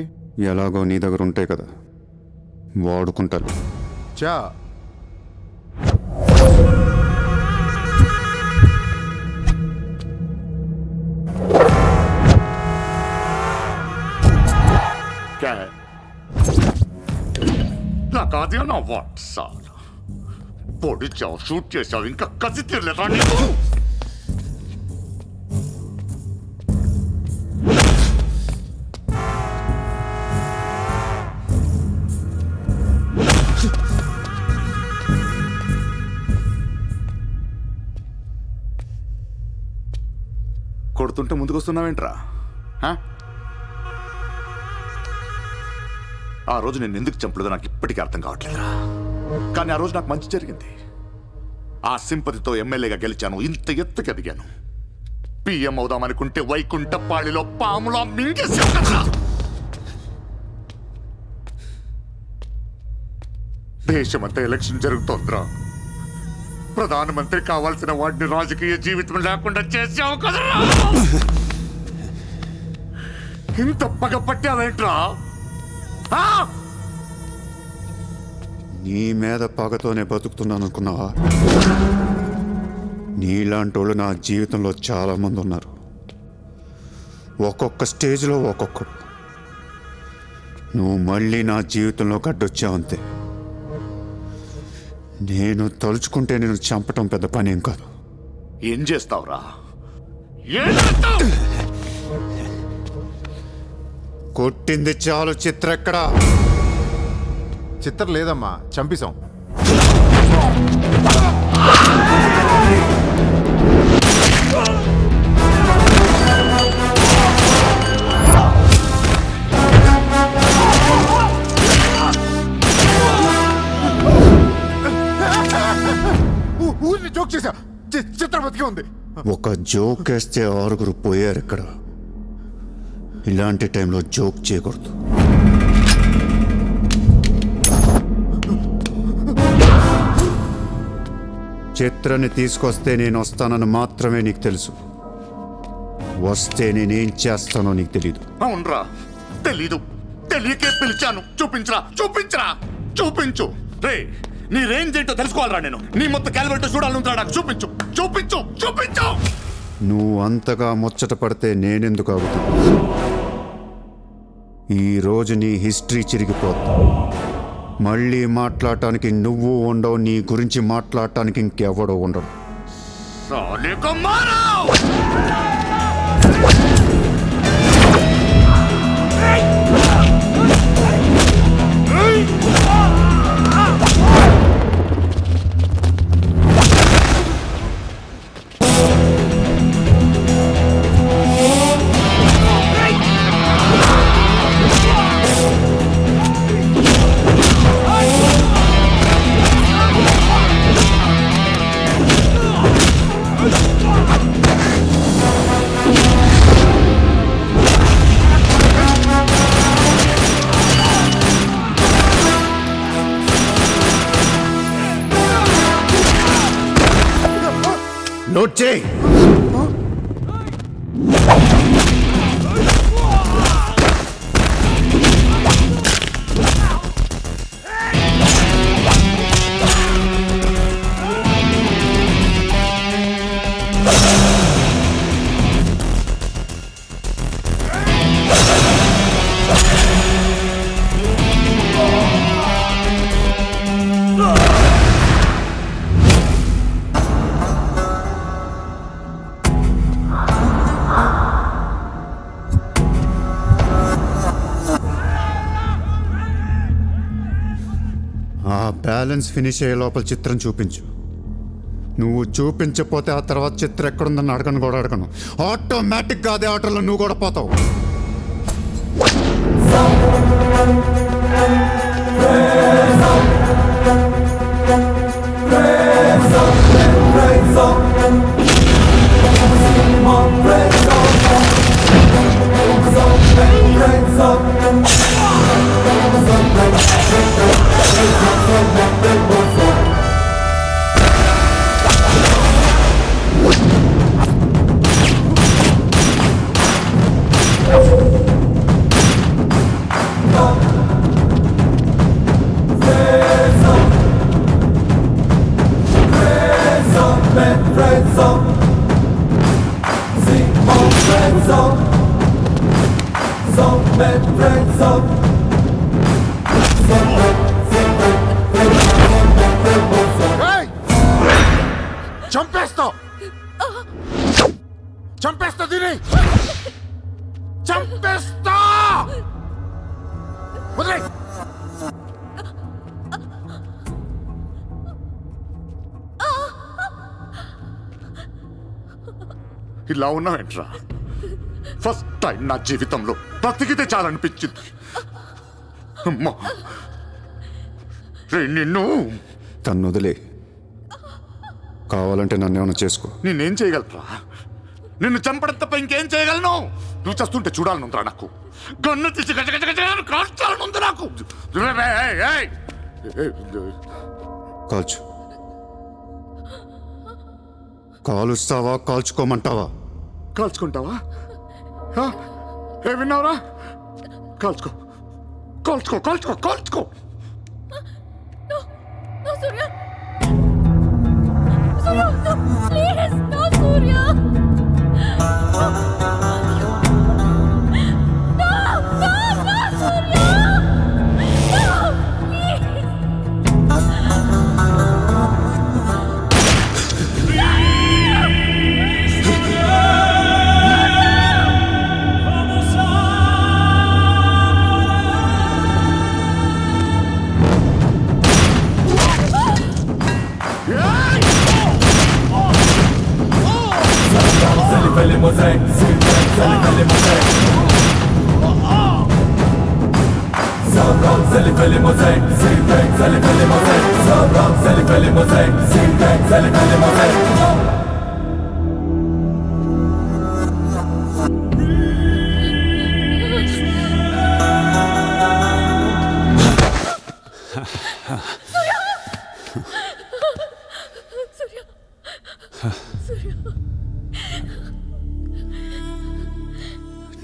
ఎలాగో నీ దగ్గర ఉంటాయి కదా, వాడుకుంటాను. చా क्या है? लगा दिया ना वाट साला పొడి చావు షూట్ చేసావు ఇంకా కసి తీరలేదా నీకు? కొడుతుంటే ముందుకొస్తున్నావేంట్రా? ఆ రోజు నేను ఎందుకు చంపలేదో నాకు ఇప్పటికీ అర్థం కావట్లేదురా. కానీ ఆ రోజు నాకు మంచి జరిగింది. ఆ సింపతితో ఎమ్మెల్యేగా గెలిచాను, ఇంత ఎత్తుకి ఎదిగాను. పిఎం అవుదామనుకుంటే వైకుంఠపాళిలో పాములా మింగేసావు కదా. దేశమంతా ఎలక్షన్ జరుగుతోందిరా. ప్రధానమంత్రి కావాల్సిన వాడిని రాజకీయ జీవితం లేకుండా చేసావు కదరా. ఇంత పగ పట్టావేంట్రా? నీ మీద పగతోనే బతుకుతున్నాను అనుకున్నావా? నీలాంటి వాళ్ళు నా జీవితంలో చాలామంది ఉన్నారు. ఒక్కొక్క స్టేజ్లో ఒక్కొక్కడు. నువ్వు మళ్ళీ నా జీవితంలో గడ్డొచ్చావంతే. నేను తలుచుకుంటే నేను చంపటం పెద్ద పని ఏం కాదు. ఏం చేస్తావురా? కొట్టింది చాలు. చిత్ర ఎక్కడా? చిత్ర లేదమ్మా, చంపేశాం. ఊరిని జోక్ చేశా. చిత్ర బతికే ఉంది. ఒక జోక్ వేస్తే 6 పోయారు ఇక్కడ. ఇలాంటి టైంలో జోక్ చేయకూడదు. చిత్రని తీసుకొస్తే నేను వస్తానని మాత్రమే నీకు తెలుసు. వస్తే నేనేం చేస్తానో నీకు తెలీదు. అవునరా, తెలీదు. తెలియకే పిలిచాను. చూపించరా, చూపించరా, చూపించు. రే, నీ రేంజ్ ఏంటో తెలుసుకోవాలరా నేను. నీ మొత్తం క్యాలిబర్ చూడాలంటా నాకు. చూపించు, చూపించు, చూపించు. నువ్వు అంతగా ముచ్చట పడితే నేనెందుకు ఆగుతా? ఈరోజు నీ హిస్టరీ చిరిగిపోతా. మళ్ళీ మాట్లాడటానికి నువ్వు ఉండవు, నీ గురించి మాట్లాడటానికి ఇంకెవడో ఉండడు. నోట్ చేయి. బ్యాలెన్స్ ఫినిష్ అయ్యే లోపల చిత్రం చూపించు. నువ్వు చూపించకపోతే ఆ తర్వాత చిత్రం ఎక్కడుందని అడగను కూడా అడగను. ఆటోమేటిక్గా అదే ఆటోలో నువ్వు కూడా పోతావు. చంపేస్తావు చంపేస్తా దీని చంపేస్తా వదిలేయ్. ఇలా ఉన్నావేంట్రా? ఫస్ట్ టైం నా జీవితంలో బ్రతికితే చాలనిపించింది. అమ్మా రే నిన్ను తను వదిలే. కావాలంటే నన్ను ఏమైనా చేసుకో. నేనేం చేయగలరా? నిన్ను చంపడం తప్ప ఇంకేం చేయగలను? నువ్వు చేస్తుంటే చూడాలనుందిరా నాకు. గన్ను తీసి కాల్చాలనుంది నాకు. కాల్చు. కాలుస్తావా కాల్చుకోమంటావా? కాల్చుకుంటావా? ఏ విన్నావురా? కాల్చుకో కాల్చుకో కాల్చుకో కాల్చుకో. సూర్య సూర్య ప్లీజ్ నో సూర్య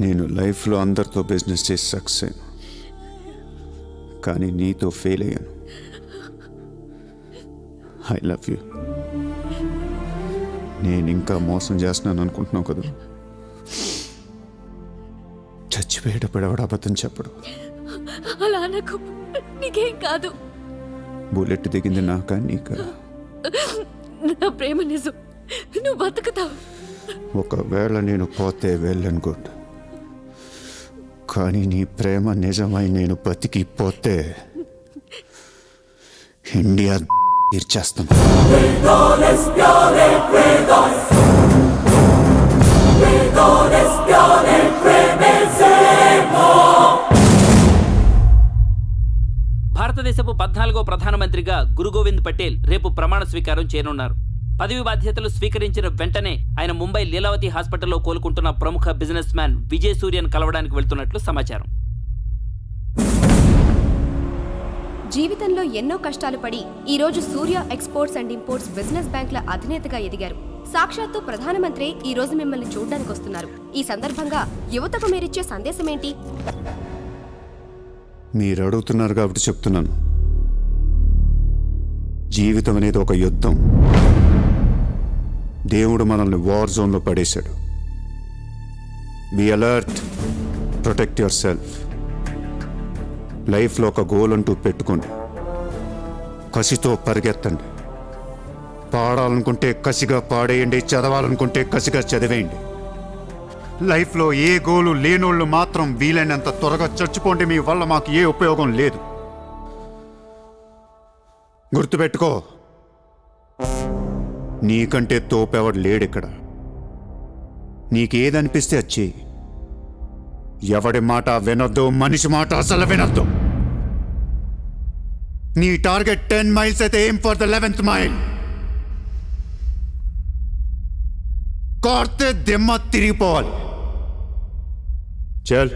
నేను లైఫ్లో అందరితో బిజినెస్ చేసి సక్సెస్ అయ్యాను, కానీ నీతో ఫెయిల్ అయ్యాను. I love you. నేను ఇంకా మోసం చేస్తున్నాను అనుకుంటున్నావు కదా? చచ్చిపోయేటప్పుడు ఎవడు అబద్ధం చెప్పడు. అలా నాకు నీకేం కాదు. బుల్లెట్ దిగింది నాకా నీకా? నా ప్రేమ నిజం, నువ్వు బతుకుతావు. ఒకవేళ నేను పోతే వెళ్ళను గుడ్, కానీ నీ ప్రేమ నిజమై నేను బతికిపోతే ఇండియా తీర్చేస్తాను. భారతదేశపు 14వ ప్రధానమంత్రిగా గురు గోవింద్ పటేల్ రేపు ప్రమాణ స్వీకారం చేయనున్నారు. పదవి బాధ్యతలు స్వీకరించిన వెంటనే ఆయన ముంబై లీలావతి హాస్పిటల్లో కోలుకుంటున్న ప్రముఖ బిజినెస్ మ్యాన్ విజయ్ సూర్యను కలవడానికి వెళ్తున్నట్లు సమాచారం. జీవితంలో ఎన్నో కష్టాలు పడి ఈ రోజు సూర్య ఎక్స్పోర్ట్స్ అండ్ ఇంపోర్ట్స్ బిజినెస్ బ్యాంక్ల అధినేతగా ఎదిగారు. సాక్షాత్తు ప్రధానమంత్రి ఈ రోజు మిమ్మల్ని చూడడానికి వస్తున్నారు. ఈ సందర్భంగా యువతకు మీరిచ్చే సందేశం ఏంటి? మీరు అడుగుతున్నారు కాబట్టి చెప్తున్నాను. జీవితం అనేది ఒక యుద్ధం. దేవుడు మనల్ని వార్ జోన్లో పడేశాడు. Be alert, protect yourself. లైఫ్లో ఒక గోల్ అంటూ పెట్టుకోండి, కసితో పరిగెత్తండి. పాడాలనుకుంటే కసిగా పాడేయండి, చదవాలనుకుంటే కసిగా చదివేయండి. లైఫ్లో ఏ గోలు లేనోళ్ళు మాత్రం వీలైనంత త్వరగా చచ్చిపోండి. మీ వల్ల మాకు ఏ ఉపయోగం లేదు. గుర్తుపెట్టుకో, నీకంటే తోపెవడు లేడిక్కడ. నీకేదనిపిస్తే వచ్చి ఎవడి మాట వినొద్దు, మనిషి మాట అసలు వినొద్దు. నీ టార్గెట్ 10 మైల్స్ అయితే aim for the 11th mile. కార్తే దిమ్మ తిరిగిపోవాలి. చల్.